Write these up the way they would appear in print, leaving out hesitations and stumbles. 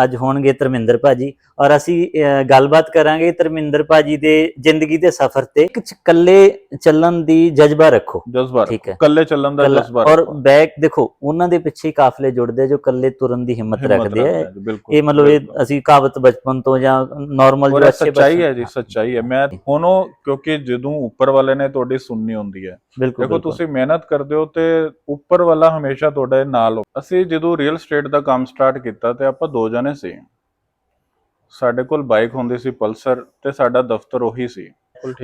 ਅੱਜ ਹੋਣਗੇ ਧਰਮਿੰਦਰ ਭਾਜੀ ਔਰ ਅਸੀਂ ਗੱਲਬਾਤ ਕਰਾਂਗੇ ਧਰਮਿੰਦਰ ਭਾਜੀ ਦੇ ਜ਼ਿੰਦਗੀ ਦੇ ਸਫ਼ਰ ਤੇ। ਇਕੱਲੇ ਚੱਲਣ ਦੀ ਜਜ਼ਬਾ ਰੱਖੋ, ਠੀਕ ਹੈ, ਇਕੱਲੇ ਚੱਲਣ ਦਾ ਜਜ਼ਬਾ ਔਰ ਬੈਕ ਦੇਖੋ ਉਹਨਾਂ ਦੇ ਪਿੱਛੇ ਹੀ ਕਾਫਲੇ ਜੁੜਦੇ ਜੋ ਇਕੱਲੇ ਤੁਰਨ ਦੀ ਹਿੰਮਤ ਰੱਖਦੇ ਆ। ਇਹ ਮਤਲਬ ਇਹ ਅਸੀਂ ਕਹਾਵਤ ਬਚਪਨ ਤੋਂ ਜਾਂ ਨਾਰਮਲ ਜੋ ਅੱਛੇ ਸੱਚਾਈ ਹੈ ਜੀ, ਸੱਚਾਈ ਹੈ। ਮੈਂ ਹੁਣ ਉਹ ਕਿਉਂਕਿ ਜਦੋਂ ਉੱਪਰ ਵਾਲੇ ਨੇ ਤੁਹਾਡੀ ਸੁਣਨੀ ਹੁੰਦੀ ਹੈ, ਦੇਖੋ ਤੁਸੀਂ ਮਿਹਨਤ ਕਰਦੇ ਹੋ ਤੇ ਉੱਪਰ ਵਾਲਾ ਹਮੇਸ਼ਾ ਤੁਹਾਡੇ ਨਾਲ ਹੋ। ਅਸੀਂ ਜਦੋਂ ਰੀਅਲ ਸਟੇਟ ਦਾ ਕੰਮ ਸਟਾਰਟ ਕੀਤਾ ਤੇ ਆਪਾਂ 2 ਜਣੇ ਸੀ। ਸਾਡੇ ਕੋਲ ਬਾਈਕ ਹੁੰਦੀ ਸੀ ਪਲਸਰ ਤੇ ਸਾਡਾ ਦਫ਼ਤਰ ਉਹੀ ਸੀ।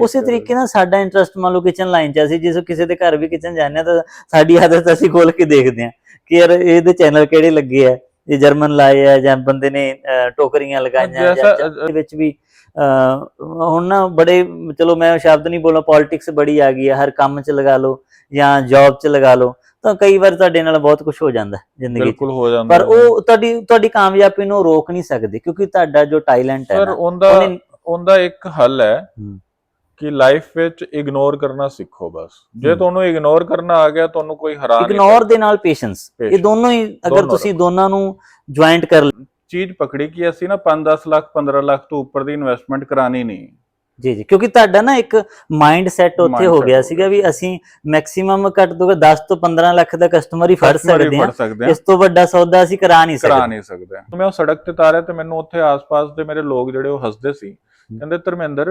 ਉਸੇ ਤਰੀਕੇ ਨਾਲ ਸਾਡਾ ਇੰਟਰਸਟ ਮੰਨ ਲਓ ਕਿਚਨ ਲਾਈਨ ਚ ਅਸੀਂ ਜਿਸ ਕਿਸੇ ਦੇ ਘਰ ਵੀ ਕਿਚਨ ਜਾਂਦੇ ਆ ਤਾਂ ਸਾਡੀ ਆਦਤ ਅਸੀਂ ਖੋਲ ਕੇ ਦੇਖਦੇ ਆ ਕਿ ਯਾਰ ਇਹਦੇ ਚੈਨਲ ਕਿਹੜੇ ਲੱਗੇ ਆ, ਇਹ ਜਰਮਨ ਲਾਏ ਆ ਜਾਂ ਬੰਦੇ ਨੇ ਟੋਕਰੀਆਂ ਲਗਾਈਆਂ ਜਾਂ ਵਿੱਚ ਵੀ ਹੁਣ ਨਾ ਬੜੇ, ਚਲੋ ਮੈਂ ਸ਼ਬਦ ਨਹੀਂ ਬੋਲਾਂ, ਪੋਲਿਟਿਕਸ ਬੜੀ ਆ ਗਈ ਹੈ, ਹਰ ਕੰਮ 'ਚ ਲਗਾ ਲਓ ਜਾਂ ਜੌਬ 'ਚ ਲਗਾ ਲਓ, ਤਾਂ ਕਈ ਵਾਰ ਤੁਹਾਡੇ ਨਾਲ ਬਹੁਤ ਕੁਝ ਹੋ ਜਾਂਦਾ ਜ਼ਿੰਦਗੀ 'ਚ, ਪਰ ਉਹ ਤੁਹਾਡੀ ਕਾਮਯਾਬੀ ਨੂੰ ਰੋਕ ਨਹੀਂ ਸਕਦੇ ਕਿਉਂਕਿ ਤੁਹਾਡਾ ਜੋ ਟੈਲੈਂਟ ਹੈ ਉਹਦਾ ਇੱਕ ਹੱਲ ਹੈ ਕਿ ਲਾਈਫ ਵਿੱਚ ਇਗਨੋਰ ਕਰਨਾ ਸਿੱਖੋ। ਬਸ ਜੇ ਤੁਹਾਨੂੰ ਇਗਨੋਰ ਕਰਨਾ ਆ ਗਿਆ ਤੁਹਾਨੂੰ ਕੋਈ ਹਰਾ ਨਹੀਂ। ਇਗਨੋਰ ਦੇ ਨਾਲ ਪੇਸ਼ੈਂਸ, ਇਹ ਦੋਨੋਂ ਹੀ ਅਗਰ ਤੁਸੀਂ ਦੋਨਾਂ ਨੂੰ ਜੁਆਇੰਟ ਕਰ ਚੀਜ਼ ਪਕੜੀ ਕਿ ਅਸੀਂ ਨਾ 5-10 ਲੱਖ 15 ਲੱਖ ਤੋਂ ਉੱਪਰ ਦੀ ਇਨਵੈਸਟਮੈਂਟ ਕਰਾਣੀ ਨਹੀਂ। ਜੀ ਜੀ, ਕਿਉਂਕਿ ਤੁਹਾਡਾ ਨਾ ਇੱਕ ਮਾਈਂਡ ਸੈਟ ਉੱਥੇ ਹੋ ਗਿਆ ਸੀਗਾ ਵੀ ਅਸੀਂ ਮੈਕਸਿਮਮ ਘੱਟ ਤੋਂ ਘੱਟ 10 ਤੋਂ 15 ਲੱਖ ਦਾ ਕਸਟਮਰ ਹੀ ਫੜ ਸਕਦੇ ਹਾਂ, ਇਸ ਤੋਂ ਵੱਡਾ ਸੌਦਾ ਅਸੀਂ ਕਰਾ ਨਹੀਂ ਸਕਦੇ। ਮੈਂ ਉਹ ਸੜਕ ਤੇ ਤਾਰਿਆ ਤੇ ਮੈਨੂੰ ਉੱਥੇ ਆਸ-ਪਾਸ ਦੇ ਮੇਰੇ ਲੋਕ ਜਿਹੜੇ ਉਹ ਹੱਸਦੇ ਸੀ, ਕਹਿੰਦੇ ਧਰਮਿੰਦਰ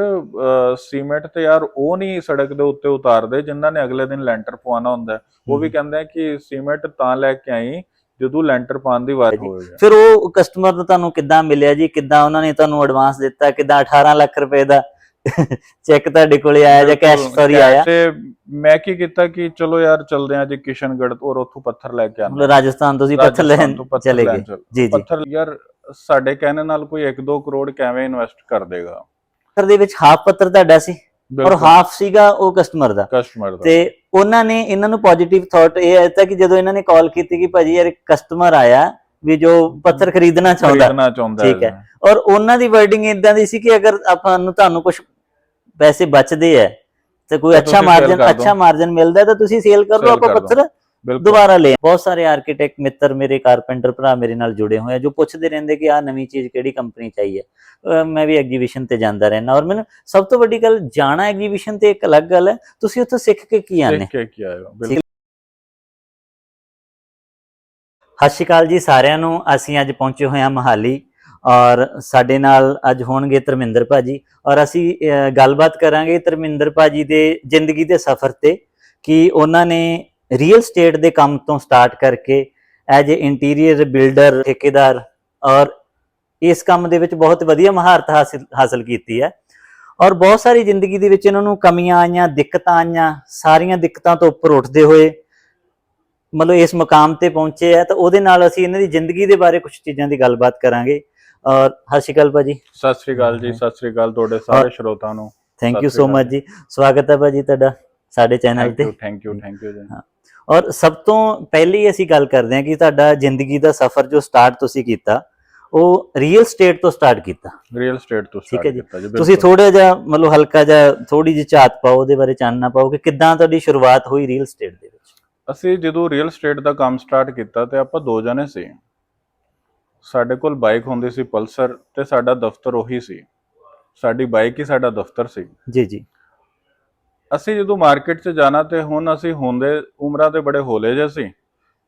ਸੀਮੈਂਟ ਤੇ ਯਾਰ ਉਹ ਨਹੀਂ ਸੜਕ ਦੇ ਉੱਤੇ ਉਤਾਰਦੇ ਜਿਨ੍ਹਾਂ ਨੇ ਅਗਲੇ ਦਿਨ ਲੈਂਟਰ ਪਵਾਉਣਾ ਹੁੰਦਾ। ਉਹ ਵੀ ਕਹਿੰਦੇ ਕਿ ਸੀਮੈਂਟ ਤਾਂ ਲੈ ਕੇ ਆਈ ਜਦੋਂ ਲੈਂਟਰ ਪਾਉਣ ਦੀ ਵਾਰੀ ਹੋਵੇ। ਫਿਰ ਉਹ ਕਸਟਮਰ ਨੂੰ ਤੁਹਾਨੂੰ ਕਿੱਦਾਂ ਮਿਲਿਆ ਜੀ, ਕਿੱਦਾਂ ਉਹਨਾਂ ਨੇ ਤੁਹਾਨੂੰ ਐਡਵਾਂਸ ਦਿੱਤਾ, ਕਿੱਦਾਂ 18 ਲੱਖ ਰੁਪਏ ਦਾ ਚੈੱਕ ਤੁਹਾਡੇ ਕੋਲੇ ਆਇਆ ਜਾਂ ਕੈਸ਼ ਸੌਰੀ ਆਇਆ? ਤੇ ਮੈਂ ਕੀ ਕੀਤਾ ਕਿ ਚਲੋ ਯਾਰ ਚਲਦੇ ਆ ਜੀ ਕਿਸ਼ਨਗੜ੍ਹ ਔਰ ਉੱਥੋਂ ਪੱਥਰ ਲੈ ਕੇ ਆਉਂਦੇ। ਰਾਜਸਥਾਨ ਤੋਂ ਪੱਥਰ ਲੈਣ ਚਲੇ ਗਏ? ਜੀ ਜੀ। ਪੱਥਰ ਯਾਰ ਸਾਡੇ ਕਹਿਣੇ ਨਾਲ ਕੋਈ 1-2 ਕਰੋੜ ਕਿਵੇਂ ਇਨਵੈਸਟ ਕਰ ਦੇਗਾ। ਦੇ ਵਿੱਚ ਹਾਫ ਪੱਤਰ ਤੁਹਾਡਾ ਸੀ ਔਰ ਹਾਫ ਸੀਗਾ ਉਹ ਕਸਟਮਰ ਦਾ। ਤੇ ਉਹਨਾਂ ਨੇ ਇਹਨਾਂ ਨੂੰ ਪੋਜ਼ਿਟਿਵ ਥਾਟ ਇਹ ਆਇਆ ਕਿ ਜਦੋਂ ਇਹਨਾਂ ਨੇ ਕਾਲ ਕੀਤੀ ਕਿ ਭਾਜੀ ਯਾਰ ਕਸਟਮਰ ਆਇਆ ਵੀ ਜੋ ਪੱਥਰ ਖਰੀਦਣਾ ਚਾਹੁੰਦਾ, ਠੀਕ ਹੈ, ਔਰ ਉਹਨਾਂ ਦੀ ਵਰਡਿੰਗ ਇਦਾਂ ਦੀ ਸੀ ਕਿ ਅਗਰ ਆਪਾਂ ਨੂੰ ਤੁਹਾਨੂੰ ਕੁਝ ਪੈਸੇ ਬਚਦੇ ਆ ਤੇ ਕੋਈ ਅੱਛਾ ਮਾਰਜਨ ਮਿਲਦਾ ਤਾਂ ਤੁਸੀਂ ਸੇਲ ਕਰ ਲਓ, ਆਪਾਂ ਪੱਥਰ ਦੁਬਾਰਾ ਲੈ। ਬਹੁਤ ਸਾਰੇ ਆਰਕੀਟੈਕਟ ਮਿੱਤਰ ਮੇਰੇ, ਕਾਰਪੈਂਟਰ ਭਰਾ ਮੇਰੇ ਨਾਲ ਜੁੜੇ ਹੋਏ ਆ ਜੋ ਪੁੱਛਦੇ ਰਹਿੰਦੇ ਕਿ ਆਹ ਨਵੀਂ ਚੀਜ਼ ਕਿਹੜੀ ਕੰਪਨੀ ਚਾਹੀਏ। ਮੈਂ ਵੀ ਐਗਜੀਬਿਸ਼ਨ ਤੇ ਜਾਂਦਾ ਰਹਿਣਾ ਔਰ ਮੈਨੂੰ ਸਭ ਤੋਂ ਵੱਡੀ ਗੱਲ, ਜਾਣਾ ਐਗਜੀਬਿਸ਼ਨ ਤੇ ਇੱਕ ਅਲੱਗ ਗੱਲ ਹੈ, ਤੁਸੀਂ ਉੱਥੋਂ ਸਿੱਖ ਕੇ ਕੀ ਆਨੇ। ਸਤਿ ਸ਼੍ਰੀ ਅਕਾਲ ਜੀ ਸਾਰਿਆਂ ਨੂੰ। ਅਸੀਂ ਅੱਜ ਪਹੁੰਚੇ ਹੋਏ ਹਾਂ ਮੋਹਾਲੀ ਔਰ ਸਾਡੇ ਨਾਲ ਅੱਜ ਹੋਣਗੇ ਧਰਮਿੰਦਰ ਭਾਜੀ ਔਰ ਅਸੀਂ ਗੱਲਬਾਤ ਕਰਾਂਗੇ ਧਰਮਿੰਦਰ ਭਾਜੀ ਦੇ ਜ਼ਿੰਦਗੀ ਦੇ ਸਫ਼ਰ ਤੇ ਕਿ ਉਹਨਾਂ ਨੇ ਰੀਅਲ ਸਟੇਟ ਦੇ ਕੰਮ ਤੋਂ ਸਟਾਰਟ ਕਰਕੇ ਐਜ ਏ ਇੰਟੀਰੀਅਰ ਬਿਲਡਰ, ਠੇਕੇਦਾਰ ਔਰ ਇਸ ਕੰਮ ਦੇ ਵਿੱਚ ਬਹੁਤ ਵਧੀਆ ਮਹਾਰਤ ਹਾਸਲ ਕੀਤੀ ਹੈ ਔਰ ਬਹੁਤ ਸਾਰੀ ਜ਼ਿੰਦਗੀ ਦੇ ਵਿੱਚ ਇਹਨਾਂ ਨੂੰ ਕਮੀਆਂ ਆਈਆਂ, ਦਿੱਕਤਾਂ ਆਈਆਂ, ਸਾਰੀਆਂ ਦਿੱਕਤਾਂ ਤੋਂ ਉੱਪਰ ਉੱਠਦੇ ਹੋਏ ਮਤਲਬ ਇਸ ਮੁਕਾਮ ਤੇ ਪਹੁੰਚੇ ਆ। ਤਾਂ ਉਹਦੇ ਨਾਲ ਅਸੀਂ ਇਹਨਾਂ ਦੀ ਜ਼ਿੰਦਗੀ ਦੇ ਬਾਰੇ ਕੁਝ ਚੀਜ਼ਾਂ ਦੀ ਗੱਲਬਾਤ ਕਰਾਂਗੇ। ਔਰ ਸਤਿ ਸ਼੍ਰੀ ਅਕਾਲ ਭਾਜੀ। ਸਤਿ ਸ਼੍ਰੀ ਅਕਾਲ ਜੀ, ਸਤਿ ਸ਼੍ਰੀ ਅਕਾਲ ਤੁਹਾਡੇ ਸਾਰੇ ਸਰੋਤਿਆਂ ਨੂੰ। ਥੈਂਕ ਯੂ ਸੋ ਮਚ ਜੀ, ਸਵਾਗਤ ਹੈ ਭਾਜੀ ਤੁਹਾਡਾ ਸਾਡੇ ਚੈਨਲ ਤੇ। ਥੈਂਕ ਯੂ ਜੀ। ਔਰ ਸਭ ਤੋਂ ਪਹਿਲੀ ਅਸੀਂ ਗੱਲ ਕਰਦੇ ਹਾਂ ਕਿ ਤੁਹਾਡਾ ਜ਼ਿੰਦਗੀ ਦਾ ਸਫ਼ਰ ਜੋ ਸਟਾਰਟ ਤੁਸੀਂ ਕੀਤਾ ਉਹ ਰੀਅਲ ਸਟੇਟ ਤੋਂ ਸਟਾਰਟ ਕੀਤਾ। ਰੀਅਲ ਸਟੇਟ ਤੋਂ ਠੀਕ ਹੈ ਜੀ। ਤੁਸੀਂ ਥੋੜਾ ਜਿਹਾ ਮਤਲਬ ਹਲਕਾ ਜਿਹਾ ਥੋੜੀ ਜਿਹੀ ਝਾਤ ਪਾਓ, ਉਹਦੇ ਬਾਰੇ ਚਾਨਣਾ ਪਾਓ ਕਿ ਕਿੱਦਾਂ ਤੁਹਾਡੀ ਸ਼ੁਰੂਆਤ ਹੋਈ ਰੀਅਲ ਸਟੇਟ ਦੇ ਵਿੱਚ। ਅਸੀਂ ਜਦੋਂ ਰੀਅਲ ਸਟੇਟ ਦਾ ਕੰਮ ਸਟਾਰਟ ਕੀਤਾ ਤੇ ਆਪਾਂ 2 ਜਣੇ ਸੀ। ਸਾਡੇ ਕੋਲ ਬਾਈਕ ਹੁੰਦੀ ਸੀ ਪਲਸਰ ਤੇ ਸਾਡਾ ਦਫ਼ਤਰ ਉਹੀ ਸੀ। ਸਾਡੀ ਬਾਈਕ ਹੀ ਸਾਡਾ ਦਫ਼ਤਰ ਸੀ। ਜੀ ਜੀ। ਅਸੀਂ ਜਦੋਂ ਮਾਰਕੀਟ 'ਚ ਜਾਣਾ ਤੇ ਹੁਣ ਅਸੀਂ ਹੁੰਦੇ ਉਮਰਾਂ ਦੇ ਬੜੇ ਹੌਲੇ ਜਿਹੇ ਸੀ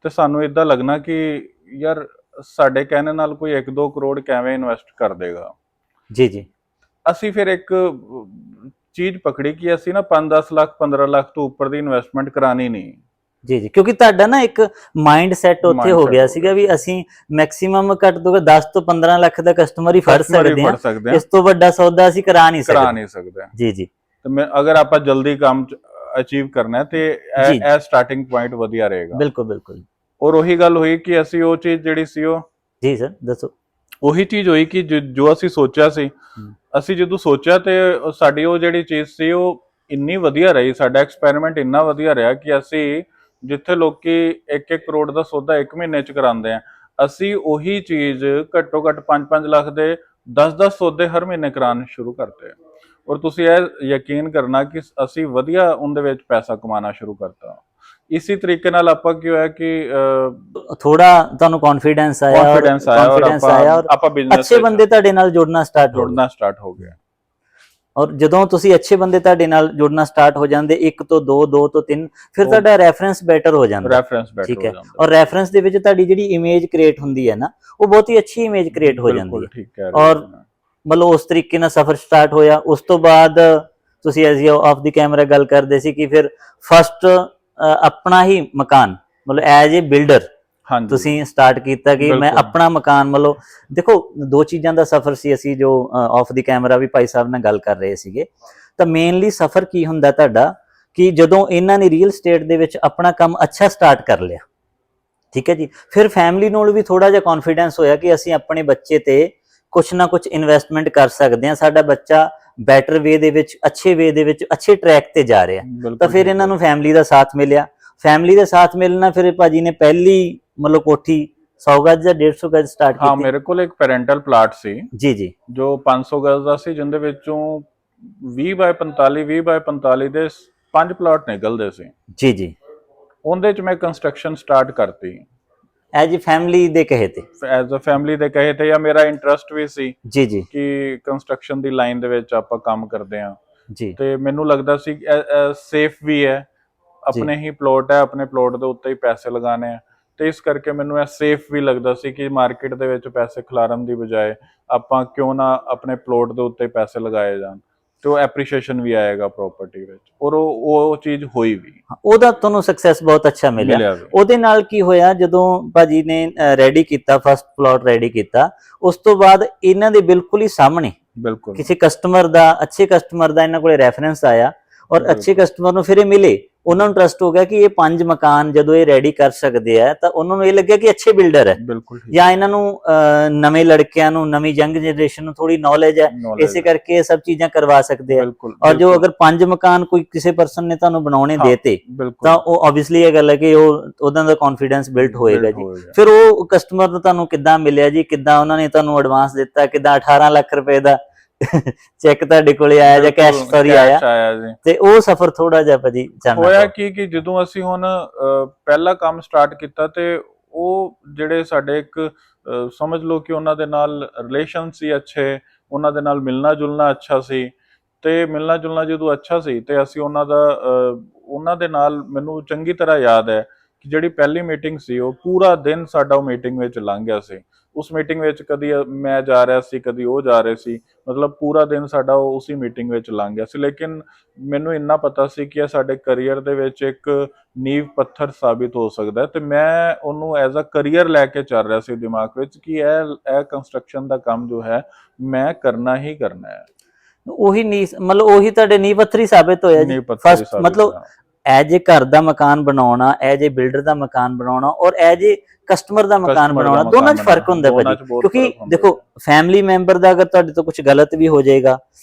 ਤੇ ਸਾਨੂੰ ਇਦਾਂ ਲੱਗਣਾ ਕਿ ਯਾਰ ਸਾਡੇ ਕਹਿਣੇ ਨਾਲ ਕੋਈ 1-2 ਕਰੋੜ ਕਿਵੇਂ ਇਨਵੈਸਟ ਕਰ ਦੇਗਾ। ਜੀ ਜੀ। ਅਸੀਂ ਫਿਰ ਇੱਕ ਚੀਜ਼ ਪਕੜੀ ਕਿ ਅਸੀਂ ਨਾ 5-10 ਲੱਖ 15 ਲੱਖ ਤੋਂ ਉੱਪਰ ਦੀ ਇਨਵੈਸਟਮੈਂਟ ਕਰਾਣੀ ਨਹੀਂ। ਜੀ ਜੀ, ਕਿਉਂਕਿ ਤੁਹਾਡਾ ਨਾ ਇੱਕ ਮਾਈਂਡ ਸੈਟ ਉੱਥੇ ਹੋ ਗਿਆ ਸੀਗਾ ਵੀ ਅਸੀਂ ਮੈਕਸਿਮਮ ਘੱਟ ਤੋਂ ਘੱਟ 10 ਤੋਂ 15 ਲੱਖ ਦਾ ਕਸਟਮਰ ਹੀ ਫੜ ਸਕਦੇ ਹਾਂ, ਇਸ ਤੋਂ ਵੱਡਾ ਸੌਦਾ ਅਸੀਂ ਕਰਾ ਨਹੀਂ ਸਕਦੇ। ਜੀ ਜੀ। ਤੇ ਮੈਂ ਅਗਰ ਆਪਾਂ ਜਲਦੀ ਕੰਮ ਅਚੀਵ ਕਰਨਾ ਤੇ ਇਹ ਸਟਾਰਟਿੰਗ ਪੁਆਇੰਟ ਵਧੀਆ ਰਹੇਗਾ। ਬਿਲਕੁਲ ਬਿਲਕੁਲ। ਔਰ ਉਹੀ ਗੱਲ ਹੋਈ ਕਿ ਅਸੀਂ ਉਹ ਚੀਜ਼ ਜਿਹੜੀ ਸੀ ਉਹ ਜੀ ਸਰ ਦੱਸੋ। ਉਹੀ ਚੀਜ਼ ਹੋਈ ਕਿ ਜੋ ਅਸੀਂ ਸੋਚਿਆ ਸੀ, ਅਸੀਂ ਜਦੋਂ ਸੋਚਿਆ ਤੇ ਸਾਡੀ ਉਹ ਜਿਹੜੀ ਚੀਜ਼ ਸੀ ਉਹ ਇੰਨੀ ਵਧੀਆ ਰਹੀ, ਸਾਡਾ ਐਕਸਪੈਰੀਮੈਂਟ ਇੰਨਾ ਵਧੀਆ ਰਿਹਾ ਕਿ ਅਸੀਂ ਜਿੱਥੇ ਲੋਕੀ 1-1 ਕਰੋੜ ਦਾ ਸੌਦਾ 1 ਮਹੀਨੇ 'ਚ ਕਰਾਉਂਦੇ ਆ, ਅਸੀਂ ਉਹੀ ਚੀਜ਼ ਘੱਟੋ ਘੱਟ 5-5 ਲੱਖ ਦੇ 10-10 ਸੌਦੇ ਹਰ ਮਹੀਨੇ ਕਰਾਉਣੇ ਸ਼ੁਰੂ ਕਰਤੇ। ਔਰ ਤੁਸੀਂ ਇਹ ਯਕੀਨ ਕਰਨਾ ਕਿ ਅਸੀਂ ਵਧੀਆ ਉਹਦੇ ਵਿੱਚ ਪੈਸਾ ਕਮਾਉਣਾ ਸ਼ੁਰੂ ਕਰਤਾ। ਇਸੇ ਤਰੀਕੇ ਨਾਲ ਆਪਾਂ ਕੀ ਹੋਇਆ ਕਿ ਥੋੜਾ ਤੁਹਾਨੂੰ ਕੌਨਫੀਡੈਂਸ ਆਇਆ ਔਰ ਆਪਾਂ ਬਿਜ਼ਨਸ ਅੱਛੇ ਬੰਦੇ ਤੁਹਾਡੇ ਨਾਲ ਜੁੜਨਾ ਸਟਾਰਟ ਹੋ ਗਿਆ। ਔਰ ਜਦੋਂ ਤੁਸੀਂ ਅੱਛੇ ਬੰਦੇ ਤੁਹਾਡੇ ਨਾਲ ਜੁੜਨਾ ਸਟਾਰਟ ਹੋ ਜਾਂਦੇ, 1 ਤੋਂ 2, 2 ਤੋਂ 3, ਫਿਰ ਤੁਹਾਡਾ ਰੈਫਰੈਂਸ ਬੈਟਰ ਹੋ ਜਾਂਦਾ। ਠੀਕ ਹੈ। ਔਰ ਰੈਫਰੈਂਸ ਦੇ ਵਿੱਚ ਤੁਹਾਡੀ ਜਿਹੜੀ ਇਮੇਜ ਕ੍ਰੀਏਟ ਹੁੰਦੀ ਹੈ ਨਾ, ਉਹ ਬਹੁਤ ਹੀ ਅੱਛੀ ਇਮੇਜ ਕ੍ਰੀਏਟ ਹੋ ਜਾਂਦੀ ਹੈ। ਔਰ ਮਤਲਬ ਉਸ ਤਰੀਕੇ ਨਾਲ ਸਫ਼ਰ ਸਟਾਰਟ ਹੋਇਆ। ਉਸ ਤੋਂ ਬਾਅਦ ਤੁਸੀਂ ਐਜ਼ ਆਫ ਦੀ ਕੈਮਰਾ ਗੱਲ ਕਰਦੇ ਸੀ ਕਿ ਫਿਰ ਫਸਟ ਆਪਣਾ ਹੀ ਮਕਾਨ, ਮਤਲਬ ਐਜ਼ ਏ ਬਿਲਡਰ ਤੁਸੀਂ ਸਟਾਰਟ ਕੀਤਾ ਕਿ ਮੈਂ ਆਪਣਾ ਮਕਾਨ, ਮਤਲਬ ਦੇਖੋ 2 ਚੀਜ਼ਾਂ ਦਾ ਸਫ਼ਰ ਸੀ। ਅਸੀਂ ਜੋ ਆਫ ਦੀ ਕੈਮਰਾ ਵੀ ਭਾਈ ਸਾਹਿਬ ਨਾਲ ਗੱਲ ਕਰ ਰਹੇ ਸੀਗੇ, ਤਾਂ ਮੇਨਲੀ ਸਫ਼ਰ ਕੀ ਹੁੰਦਾ ਤੁਹਾਡਾ ਕਿ ਜਦੋਂ ਇਹਨਾਂ ਨੇ ਰੀਅਲ ਸਟੇਟ ਦੇ ਵਿੱਚ ਆਪਣਾ ਕੰਮ ਅੱਛਾ ਸਟਾਰਟ ਕਰ ਲਿਆ, ਠੀਕ ਹੈ ਜੀ, ਫਿਰ ਫੈਮਿਲੀ ਨਾਲ ਵੀ ਥੋੜਾ ਜਿਹਾ ਕੌਨਫੀਡੈਂਸ ਹੋਇਆ ਕਿ ਅਸੀਂ ਆਪਣੇ ਬੱਚੇ ਤੇ ਕੁਛ ਨਾ ਕੁਛ ਇਨਵੈਸਟਮੈਂਟ ਕਰ ਸਕਦੇ ਹਾਂ, ਸਾਡਾ ਬੱਚਾ ਬੈਟਰ ਵੇ ਦੇ ਵਿੱਚ, ਅੱਛੇ ਵੇ ਦੇ ਵਿੱਚ, ਅੱਛੇ ਟਰੈਕ ਤੇ ਜਾ ਰਿਹਾ। ਤਾਂ ਫਿਰ ਇਹਨਾਂ ਨੂੰ ਫੈਮਿਲੀ ਦਾ ਸਾਥ ਮਿਲਿਆ। ਫੈਮਿਲੀ ਦਾ ਸਾਥ ਮਿਲਣਾ, ਫਿਰ ਭਾਜੀ ਨੇ ਪਹਿਲੀ ਮਤਲਬ ਕੋਠੀ 100 ਗਜ਼ ਜਾਂ 150 ਗਜ਼ ਸਟਾਰਟ ਕੀਤੀ। ਹਾਂ, ਮੇਰੇ ਕੋਲ ਇੱਕ ਪੈਰੈਂਟਲ ਪਲਾਟ ਸੀ ਜੀ ਜੋ 500 ਗਜ਼ ਦਾ ਸੀ, ਜਿੰਦੇ ਵਿੱਚੋਂ 20x45 ਦੇ 5 ਪਲਾਟ ਨਿਕਲਦੇ ਸੀ। ਜੀ ਉਹਦੇ ਚ ਮੈਂ ਕੰਸਟਰਕਸ਼ਨ ਸਟਾਰਟ ਕਰਤੀ ਐਜ਼ ਅ ਫੈਮਿਲੀ ਦੇ ਕਹੇ ਤੇ ਜਾਂ ਮੇਰਾ ਇੰਟਰਸਟ ਵੀ ਸੀ ਜੀ ਕਿ ਕੰਸਟਰਕਸ਼ਨ ਦੀ ਲਾਈਨ ਦੇ ਵਿੱਚ ਆਪਾਂ ਕੰਮ ਕਰਦੇ ਹਾਂ ਜੀ, ਤੇ ਮੈਨੂੰ ਲੱਗਦਾ ਸੀ ਸੇਫ ਵੀ ਹੈ, ਆਪਣੇ ਹੀ ਪਲਾਟ ਹੈ, ਆਪਣੇ ਪਲਾਟ ਦੇ ਉੱਤੇ ਹੀ ਪੈਸੇ ਲਗਾਣੇ ਆ, ਤੇ ਇਸ ਕਰਕੇ ਮੈਨੂੰ ਇਹ ਸੇਫ ਵੀ ਲੱਗਦਾ ਸੀ ਕਿ ਮਾਰਕੀਟ ਦੇ ਵਿੱਚ ਪੈਸੇ ਖਿਲਾਰਨ ਦੀ ਬਜਾਏ ਆਪਾਂ ਕਿਉਂ ਨਾ ਆਪਣੇ ਪਲਾਟ ਦੇ ਉੱਤੇ ਪੈਸੇ ਲਗਾਏ ਜਾਣ, ਤੇ ਉਹ ਐਪਰੀਸ਼ੀਏਸ਼ਨ ਵੀ ਆਏਗਾ ਪ੍ਰਾਪਰਟੀ ਵਿੱਚ। ਔਰ ਉਹ ਚੀਜ਼ ਹੋਈ ਵੀ, ਉਹਦਾ ਤੁਹਾਨੂੰ ਸਕਸੈਸ ਬਹੁਤ ਅੱਛਾ ਮਿਲਿਆ। ਉਹਦੇ ਨਾਲ ਕੀ ਹੋਇਆ, ਜਦੋਂ ਭਾਜੀ ਨੇ ਰੈਡੀ ਕੀਤਾ, ਫਸਟ ਪਲਾਟ ਰੈਡੀ ਕੀਤਾ, ਉਸ ਤੋਂ ਬਾਅਦ ਇਹਨਾਂ ਦੇ ਬਿਲਕੁਲ ਹੀ ਸਾਹਮਣੇ ਕਿਸੇ ਕਸਟਮਰ ਦਾ, ਅੱਛੇ ਕਸਟਮਰ ਦਾ ਇਹਨਾਂ ਕੋਲੇ ਰੈਫਰੈਂਸ ਆਇਆ, ਔਰ ਅੱਛੇ ਕਸਟਮਰ ਨੂੰ ਫਿਰ ਇਹ ਮਿਲੇ, ਉਹਨਾਂ ਨੂੰ ਟਰਸਟ ਹੋ ਗਿਆ ਕਿ ਇਹ 5 ਮਕਾਨ ਜਦੋਂ ਇਹ ਰੈਡੀ ਕਰ ਸਕਦੇ ਆ, ਤਾਂ ਉਹਨਾਂ ਨੂੰ ਇਹ ਲੱਗਿਆ ਕਿ ਅੱਛੇ ਬਿਲਡਰ ਹੈ, ਜਾਂ ਇਹਨਾਂ ਨੂੰ ਨਵੇਂ ਲੜਕਿਆਂ ਨੂੰ, ਨਵੀਂ ਯੰਗ ਜਨਰੇਸ਼ਨ ਨੂੰ ਥੋੜੀ ਨੌਲੇਜ ਹੈ, ਇਸੇ ਕਰਕੇ ਇਹ ਸਭ ਚੀਜ਼ਾਂ ਕਰਵਾ ਸਕਦੇ ਆ। ਔਰ ਜੋ ਅਗਰ 5 ਮਕਾਨ ਕੋਈ ਕਿਸੇ ਪਰਸਨ ਨੇ ਤੁਹਾਨੂੰ ਬਣਾਉਣੇ ਦੇਤੇ, ਤਾਂ ਉਹ ਆਬਵੀਅਸਲੀ ਇਹ ਗੱਲ ਹੈ ਕਿ ਉਹਨਾਂ ਦਾ ਕੌਨਫੀਡੈਂਸ ਬਿਲਡ ਹੋਏਗਾ ਜੀ। ਫਿਰ ਉਹ ਕਸਟਮਰ ਨੂੰ ਤੁਹਾਨੂੰ ਕਿੱਦਾਂ ਮਿਲਿਆ ਜੀ, ਕਿੱਦਾਂ ਉਹਨਾਂ ਨੇ ਤੁਹਾਨੂੰ ਐਡਵਾਂਸ ਦਿੱਤਾ, ਕਿੱਦਾਂ 18 ਲੱਖ ਰੁਪਏ ਦਾ ਚੈੱਕ ਤੁਹਾਡੇ ਕੋਲੇ ਆਇਆ ਜਾਂ ਕੈਸ਼ ਸੌਰੀ ਆਇਆ, ਤੇ ਉਹ ਸਫ਼ਰ ਥੋੜਾ ਜਿਹਾ ਭਾਜੀ ਹੋਇਆ ਕਿ ਜਦੋਂ ਅਸੀਂ ਹੁਣ ਪਹਿਲਾ ਕੰਮ ਸਟਾਰਟ ਕੀਤਾ, ਤੇ ਉਹ ਜਿਹੜੇ ਸਾਡੇ ਇੱਕ ਸਮਝ ਲਓ ਕਿ ਉਹਨਾਂ ਦੇ ਨਾਲ ਰਿਲੇਸ਼ਨ ਸੀ ਅੱਛੇ, ਉਹਨਾਂ ਦੇ ਨਾਲ ਮਿਲਣਾ ਜੁਲਣਾ ਅੱਛਾ ਸੀ, ਤੇ ਮਿਲਣਾ ਜੁਲਣਾ ਜਦੋਂ ਅੱਛਾ ਸੀ ਤੇ ਅਸੀਂ ਉਹਨਾਂ ਦੇ ਨਾਲ, ਮੈਨੂੰ ਚੰਗੀ ਤਰ੍ਹਾਂ ਯਾਦ ਹੈ ਕਿ ਜਿਹੜੀ ਪਹਿਲੀ ਮੀਟਿੰਗ ਸੀ, ਉਹ ਪੂਰਾ ਦਿਨ ਸਾਡਾ ਉਹ ਮੀਟਿੰਗ ਵਿੱਚ ਲੰਘ ਗਿਆ ਸੀ। ਉਸ ਮੀਟਿੰਗ ਵਿੱਚ ਕਦੀ ਮੈਂ ਜਾ ਰਿਹਾ ਸੀ, ਕਦੀ ਉਹ ਜਾ ਰਹੇ ਸੀ, ਮਤਲਬ ਪੂਰਾ ਦਿਨ ਸਾਡਾ ਉਸੇ ਮੀਟਿੰਗ ਵਿੱਚ ਲੰਘ ਗਿਆ ਸੀ। ਲੇਕਿਨ ਮੈਨੂੰ ਇੰਨਾ ਪਤਾ ਸੀ ਕਿ ਇਹ ਸਾਡੇ ਕਰੀਅਰ ਦੇ ਵਿੱਚ ਇੱਕ ਨੀਂਹ ਪੱਥਰ ਸਾਬਿਤ ਹੋ ਸਕਦਾ ਹੈ, ਤੇ ਮੈਂ ਉਹਨੂੰ ਐਜ਼ ਅ ਕਰੀਅਰ ਲੈ ਕੇ ਚੱਲ ਰਿਹਾ ਸੀ ਦਿਮਾਗ ਵਿੱਚ ਕਿ ਇਹ ਕੰਸਟਰਕਸ਼ਨ ਦਾ ਕੰਮ ਜੋ ਹੈ ਮੈਂ ਕਰਨਾ ਹੀ ਕਰਨਾ ਹੈ। ਉਹੀ ਨੀਂਹ, ਮਤਲਬ ਉਹੀ ਤੁਹਾਡੇ ਨੀਂਹ ਪੱਥਰ ਹੀ ਸਾਬਿਤ ਹੋਇਆ ਜੀ। ਫਸਟ ਮਤਲਬ ਐਜ ਏ ਘਰ ਦਾ ਮਕਾਨ ਬਣਾਉਣਾ, ਐਜ ਏ ਬਿਲਡਰ ਦਾ ਮਕਾਨ ਬਣਾਉਣਾ, ਔਰ ਐਜ ਏ ਕਸਟਮਰ ਦਾ ਮਕਾਨ ਬਣਾਉਣਾ, ਦੋਨਾਂ 'ਚ ਫਰਕ ਹੁੰਦਾ ਭਾਜੀ। ਕਿਉਂਕਿ ਦੇਖੋ ਫੈਮਿਲੀ ਮੈਂਬਰ ਦਾ ਅਗਰ ਤੁਹਾਡੇ ਤੋਂ ਕੁਝ ਗਲਤ ਵੀ ਹੋ ਜਾਏਗਾ,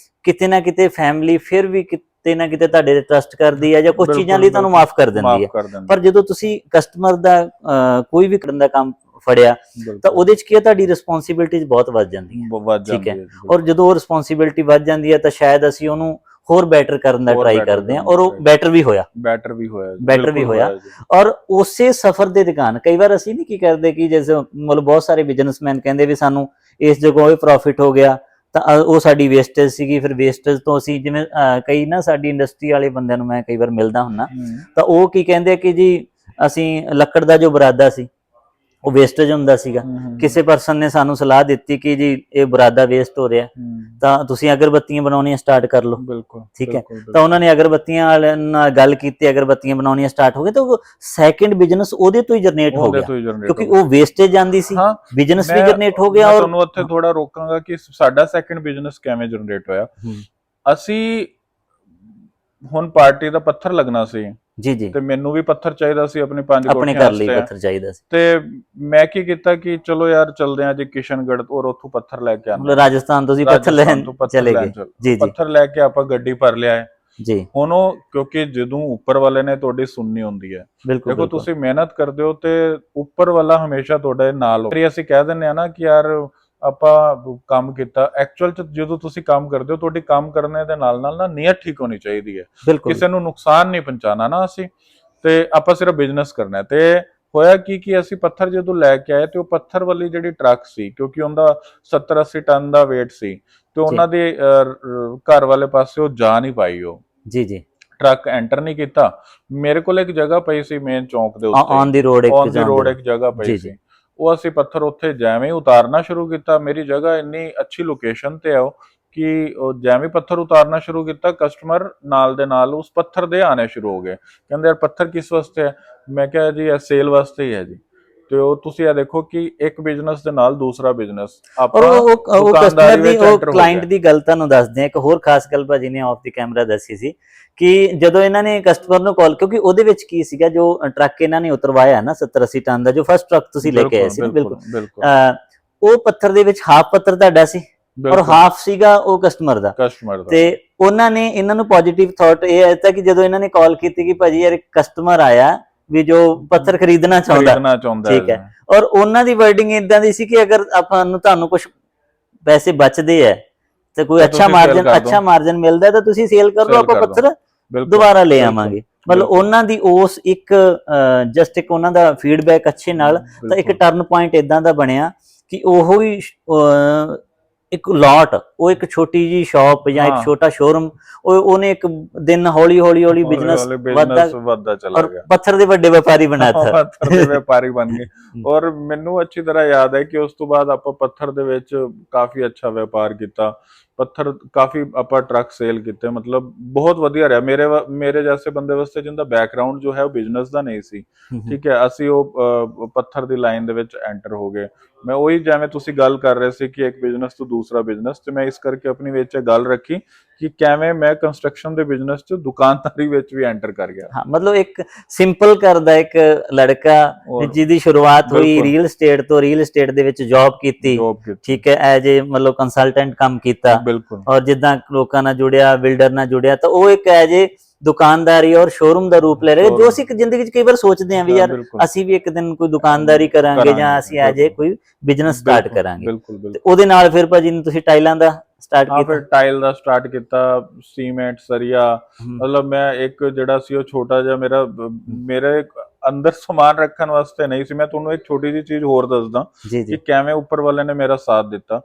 ਕਿਤੇ ਨਾ ਕਿਤੇ ਫੈਮਿਲੀ ਫਿਰ ਵੀ ਕਿਤੇ ਨਾ ਕਿਤੇ ਤੁਹਾਡੇ ਤੇ ਟਰਸਟ ਕਰਦੀ ਹੈ, ਜਾਂ ਕੁਝ ਚੀਜ਼ਾਂ ਲਈ ਤੁਹਾਨੂੰ ਮਾਫ ਕਰ ਦਿੰਦੀ ਹੈ। ਪਰ ਜਦੋਂ ਤੁਸੀਂ ਕਸਟਮਰ ਦਾ ਕੋਈ ਵੀ ਕਰਨ ਦਾ ਕੰਮ ਫੜਿਆ, ਤਾਂ ਉਹਦੇ 'ਚ ਕੀ ਹੈ, ਤੁਹਾਡੀ ਰਿਸਪੌਂਸਿਬਿਲਿਟੀ ਬਹੁਤ ਵੱਧ ਜਾਂਦੀ ਹੈ, ਠੀਕ ਹੈ। ਔਰ ਜਦੋਂ ਉਹ ਰਿਸਪੌਂਸਿਬਿਲਿਟੀ ਵੱਧ ਜਾਂਦੀ ਹੈ, ਤਾਂ ਸ਼ਾਇਦ ਅਸੀਂ ਉਹਨੂੰ ਹੋਰ ਬੈਟਰ ਕਰਨ ਦਾ ਟਰਾਈ ਕਰਦੇ ਹਾਂ, ਔਰ ਉਹ ਬੈਟਰ ਵੀ ਹੋਇਆ। ਔਰ ਉਸੇ ਸਫ਼ਰ ਦੇ ਦੌਰਾਨ ਕਈ ਵਾਰ ਅਸੀਂ ਨਹੀਂ ਕੀ ਕਰਦੇ ਕਿ ਜਿਵੇਂ ਮਤਲਬ ਬਹੁਤ ਸਾਰੇ ਬਿਜ਼ਨਸਮੈਨ ਕਹਿੰਦੇ ਵੀ ਸਾਨੂੰ ਇਸ ਜਗ੍ਹਾ ਇਹ ਪ੍ਰੋਫਿਟ ਹੋ ਗਿਆ, ਤਾਂ ਉਹ ਸਾਡੀ ਵੇਸਟੇਜ ਸੀਗੀ। ਫਿਰ ਵੇਸਟੇਜ ਤੋਂ ਅਸੀਂ ਜਿਵੇਂ ਕਈ ਨਾ ਸਾਡੀ ਇੰਡਸਟਰੀ ਵਾਲੇ ਬੰਦਿਆਂ ਨੂੰ ਮੈਂ ਕਈ ਵਾਰ ਮਿਲਦਾ ਹੁੰਦਾ, ਤਾਂ ਉਹ ਕੀ ਕਹਿੰਦੇ ਕਿ ਜੀ ਅਸੀਂ ਲੱਕੜ ਦਾ ਜੋ ਬਰਾਦਾ ਸੀ ਉਹ ਵੇਸਟੇਜ ਹੁੰਦਾ ਸੀਗਾ। ਕਿਸੇ ਪਰਸਨ ਨੇ ਸਾਨੂੰ ਸਲਾਹ ਦਿੱਤੀ ਕਿ ਜੀ ਇਹ ਬਰਾਦਾ ਵੇਸਟ ਹੋ ਰਿਹਾ, ਤਾਂ ਤੁਸੀਂ ਅਗਰਬੱਤੀਆਂ ਬਣਾਉਣੀਆਂ ਸਟਾਰਟ ਕਰ ਲਓ, ਠੀਕ ਹੈ। ਤਾਂ ਉਹਨਾਂ ਨੇ ਅਗਰਬੱਤੀਆਂ ਵਾਲਿਆਂ ਨਾਲ ਗੱਲ ਕੀਤੀ, ਅਗਰਬੱਤੀਆਂ ਬਣਾਉਣੀਆਂ ਸਟਾਰਟ ਹੋ ਗਏ, ਤਾਂ ਉਹ ਸੈਕਿੰਡ ਬਿਜ਼ਨਸ ਉਹਦੇ ਤੋਂ ਹੀ ਜਨਰੇਟ ਹੋ ਗਿਆ, ਕਿਉਂਕਿ ਉਹ ਵੇਸਟੇਜ ਜਾਂਦੀ ਸੀ, ਬਿਜ਼ਨਸ ਵੀ ਜਨਰੇਟ ਹੋ ਗਿਆ। ਔਰ ਤੁਹਾਨੂੰ ਉੱਥੇ ਥੋੜਾ ਰੋਕਾਂਗਾ ਕਿ ਸਾਡਾ ਸੈਕਿੰਡ ਬਿਜ਼ਨਸ ਕਿਵੇਂ ਜਨਰੇਟ ਹੋਇਆ। ਅਸੀਂ ਹੁਣ ਪਾਰਟੀ ਦਾ ਪੱਥਰ ਲੱਗਣਾ ਸੀ ਜੀ, ਤੇ ਮੈਨੂੰ ਵੀ ਪੱਥਰ ਚਾਹੀਦਾ ਸੀ ਆਪਣੇ 5 ਆਪਣੇ ਘਰ ਲਈ ਪੱਥਰ ਚਾਹੀਦਾ ਸੀ, ਤੇ ਮੈਂ ਕੀ ਕੀਤਾ ਕਿ ਚਲੋ ਯਾਰ ਚਲਦੇ ਆ ਜੀ ਕਿਸ਼ਨਗੜ੍ਹ, ਔਰ ਉੱਥੋਂ ਪੱਥਰ ਲੈ ਕੇ ਆਉਂਦੇ, ਰਾਜਸਥਾਨ ਤੋਂ ਪੱਥਰ ਲੈਣ ਚਲੇ ਗਏ ਜੀ। ਪੱਥਰ ਲੈ ਕੇ ਆਪਾਂ ਗੱਡੀ ਭਰ ਲਿਆ ਜੀ। ਹੁਣ ਉਹ ਕਿਉਂਕਿ ਜਦੋਂ ਉੱਪਰ ਵਾਲੇ ਨੇ ਤੁਹਾਡੀ ਸੁਣਨੀ ਹੁੰਦੀ ਹੈ, ਦੇਖੋ ਤੁਸੀਂ ਮਿਹਨਤ ਕਰਦੇ ਹੋ ਤੇ ਉੱਪਰ ਵਾਲਾ ਹਮੇਸ਼ਾ ਤੁਹਾਡੇ ਨਾਲ ਹੋ। ਅਸੀਂ ਕਹਿ ਦਿੰਦੇ ਆ ਨਾ ਕਿ ਯਾਰ ਆਪਾਂ ਕੰਮ ਕੀਤਾ, ਐਕਚੁਅਲ ਚ ਜਦੋਂ ਤੁਸੀਂ ਕੰਮ ਕਰਦੇ ਹੋ, ਤੁਹਾਡੀ ਕੰਮ ਕਰਨੇ ਦੇ ਨਾਲ ਨਾਲ ਨਾ ਨੀਅਤ ਠੀਕ ਹੋਣੀ ਚਾਹੀਦੀ ਹੈ, ਕਿਸੇ ਨੂੰ ਨੁਕਸਾਨ ਨਹੀਂ ਪਹੁੰਚਾਉਣਾ ਨਾ ਅਸੀਂ। ਤੇ ਆਪਾਂ ਸਿਰਫ ਬਿਜ਼ਨਸ ਕਰਨਾ ਹੈ। ਤੇ ਹੋਇਆ ਕਿ ਅਸੀਂ ਪੱਥਰ ਜਦੋਂ ਲੈ ਕੇ ਆਏ ਤੇ ਉਹ ਪੱਥਰ ਵਾਲੀ ਜਿਹੜੀ ਟਰੱਕ ਸੀ, ਕਿਉਂਕਿ ਉਹਦਾ 70-80 ਟਨ ਦਾ weight ਸੀ, ਤੇ ਉਹਨਾਂ ਦੇ ਘਰ ਵਾਲੇ ਪਾਸੇ ਉਹ ਜਾ ਨਹੀਂ ਪਾਈ, ਉਹ ਜੀ ਟਰੱਕ ਐਂਟਰ ਨਹੀਂ ਕੀਤਾ। ਮੇਰੇ ਕੋਲ ਇੱਕ ਜਗ੍ਹਾ ਪਈ ਸੀ ਮੇਨ ਚੌਂਕ ਦੇ ਉੱਤੇ, ਔਨ ਦੀ ਰੋਡ ਇੱਕ ਜਗ੍ਹਾ ਪਈ ਸੀ। ਉਹ ਅਸੀਂ ਪੱਥਰ ਉੱਥੇ ਜਿਵੇਂ ਉਤਾਰਨਾ ਸ਼ੁਰੂ ਕੀਤਾ, ਮੇਰੀ ਜਗ੍ਹਾ ਇੰਨੀ ਅੱਛੀ ਲੋਕੇਸ਼ਨ ਤੇ ਆ ਉਹ ਕਿ ਉਹ ਜਿਵੇਂ ਪੱਥਰ ਉਤਾਰਨਾ ਸ਼ੁਰੂ ਕੀਤਾ, ਕਸਟਮਰ ਨਾਲ ਦੇ ਨਾਲ ਉਸ ਪੱਥਰ ਦੇ ਆਣੇ ਸ਼ੁਰੂ ਹੋ ਗਏ। ਕਹਿੰਦੇ ਯਾਰ ਪੱਥਰ ਕਿਸ ਵਾਸਤੇ ਹੈ? ਮੈਂ ਕਿਹਾ ਜੀ ਇਹ ਸੇਲ ਵਾਸਤੇ ਹੀ ਹੈ ਜੀ। ਤੇ ਉਹ ਤੁਸੀਂ ਇਹ ਦੇਖੋ ਕਿ ਇੱਕ ਬਿਜ਼ਨਸ ਦੇ ਨਾਲ ਦੂਸਰਾ ਬਿਜ਼ਨਸ ਆਪਾਂ ਉਹ ਕਸਟਮਰ ਦੀ, ਉਹ ਕਲਾਇੰਟ ਦੀ ਗੱਲ ਤੁਹਾਨੂੰ ਦੱਸਦੇ ਆ। ਇੱਕ ਹੋਰ ਖਾਸ ਗੱਲ ਭਾਜੀ ਨੇ ਆਫ ਦੀ ਕੈਮਰਾ ਦੱਸੀ ਸੀ ਕਿ ਜਦੋਂ ਇਹਨਾਂ ਨੇ ਕਸਟਮਰ ਨੂੰ ਕਾਲ, ਕਿਉਂਕਿ ਉਹਦੇ ਵਿੱਚ ਕੀ ਸੀਗਾ, ਜੋ ਟਰੱਕ ਇਹਨਾਂ ਨੇ ਉਤਰਵਾਇਆ ਨਾ 70-80 ਟਨ ਦਾ, ਜੋ ਫਸਟ ਟਰੱਕ ਤੁਸੀਂ ਲੈ ਕੇ ਆਏ ਸੀ, ਬਿਲਕੁਲ ਉਹ ਪੱਥਰ ਦੇ ਵਿੱਚ ਹਾਫ ਪੱਥਰ ਤੁਹਾਡਾ ਸੀ ਔਰ ਹਾਫ ਸੀਗਾ ਉਹ ਕਸਟਮਰ ਦਾ। ਤੇ ਉਹਨਾਂ ਨੇ ਇਹਨਾਂ ਨੂੰ ਪੋਜ਼ਿਟਿਵ ਥਾਟ ਇਹ ਆਇਆ ਕਿ ਜਦੋਂ ਇਹਨਾਂ ਨੇ ਕਾਲ ਕੀਤੀ ਕਿ ਭਾਜੀ ਯਾਰ ਇੱਕ ਕਸਟਮਰ ਆਇਆ ਵੀ ਜੋ ਪੱਥਰ ਖਰੀਦਣਾ ਚਾਹੁੰਦਾ, ਠੀਕ ਹੈ, ਔਰ ਉਹਨਾਂ ਦੀ ਵਰਡਿੰਗ ਇਦਾਂ ਦੀ ਸੀ ਕਿ ਅਗਰ ਆਪਾਂ ਨੂੰ ਤੁਹਾਨੂੰ ਕੁਝ ਪੈਸੇ ਬਚਦੇ ਹੈ ਤੇ ਕੋਈ ਅੱਛਾ ਮਾਰਜਨ ਮਿਲਦਾ ਤਾਂ ਤੁਸੀਂ ਸੇਲ ਕਰ ਲਓ, ਆਪਾਂ ਪੱਥਰ ਦੁਬਾਰਾ ਲੈ ਆਵਾਂਗੇ। ਮਤਲਬ ਉਹਨਾਂ ਦੀ ਉਸ ਇੱਕ ਜਸਟ ਇੱਕ ਉਹਨਾਂ ਦਾ ਫੀਡਬੈਕ ਅੱਛੇ ਨਾਲ, ਤਾਂ ਇੱਕ ਟਰਨ ਪੁਆਇੰਟ ਇਦਾਂ ਦਾ ਬਣਿਆ ਕਿ ਉਹ ਹੀ ਇੱਕ ਲਾਟ, ਉਹ ਇੱਕ ਛੋਟੀ ਜੀ ਸ਼ਾਪ ਜਾਂ ਇੱਕ ਛੋਟਾ ਸ਼ੋਰੂਮ, ਉਹਨੇ ਇੱਕ ਦਿਨ ਹੌਲੀ ਹੌਲੀ ਬਿਜ਼ਨਸ ਵੱਧਦਾ ਚਲਾ ਗਿਆ, ਪੱਥਰ ਦੇ ਵੱਡੇ ਵਪਾਰੀ ਬਣਾਤਾ, ਪੱਥਰ ਦੇ ਵਪਾਰੀ ਬਣ ਗਏ। ਔਰ ਮੈਨੂੰ ਅੱਛੀ ਤਰ੍ਹਾਂ ਯਾਦ ਹੈ ਕਿ ਉਸ ਤੋਂ ਬਾਅਦ ਆਪਾਂ ਪੱਥਰ ਦੇ ਵਿੱਚ ਕਾਫੀ ਅੱਛਾ ਵਪਾਰ ਕੀਤਾ, ਪੱਥਰ ਕਾਫੀ ਆਪਾਂ ਟਰੱਕ ਸੇਲ ਕੀਤੇ, ਮਤਲਬ ਬਹੁਤ ਵਧੀਆ ਰਿਹਾ ਮੇਰੇ ਜੈਸੇ ਬੰਦੇ ਵਾਸਤੇ ਜਿੰਦਾ ਬੈਕਗ੍ਰਾਉਂਡ ਜੋ ਹੈ ਉਹ ਬਿਜ਼ਨਸ ਦਾ ਨਹੀਂ ਸੀ, ਠੀਕ ਹੈ। ਅਸੀਂ ਉਹ ਪੱਥਰ ਦੀ ਲਾਈਨ ਦੇ ਵਿੱਚ ਐਂਟਰ ਹੋ ਗਏ। ਮੈਂ ਉਹੀ ਜਿਵੇਂ ਤੁਸੀਂ ਗੱਲ ਕਰ ਰਹੇ ਸੀ ਕਿ ਇੱਕ ਬਿਜ਼ਨਸ ਤੋਂ ਦੂਸਰਾ ਬਿਜ਼ਨਸ, ਤੇ ਮੈਂ ਇਸ ਕਰਕੇ ਆਪਣੀ ਵਿੱਚ ਗੱਲ ਰੱਖੀ ਕਿ ਕਿਵੇਂ ਮੈਂ ਕੰਸਟਰਕਸ਼ਨ ਦੇ ਬਿਜ਼ਨਸ ਚ ਦੁਕਾਨਦਾਰੀ ਵਿੱਚ ਵੀ ਐਂਟਰ ਕਰ ਗਿਆ। ਹਾਂ, ਮਤਲਬ ਇੱਕ ਸਿੰਪਲ ਕਰਦਾ ਇੱਕ ਲੜਕਾ ਜਿਹਦੀ ਸ਼ੁਰੂਆਤ ਹੋਈ ਰੀਅਲ ਏਸਟੇਟ ਤੋਂ, ਰੀਅਲ ਏਸਟੇਟ ਦੇ ਵਿੱਚ ਜੌਬ ਕੀਤੀ, ਠੀਕ ਹੈ, ਐਜ ਏ ਮਤਲਬ ਕੰਸਲਟੈਂਟ ਕੰਮ ਕੀਤਾ, ਔਰ ਜਿੱਦਾਂ ਲੋਕਾਂ ਨਾਲ ਜੁੜਿਆ, ਬਿਲਡਰ ਨਾਲ ਜੁੜਿਆ, ਤਾਂ ਉਹ ਇੱਕ ਐਜ ਏ ਦੁਕਾਨਦਾਰੀ ਔਰ ਸ਼ੋਰੂਮ ਦਾ ਰੂਪ ਲੈ ਰਹੇ, ਜੋ ਅਸੀਂ ਜ਼ਿੰਦਗੀ 'ਚ ਕਈ ਵਾਰ ਸੋਚਦੇ ਹਾਂ ਵੀ ਯਾਰ ਅਸੀਂ ਵੀ ਇੱਕ ਦਿਨ ਕੋਈ ਦੁਕਾਨਦਾਰੀ ਕਰਾਂਗੇ ਜਾਂ ਅਸੀਂ ਐਜ ਏ ਕੋਈ ਬਿਜ਼ਨਸ ਸਟਾਰਟ ਕਰਾਂਗੇ। ਉਹਦੇ ਨਾਲ ਫਿਰ ਭਾਜੀ ਨੇ ਤੁਸੀਂ ਟਾਈਲਾਂ ਦਾ ਸਟਾਰਟ ਕੀਤਾ? ਫਿਰ ਟਾਈਲ ਦਾ ਸਟਾਰਟ ਕੀਤਾ, ਸੀਮੈਂਟ, ਸਰੀਆ, ਮਤਲਬ ਮੈਂ ਇੱਕ ਜਿਹੜਾ ਸੀ ਉਹ ਛੋਟਾ ਜਿਹਾ ਮੇਰੇ ਅੰਦਰ ਸਮਾਨ ਰੱਖਣ ਵਾਸਤੇ ਨਹੀਂ ਸੀ। ਮੈਂ ਤੁਹਾਨੂੰ ਇੱਕ ਛੋਟੀ ਜਿਹੀ ਚੀਜ਼ ਹੋਰ ਦੱਸਦਾ ਕਿ ਕਿਵੇਂ ਉੱਪਰ ਵਾਲੇ ਨੇ ਮੇਰਾ ਸਾਥ ਦਿੱਤਾ।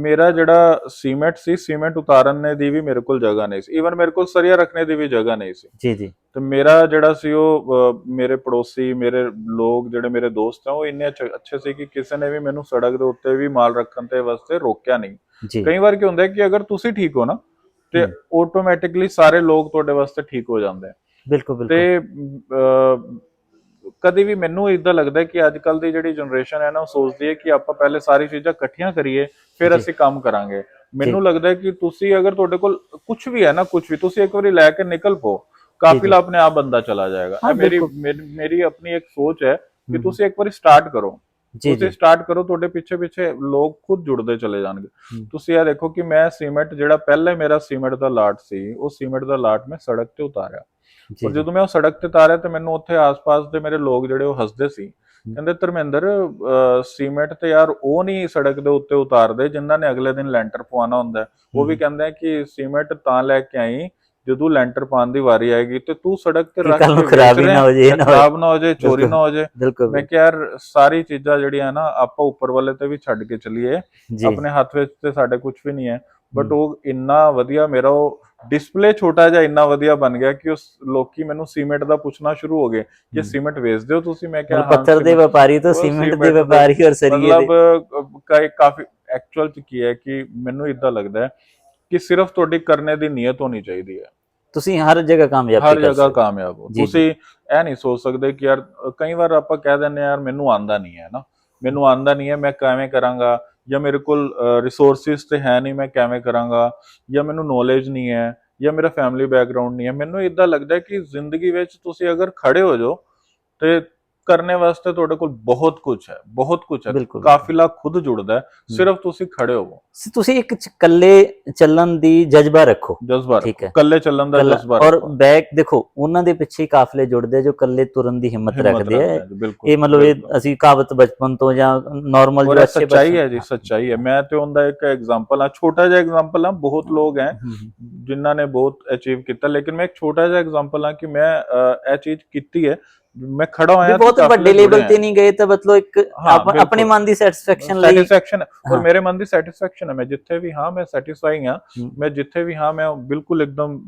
ਮੇਰਾ ਜਿਹੜਾ ਸੀਮੈਂਟ ਸੀ, ਸੀਮੈਂਟ ਉਤਾਰਨ ਦੀ ਵੀ ਮੇਰੇ ਕੋਲ ਜਗ੍ਹਾ ਨਹੀਂ ਸੀ, ਈਵਨ ਮੇਰੇ ਕੋਲ ਸਰੀਆ ਰੱਖਣੇ ਦੀ ਵੀ ਜਗ੍ਹਾ ਨਹੀਂ ਸੀ। ਤੇ ਮੇਰਾ ਜਿਹੜਾ ਸੀ ਉਹ ਮੇਰੇ ਪੜੋਸੀ, ਮੇਰੇ ਲੋਕ ਜਿਹੜੇ ਮੇਰੇ ਦੋਸਤ ਆ, ਉਹ ਇੰਨੇ ਅੱਛੇ ਸੀ ਕਿ ਕਿਸੇ ਨੇ ਵੀ ਮੈਨੂੰ ਸੜਕ ਦੇ ਉੱਤੇ ਵੀ ਮਾਲ ਰੱਖਣ ਤੇ ਵਾਸਤੇ ਰੋਕਿਆ ਨਹੀਂ। ਕਈ ਵਾਰ ਕੀ ਹੁੰਦਾ ਕਿ ਅਗਰ ਤੁਸੀਂ ਠੀਕ ਹੋ ਨਾ ਤੇ ਆਟੋਮੈਟਿਕਲੀ ਸਾਰੇ ਲੋਕ ਤੁਹਾਡੇ ਵਾਸਤੇ ਠੀਕ ਹੋ ਜਾਂਦੇ ਆ। ਬਿਲਕੁਲ। ਤੇ ਕਦੇ ਵੀ ਮੈਨੂੰ ਇਦਾਂ ਲੱਗਦਾ ਕਿ ਅੱਜ ਕੱਲ ਦੀ ਜਿਹੜੀ ਜਨਰੇਸ਼ਨ ਹੈ ਨਾ, ਉਹ ਸੋਚਦੀ ਹੈ ਕਿ ਆਪਾਂ ਪਹਿਲੇ ਸਾਰੀ ਚੀਜ਼ਾਂ ਇਕੱਠੀਆਂ ਕਰੀਏ ਫਿਰ ਅਸੀਂ ਕੰਮ ਕਰਾਂਗੇ। ਮੈਨੂੰ ਲੱਗਦਾ ਕਿ ਤੁਸੀਂ ਅਗਰ ਤੁਹਾਡੇ ਕੋਲ ਕੁਝ ਵੀ ਹੈ ਨਾ, ਕੁਝ ਵੀ ਤੁਸੀਂ ਇੱਕ ਵਾਰੀ ਲੈ ਕੇ ਨਿਕਲ ਪੋ, ਕਾਫਿਲਾ ਆਪਣੇ ਆਪ ਬੰਦਾ ਚਲਾ ਜਾਏਗਾ। ਮੇਰੀ ਆਪਣੀ ਇੱਕ ਸੋਚ ਹੈ ਕਿ ਤੁਸੀਂ ਇੱਕ ਵਾਰੀ ਸਟਾਰਟ ਕਰੋ, ਤੁਸੀਂ ਸਟਾਰਟ ਕਰੋ, ਤੁਹਾਡੇ ਪਿੱਛੇ ਪਿੱਛੇ ਲੋਕ ਖੁਦ ਜੁੜਦੇ ਚਲੇ ਜਾਣਗੇ। ਤੁਸੀਂ ਇਹ ਦੇਖੋ ਕਿ ਮੈਂ ਸੀਮੈਂਟ, ਜਿਹੜਾ ਪਹਿਲੇ ਮੇਰਾ ਸੀਮੈਂਟ ਦਾ ਲਾਟ ਸੀ, ਉਹ ਸੀਮੈਂਟ ਦਾ ਲਾਟ ਮੈਂ ਸੜਕ ਤੇ ਉਤਾਰਿਆ, ਔਰ ਜਦੋਂ ਮੈਂ ਉਹ ਸੜਕ ਤੇ ਉਤਾਰਿਆ ਤੇ ਮੈਨੂੰ ਉੱਥੇ ਆਸ-ਪਾਸ ਦੇ ਮੇਰੇ ਲੋਕ ਜਿਹੜੇ ਉਹ ਹੱਸਦੇ ਸੀ, ਕਹਿੰਦੇ ਧਰਮਿੰਦਰ ਸੀਮੈਂਟ ਤੇ ਯਾਰ ਉਹ ਨਹੀਂ ਸੜਕ ਦੇ ਉੱਤੇ ਉਤਾਰਦੇ ਜਿਨ੍ਹਾਂ ਨੇ ਅਗਲੇ ਦਿਨ ਲੈਂਟਰ ਪਵਾਉਣਾ ਹੁੰਦਾ, ਉਹ ਵੀ ਕਹਿੰਦੇ ਕਿ ਸੀਮੈਂਟ ਤਾਂ ਲੈ ਕੇ ਆਈ ਜਦੋਂ ਲੈਂਟਰ ਪਾਉਣ ਦੀ ਵਾਰੀ ਆਏਗੀ ਤੇ ਤੂੰ ਸੜਕ ਤੇ ਰੱਖ ਕੇ ਖਰਾਬ ਨਾ ਹੋ ਜਾਏ, ਚੋਰੀ ਨਾ ਹੋ ਜਾਏ। ਮੈਂ ਕਿਹਾ ਯਾਰ ਸਾਰੀ ਚੀਜ਼ਾਂ ਜਿਹੜੀਆਂ ਨਾ ਆਪਾਂ ਉੱਪਰ ਵਾਲੇ ਤੇ ਵੀ ਛੱਡ ਕੇ ਚੱਲੀਏ, ਆਪਣੇ ਹੱਥ ਵਿੱਚ ਤੇ ਸਾਡੇ ਕੁਝ ਵੀ ਨਹੀਂ ਹੈ। ਬਟ ਉਹ ਇੰਨਾ ਵਧੀਆ, ਮੇਰਾ ਉਹ ਡਿਸਪਲੇ ਛੋਟਾ ਜਿਹਾ ਇੰਨਾ ਵਧੀਆ ਬਣ ਗਿਆ ਕਿ ਉਸ ਲੋਕੀ ਮੈਨੂੰ ਸੀਮੈਂਟ ਦਾ ਪੁੱਛਣਾ ਸ਼ੁਰੂ ਹੋ ਗਏ ਕਿ ਸੀਮੈਂਟ ਵੇਚਦੇ ਹੋ ਤੁਸੀਂ? ਮੈਂ ਕਿਹਾ ਪੱਥਰ ਦੇ ਵਪਾਰੀ ਤੋਂ ਸੀਮੈਂਟ ਦੇ ਵਪਾਰੀ ਔਰ ਸਰੀਏ ਦੇ, ਮਤਲਬ ਕਾਫੀ ਐਕਚੁਅਲ ਚ ਕੀ ਹੈ ਕਿ ਮੈਨੂੰ ਇਦਾਂ ਲੱਗਦਾ ਹੈ ਕਿ ਸਿਰਫ ਤੁਹਾਡੀ ਕਰਨੇ ਦੀ ਨੀਅਤ ਹੋਣੀ ਚਾਹੀਦੀ ਹੈ, ਤੁਸੀਂ ਹਰ ਜਗ੍ਹਾ ਕਾਮਯਾਬ ਹੋ। ਤੁਸੀਂ ਇਹ ਨਹੀਂ ਸੋਚ ਸਕਦੇ ਕਿ ਯਾਰ, ਕਈ ਵਾਰ ਆਪਾਂ ਕਹਿ ਦਿੰਦੇ ਯਾਰ ਮੈਨੂੰ ਆਂਦਾ ਨਹੀਂ ਹੈ ਨਾ, ਮੈਨੂੰ ਆਂਦਾ ਨਹੀਂ ਹੈ, ਮੈਂ ਕਿਵੇਂ ਕਰਾਂਗਾ, ਜਾਂ ਮੇਰੇ ਕੋਲ ਰਿਸੋਰਸਿਸ ਤੇ ਹੈ ਨਹੀਂ, ਮੈਂ ਕਿਵੇਂ ਕਰਾਂਗਾ, ਜਾਂ ਮੈਨੂੰ ਨੌਲੇਜ ਨਹੀਂ ਹੈ, ਜਾਂ ਮੇਰਾ ਫੈਮਿਲੀ ਬੈਕਗ੍ਰਾਉਂਡ ਨਹੀਂ ਹੈ। ਮੈਨੂੰ ਇਦਾਂ ਲੱਗਦਾ ਕਿ ਜ਼ਿੰਦਗੀ ਵਿੱਚ ਤੁਸੀਂ ਅਗਰ ਖੜੇ ਹੋ ਜਾਓ ਤੇ करने वास्ते ਤੁਹਾਡੇ ਕੋਲ ਬਹੁਤ ਕੁਝ ਹੈ, ਬਹੁਤ ਕੁਝ ਹੈ। ਬਿਲਕੁਲ। ਕਾਫਿਲਾ ਖੁਦ ਜੁੜਦਾ ਹੈ, ਸਿਰਫ ਤੁਸੀਂ ਖੜੇ ਹੋਵੋ। ਤੁਸੀਂ ਇੱਕ ਇਕੱਲੇ ਚੱਲਣ ਦੀ ਜਜ਼ਬਾ ਰੱਖੋ, ਜਜ਼ਬਾ ਠੀਕ ਰੱਖੋ, ਹੈ, ਇਕੱਲੇ ਚੱਲਣ ਦਾ ਜਜ਼ਬਾ ਔਰ ਰੱਖੋ। ਬੈਕ ਦੇਖੋ ਉਹਨਾਂ ਦੇ ਪਿੱਛੇ ਹੀ ਕਾਫਲੇ ਜੁੜਦੇ ਆ ਜੋ ਇਕੱਲੇ ਤੁਰਨ ਦੀ ਹਿੰਮਤ ਰੱਖਦੇ ਆ। ਬਿਲਕੁਲ, ਇਹ ਮਤਲਬ ਇਹ ਅਸੀਂ ਕਹਾਵਤ ਬਚਪਨ ਤੋਂ ਜਾਂ ਨਾਰਮਲ ਔਰ ਜੋ ਇਹ ਅੱਛੇ ਸੱਚਾਈ ਹੈ ਜੀ, ਸੱਚਾਈ ਹੈ। ਮੈਂ ਤੇ ਉਹਦਾ ਇੱਕ ਐਗਜ਼ਾਮਪਲ ਹਾਂ, ਛੋਟਾ ਜਿਹਾ ਐਗਜ਼ਾਮਪਲ ਹਾਂ। ਬਹੁਤ ਲੋਕ ਹੈ ਜਿਨ੍ਹਾਂ ਨੇ ਬਹੁਤ ਅਚੀਵ ਕੀਤਾ, ਲੇਕਿਨ ਮੈਂ ਇੱਕ ਛੋਟਾ ਜਿਹਾ ਐਗਜ਼ਾਮਪਲ ਹਾਂ ਕਿ ਮੈਂ ਇਹ ਚੀਜ਼ ਕੀਤੀ ਹੈ। ਮੈਂ ਖੜਾ ਹੋਇਆ, ਬਹੁਤ ਵੱਡੇ ਲੈਵਲ ਤੇ ਨਹੀਂ ਗਏ ਤਾਂ ਮਤਲਬ ਇੱਕ ਆਪਣੇ ਮਨ ਦੀ ਸੈਟੀਸਫੈਕਸ਼ਨ ਲਈ, ਸੈਟੀਸਫੈਕਸ਼ਨ, ਔਰ ਮੇਰੇ ਮਨ ਦੀ ਸੈਟੀਸਫੈਕਸ਼ਨ ਹੈ। ਮੈਂ ਜਿੱਥੇ ਵੀ ਹਾਂ ਮੈਂ ਸੈਟੀਸਫਾਈ ਹਾਂ, ਮੈਂ ਜਿੱਥੇ ਵੀ ਹਾਂ ਮੈਂ ਬਿਲਕੁਲ ਇੱਕਦਮ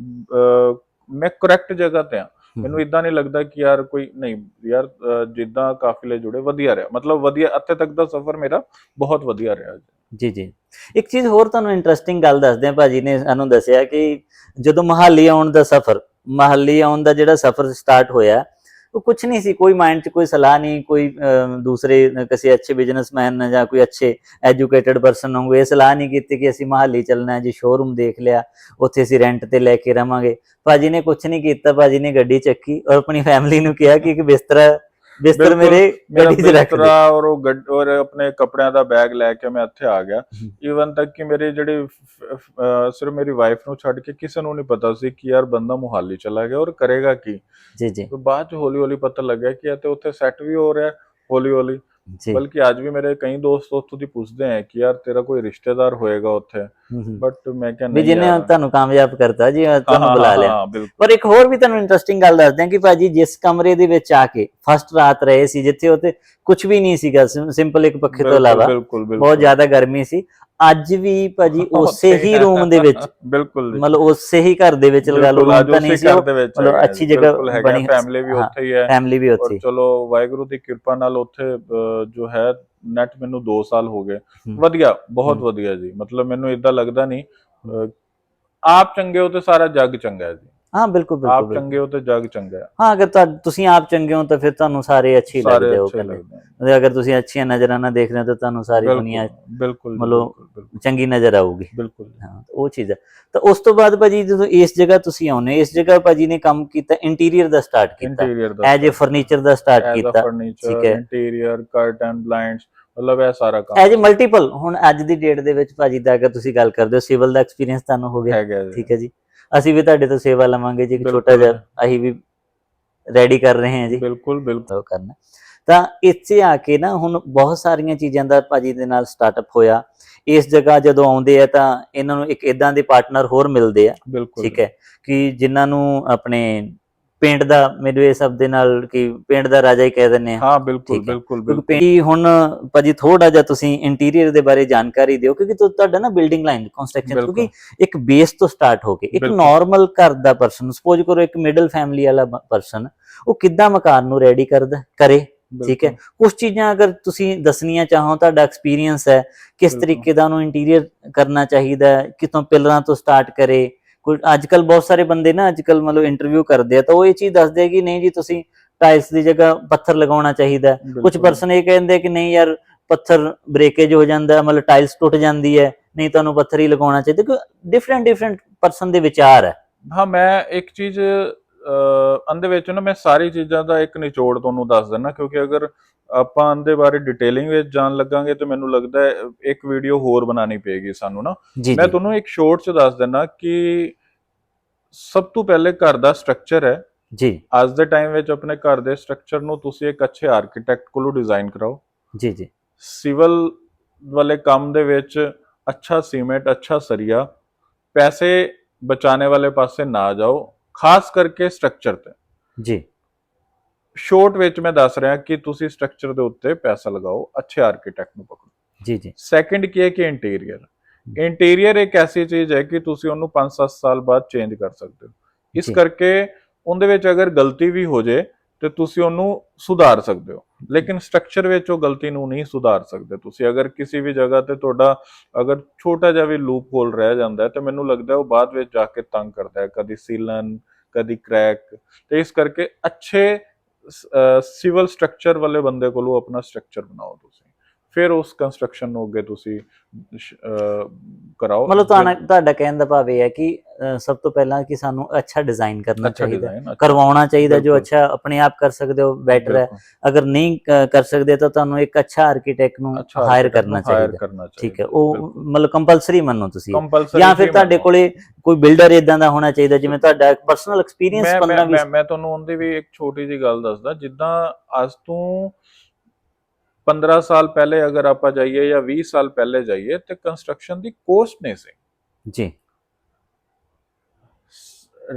ਮੈਂ ਕਰੈਕਟ ਜਗ੍ਹਾ ਤੇ ਹਾਂ। ਮੈਨੂੰ ਇਦਾਂ ਨਹੀਂ ਲੱਗਦਾ ਕਿ ਯਾਰ ਕੋਈ ਨਹੀਂ, ਯਾਰ ਜਿੱਦਾਂ ਕਾਫਿਲੇ ਜੁੜੇ ਵਧੀਆ ਰਿਹਾ, ਮਤਲਬ ਵਧੀਆ, ਇੱਥੇ ਤੱਕ ਦਾ ਸਫ਼ਰ ਮੇਰਾ ਬਹੁਤ ਵਧੀਆ ਰਿਹਾ ਜੀ। ਜੀ ਇੱਕ ਚੀਜ਼ ਹੋਰ ਤੁਹਾਨੂੰ ਇੰਟਰਸਟਿੰਗ ਗੱਲ ਦੱਸਦੇ ਆ, ਭਾਜੀ ਨੇ ਸਾਨੂੰ ਦੱਸਿਆ ਕਿ ਜਦੋਂ ਮਹਾਲੀ ਆਉਣ ਦਾ ਸਫ਼ਰ, ਮਹਾਲੀ ਆਉਣ ਦਾ ਜਿਹੜਾ ਸਫ਼ਰ ਸਟਾਰਟ ਹੋਇਆ, ਉਹ ਕੁਛ ਨਹੀਂ ਸੀ, ਕੋਈ ਮਾइंड 'ਚ ਕੋਈ ਸਲਾਹ ਨਹੀਂ, ਕੋਈ ਦੂਸਰੇ ਕਿਸੇ ਅੱਛੇ ਬਿਜ਼ਨਸਮੈਨ ਜਾਂ ਕੋਈ ਅੱਛੇ ਐਜੂਕੇਟਡ ਪਰਸਨ ਹੋਊਗੇ ਇਹ ਸਲਾਹ ਨਹੀਂ ਕੀਤੀ ਕਿ ਅਸੀਂ ਮਹਾਲੀ ਚੱਲਣਾ ਜੀ, ਸ਼ੋਰੂਮ ਦੇਖ ਲਿਆ, ਉੱਥੇ ਅਸੀਂ ਰੈਂਟ ਤੇ ਲੈ ਕੇ ਰਵਾਂਗੇ। ਭਾਜੀ ਨੇ ਕੁਛ ਨਹੀਂ ਕੀਤਾ, ਭਾਜੀ ਨੇ ਗੱਡੀ ਚੱਕੀ ਔਰ ਆਪਣੀ ਫੈਮਿਲੀ ਨੂੰ ਕਿਹਾ ਕਿ ਇੱਕ ਬਿਸਤਰ ਮੇਰੇ ਗੱਡੀ 'ਚ ਰੱਖ ਦੇ, ਔਰ ਆਪਣੇ ਕੱਪੜਿਆਂ ਦਾ ਬੈਗ ਲੈ ਕੇ ਮੈਂ ਇੱਥੇ ਆ ਗਿਆ। ਈਵਨ ਤੱਕ ਕਿ ਮੇਰੇ ਜਿਹੜੇ ਸਿਰਫ ਮੇਰੀ ਵਾਈਫ ਨੂੰ ਛੱਡ ਕੇ ਕਿਸੇ ਨੂੰ ਨਹੀਂ ਪਤਾ ਸੀ ਕਿ ਯਾਰ ਬੰਦਾ ਮੁਹਾਲੀ ਚਲਾ ਗਿਆ ਔਰ ਕਰੇਗਾ ਕੀ। ਜੀ ਬਾਅਦ ਚ ਹੌਲੀ ਹੌਲੀ ਪਤਾ ਲੱਗਿਆ ਕਿ ਇਹ ਤੇ ਉੱਥੇ ਸੈੱਟ ਵੀ ਹੋ ਰਿਹਾ ਹੌਲੀ ਹੌਲੀ। ਬਲਕਿ ਅੱਜ ਵੀ ਮੇਰੇ ਕਈ ਦੋਸਤ ਉੱਥੋਂ ਦੀ ਪੁੱਛਦੇ ਆ ਕਿ ਯਾਰ ਤੇਰਾ ਕੋਈ ਰਿਸ਼ਤੇਦਾਰ ਹੋਏਗਾ ਉੱਥੇ, ਬਟ ਮੈਂ ਕਿਹਾ ਨਹੀਂ, ਜਿਹਨੇ ਤੁਹਾਨੂੰ ਕਾਮਯਾਬ ਕਰਤਾ ਜੀ, ਤੁਹਾਨੂੰ ਬੁਲਾ ਲਿਆ। ਪਰ ਇੱਕ ਹੋਰ ਵੀ ਤੁਹਾਨੂੰ ਇੰਟਰਸਟਿੰਗ ਗੱਲ ਦੱਸਦੇ ਆ ਕਿ ਭਾਜੀ ਜਿਸ ਕਮਰੇ ਦੇ ਵਿੱਚ ਆ ਕੇ ਫਸਟ ਰਾਤ ਰਹੇ ਸੀ, ਜਿੱਥੇ ਉੱਥੇ ਕੁਝ ਵੀ ਨਹੀਂ ਸੀਗਾ, ਸਿੰਪਲ ਇੱਕ ਪੱਖੇ ਤੋਂ ਇਲਾਵਾ, ਬਹੁਤ ਜ਼ਿਆਦਾ ਗਰਮੀ ਸੀ, ਅੱਜ ਵੀ ਭਾਜੀ ਉਸੇ ਹੀ ਰੂਮ ਦੇ ਵਿੱਚ, ਬਿਲਕੁਲ ਮਤਲਬ ਉਸੇ ਹੀ ਘਰ ਦੇ ਵਿੱਚ ਲਗਾ ਲਓ, ਤਾਂ ਨਹੀਂ ਸੀ, ਮਤਲਬ ਅੱਛੀ ਜਗ੍ਹਾ ਬਣੀ, ਫੈਮਿਲੀ ਵੀ ਉੱਥੇ ਹੀ ਹੈ, ਫੈਮਿਲੀ ਵੀ ਉੱਥੇ। ਚਲੋ ਵਾਹਿਗੁਰੂ ਦੀ ਕਿਰਪਾ ਨਾਲ ਉੱਥੇ ਜੋ ਹੈ ਨੈਟ ਮੈਨੂੰ 2 ਸਾਲ ਹੋ ਗਏ, ਵਧੀਆ, ਬਹੁਤ ਵਧੀਆ ਜੀ। ਮਤਲਬ ਮੈਨੂੰ ਇਦਾਂ ਲੱਗਦਾ ਨਹੀਂ, ਆਪ ਚੰਗੇ ਹੋ ਤੇ ਸਾਰਾ ਜੱਗ ਚੰਗਾ ਹੈ ਜੀ। ਹਾਂ ਬਿਲਕੁਲ ਬਿਲਕੁਲ, ਆਪ ਚੰਗੇ ਹੋ ਤੇ ਜੱਗ ਚੰਗਾ ਹੈ। ਹਾਂ ਅਗਰ ਤੁਸੀਂ ਆਪ ਚੰਗੇ ਹੋ ਤਾਂ ਫਿਰ ਤੁਹਾਨੂੰ ਸਾਰੇ ਅੱਛੇ ਲੱਗਦੇ ਹੋ, ਅਗਰ ਤੁਸੀਂ ਅੱਛੀਆਂ ਨਜ਼ਰਾਂ ਨਾਲ ਦੇਖਦੇ ਹੋ ਤਾਂ ਤੁਹਾਨੂੰ ਸਾਰੀ ਦੁਨੀਆ ਬਿਲਕੁਲ ਮਤਲਬ ਚੰਗੀ ਨਜ਼ਰ ਆਊਗੀ। ਬਿਲਕੁਲ, ਹਾਂ ਉਹ ਚੀਜ਼ ਹੈ। ਤਾਂ ਉਸ ਤੋਂ ਬਾਅਦ ਭਾਜੀ ਜਦੋਂ ਇਸ ਜਗ੍ਹਾ ਤੁਸੀਂ ਆਉਨੇ, ਇਸ ਜਗ੍ਹਾ ਭਾਜੀ ਨੇ ਕੰਮ ਕੀਤਾ, ਇੰਟੀਰੀਅਰ ਦਾ ਸਟਾਰਟ ਕੀਤਾ, as a furniture the start ਕੀਤਾ, ਠੀਕ ਹੈ, ਇੰਟੀਰੀਅਰ, ਕਰਟਨ, ਬਲਾਈਂਡਸ, ਮਤਲਬ ਇਹ ਸਾਰਾ ਕੰਮ ਐਜ ਏ ਮਲਟੀਪਲ। ਹੁਣ ਅੱਜ ਦੀ ਡੇਟ ਦੇ ਵਿੱਚ ਭਾਜੀ ਦਾ ਅਗਰ ਤੁਸੀਂ ਗੱਲ ਕਰਦੇ ਹੋ, ਸਿਵਲ ਦਾ ਐਕਸਪੀਰੀਅੰਸ ਤੁਹਾਨੂੰ ਹੋ ਗਿਆ, ਠੀਕ ਹੈ ਜੀ, ਅਸੀਂ ਵੀ ਤੁਹਾਡੇ ਤੋਂ ਸੇਵਾ ਲਵਾਂਗੇ ਜੀ, ਛੋਟਾ ਜਿਹਾ ਅਸੀਂ ਵੀ ਰੈਡੀ ਕਰ ਰਹੇ ਹਾਂ ਜੀ, ਬਿਲਕੁਲ ਬਿਲਕੁਲ ਕਰਨਾ। ਤਾਂ ਇੱਥੇ ਆ ਕੇ ਨਾ ਹੁਣ ਬਹੁਤ ਸਾਰੀਆਂ ਚੀਜ਼ਾਂ ਦਾ ਭਾਜੀ ਦੇ ਨਾਲ ਸਟਾਰਟਅਪ ਹੋਇਆ। ਇਸ ਜਗ੍ਹਾ ਜਦੋਂ ਆਉਂਦੇ ਆ ਤਾਂ ਇਹਨਾਂ ਨੂੰ ਇੱਕ ਇਦਾਂ ਦੇ ਪਾਰਟਨਰ ਹੋਰ ਮਿਲਦੇ ਆ, ਠੀਕ ਹੈ, ਕਿ ਜਿਨ੍ਹਾਂ ਨੂੰ ਆਪਣੇ ਪੇਂਟ ਦਾ, ਮੇਰੇ ਸਭ ਦੇ ਨਾਲ ਕਿ ਪੇਂਟ ਦਾ ਰਾਜਾ ਹੀ ਕਹਿ ਦਿੰਦੇ ਆ। ਹਾਂ ਬਿਲਕੁਲ ਬਿਲਕੁਲ ਬਿਲਕੁਲ। ਹੁਣ ਭਾਜੀ ਥੋੜਾ ਜਿਹਾ ਤੁਸੀਂ ਇੰਟੀਰੀਅਰ ਦੇ ਬਾਰੇ ਜਾਣਕਾਰੀ ਦਿਓ, ਕਿਉਂਕਿ ਤੁਹਾਡਾ ਨਾ ਬਿਲਡਿੰਗ ਲਾਈਨ ਕੰਸਟਰਕਸ਼ਨ, ਕਿਉਂਕਿ ਇੱਕ ਬੇਸ ਤੋਂ ਸਟਾਰਟ ਹੋ ਕੇ ਇੱਕ ਨਾਰਮਲ ਘਰ ਦਾ ਪਰਸਨ, ਸਪੋਜ਼ ਕਰੋ ਇੱਕ ਮਿਡਲ ਫੈਮਿਲੀ ਵਾਲਾ ਪਰਸਨ, ਉਹ ਕਿੱਦਾਂ ਮਕਾਨ ਨੂੰ ਰੈਡੀ ਕਰੇ, ਠੀਕ ਹੈ। ਕੁਝ ਚੀਜ਼ਾਂ ਅਗਰ ਤੁਸੀਂ ਦੱਸਣੀਆਂ ਚਾਹੋ, ਤੁਹਾਡਾ ਐਕਸਪੀਰੀਅੰਸ ਹੈ, ਕਿਸ ਤਰੀਕੇ ਦਾ ਉਹਨੂੰ ਇੰਟੀਰੀਅਰ ਕਰਨਾ ਚਾਹੀਦਾ, ਕਿਤੋਂ ਪਿਲਰਾਂ ਤੋਂ ਸਟਾਰਟ ਕਰੇ। ਕੋਈ ਅੱਜ ਕੱਲ ਬਹੁਤ ਸਾਰੇ ਬੰਦੇ ਨਾ ਅੱਜ ਕੱਲ ਮਤਲਬ ਇੰਟਰਵਿਊ ਕਰਦੇ ਆ ਤਾਂ ਉਹ ਇਹ ਚੀਜ਼ ਦੱਸਦੇ ਆ ਕਿ ਨਹੀਂ ਜੀ ਤੁਸੀਂ ਟਾਇਲਸ ਦੀ ਜਗ੍ਹਾ ਪੱਥਰ ਲਗਾਉਣਾ ਚਾਹੀਦਾ, ਕੁਝ ਪਰਸਨ ਇਹ ਕਹਿੰਦੇ ਕਿ ਨਹੀਂ ਯਾਰ ਪੱਥਰ ਬ੍ਰੇਕੇਜ ਹੋ ਜਾਂਦਾ, ਮਤਲਬ ਟਾਇਲਸ ਟੁੱਟ ਜਾਂਦੀ ਹੈ, ਨਹੀਂ ਤੁਹਾਨੂੰ ਪੱਥਰ ਹੀ ਲਗਾਉਣਾ ਚਾਹੀਦਾ, ਕਿਉਂਕਿ ਡਿਫਰੈਂਟ ਪਰਸਨ ਦੇ ਵਿਚਾਰ ਹੈ। ਹਾਂ ਮੈਂ ਇੱਕ ਚੀਜ਼ ਅੰਦੇ ਵਿੱਚ ਨਾ ਮੈਂ ਸਾਰੀ ਚੀਜ਼ਾਂ ਦਾ ਇੱਕ ਨਿਚੋੜ ਤੁਹਾਨੂੰ ਦੱਸ ਦਿੰਦਾ, ਕਿਉਂਕਿ ਅਗਰ ਆਪਾਂ ਇਹਦੇ ਬਾਰੇ ਡਿਟੇਲਿੰਗ ਵਿੱਚ ਜਾਣ ਲੱਗਾਂਗੇ ਤੇ ਮੈਨੂੰ ਲੱਗਦਾ ਹੈ ਇੱਕ ਵੀਡੀਓ ਹੋਰ ਬਣਾਉਣੀ ਪਏਗੀ ਸਾਨੂੰ ਨਾ। ਮੈਂ ਤੁਹਾਨੂੰ ਇੱਕ ਸ਼ੋਰਟ 'ਚ ਦੱਸ ਦਿੰਦਾ ਕਿ ਸਭ ਤੋਂ ਪਹਿਲੇ ਘਰ ਦਾ ਸਟਰਕਚਰ ਹੈ ਜੀ। ਅੱਜ ਦੇ ਟਾਈਮ ਵਿੱਚ ਆਪਣੇ ਘਰ ਦੇ ਸਟਰਕਚਰ ਨੂੰ ਤੁਸੀਂ ਇੱਕ ਅੱਛੇ ਆਰਕੀਟੈਕਟ ਕੋਲੋਂ ਡਿਜ਼ਾਈਨ ਕਰਾਓ ਜੀ। ਸਿਵਲ ਵਾਲੇ ਕੰਮ ਦੇ ਵਿੱਚ ਅੱਛਾ ਸੀਮੈਂਟ, ਅੱਛਾ ਸਰੀਆ, ਪੈਸੇ ਬਚਾਣੇ ਵਾਲੇ ਪਾਸੇ ਨਾ ਜਾਓ, ਖਾਸ ਕਰਕੇ ਸਟਰਕਚਰ ਤੇ ਜੀ। ਸ਼ੋਰਟ ਵਿੱਚ ਮੈਂ ਦੱਸ ਰਿਹਾ ਕਿ ਤੁਸੀਂ ਸਟਰਕਚਰ ਦੇ ਉੱਤੇ ਪੈਸਾ ਲਗਾਓ, ਅੱਛੇ ਆਰਕੀਟੈਕਟ ਨੂੰ ਪਕੜੋ ਜੀ। ਸੈਕੰਡ ਕੀ ਹੈ ਕਿ ਇੰਟੀਰੀਅਰ ਇੱਕ ਐਸੀ ਚੀਜ਼ ਹੈ ਕਿ ਤੁਸੀਂ ਉਹਨੂੰ 5-7 ਸਾਲ ਬਾਅਦ ਚੇਂਜ ਕਰ ਸਕਦੇ ਹੋ। ਇਸ ਕਰਕੇ ਉਹਦੇ ਵਿੱਚ ਅਗਰ ਗਲਤੀ ਵੀ ਹੋ ਜੇ ਤੇ ਤੁਸੀਂ ਉਹਨੂੰ ਸੁਧਾਰ ਸਕਦੇ ਹੋ, ਲੇਕਿਨ ਸਟਰਕਚਰ ਵਿੱਚ ਉਹ ਗਲਤੀ ਨੂੰ ਨਹੀਂ ਸੁਧਾਰ ਸਕਦੇ ਤੁਸੀਂ। ਅਗਰ ਕਿਸੇ ਵੀ ਜਗ੍ਹਾ ਤੇ ਤੁਹਾਡਾ ਅਗਰ ਛੋਟਾ ਜਿਹਾ ਵੀ ਲੂਪ ਹੋਲ ਰਹਿ ਜਾਂਦਾ ਤੇ ਮੈਨੂੰ ਲੱਗਦਾ ਉਹ ਬਾਅਦ ਵਿੱਚ ਜਾ ਕੇ ਤੰਗ ਕਰਦਾ ਹੈ, ਕਦੀ ਸੀਲਨ, ਕਦੀ ਕ੍ਰੈਕ। ਤੇ ਇਸ ਕਰਕੇ ਅੱਛੇ ਸਿਵਲ ਸਟਰਕਚਰ ਵਾਲੇ ਬੰਦੇ ਕੋਲੋਂ ਆਪਣਾ ਸਟਰਕਚਰ ਬਣਾਓ ਤੁਸੀਂ। ਫਿਰ ਉਸ ਕੰਸਟਰਕਸ਼ਨ ਨੂੰ ਅੱਗੇ ਤੁਸੀਂ ਕਰਾਓ। ਮਤਲਬ ਤੁਹਾਡਾ ਕਹਿਣ ਦਾ ਭਾਵ ਇਹ ਹੈ ਕਿ ਸਭ ਤੋਂ ਪਹਿਲਾਂ ਕਿ ਸਾਨੂੰ ਅੱਛਾ ਡਿਜ਼ਾਈਨ ਕਰਨਾ ਚਾਹੀਦਾ, ਕਰਵਾਉਣਾ ਚਾਹੀਦਾ, ਜੋ ਅੱਛਾ ਆਪਣੇ ਆਪ ਕਰ ਸਕਦੇ ਹੋ ਬੈਟਰ ਹੈ। ਅਗਰ ਨਹੀਂ ਕਰ ਸਕਦੇ ਤਾਂ ਤੁਹਾਨੂੰ ਇੱਕ ਅੱਛਾ ਆਰਕੀਟੈਕਟ ਨੂੰ ਹਾਇਰ ਕਰਨਾ ਚਾਹੀਦਾ। ਠੀਕ ਹੈ, ਉਹ ਮਤਲਬ ਕੰਪਲਸਰੀ ਮੰਨੋ ਤੁਸੀਂ, ਜਾਂ ਫਿਰ ਤੁਹਾਡੇ ਕੋਲੇ ਕੋਈ ਬਿਲਡਰ ਇਦਾਂ ਦਾ ਹੋਣਾ ਚਾਹੀਦਾ ਜਿਵੇਂ ਤੁਹਾਡਾ ਪਰਸਨਲ ਐਕਸਪੀਰੀਅੰਸ 15-20। ਮੈਂ ਤੁਹਾਨੂੰ ਉਹਦੀ ਵੀ ਇੱਕ ਛੋਟੀ ਜਿਹੀ ਗੱਲ ਦੱਸਦਾ, ਜਿੱਦਾਂ ਅੱਜ ਤੋਂ 15 ਸਾਲ ਪਹਿਲੇ ਅਗਰ ਆਪਾਂ ਜਾਈਏ ਜਾਂ 20 ਸਾਲ ਪਹਿਲੇ ਜਾਈਏ ਤੇ ਕੰਸਟਰਕਸ਼ਨ ਦੀ ਕੋਸਟ ਨਹੀਂ ਸੀ ਜੀ।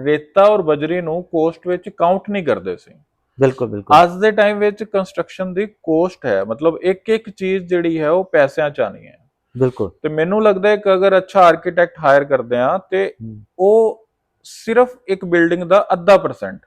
ਰੇਤਾ ਔਰ ਬਜਰੀ ਨੂੰ ਕੋਸਟ ਵਿੱਚ ਕਾਊਂਟ ਨਹੀਂ ਕਰਦੇ ਸੀ। ਬਿਲਕੁਲ ਬਿਲਕੁਲ। ਅੱਜ ਦੇ ਟਾਈਮ ਵਿੱਚ ਕੰਸਟਰਕਸ਼ਨ ਦੀ ਕੋਸਟ ਹੈ, ਮਤਲਬ ਇੱਕ ਇੱਕ ਚੀਜ਼ ਜਿਹੜੀ ਹੈ ਉਹ ਪੈਸਿਆਂ ਚ ਆਣੀ ਹੈ। ਬਿਲਕੁਲ। ਤੇ ਮੈਨੂੰ ਲੱਗਦਾ ਹੈ ਕਿ ਅਗਰ ਅੱਛਾ ਆਰਕੀਟੈਕਟ ਹਾਇਰ ਕਰਦੇ ਆ ਤੇ ਉਹ ਸਿਰਫ ਇੱਕ ਬਿਲਡਿੰਗ ਦਾ 0.5%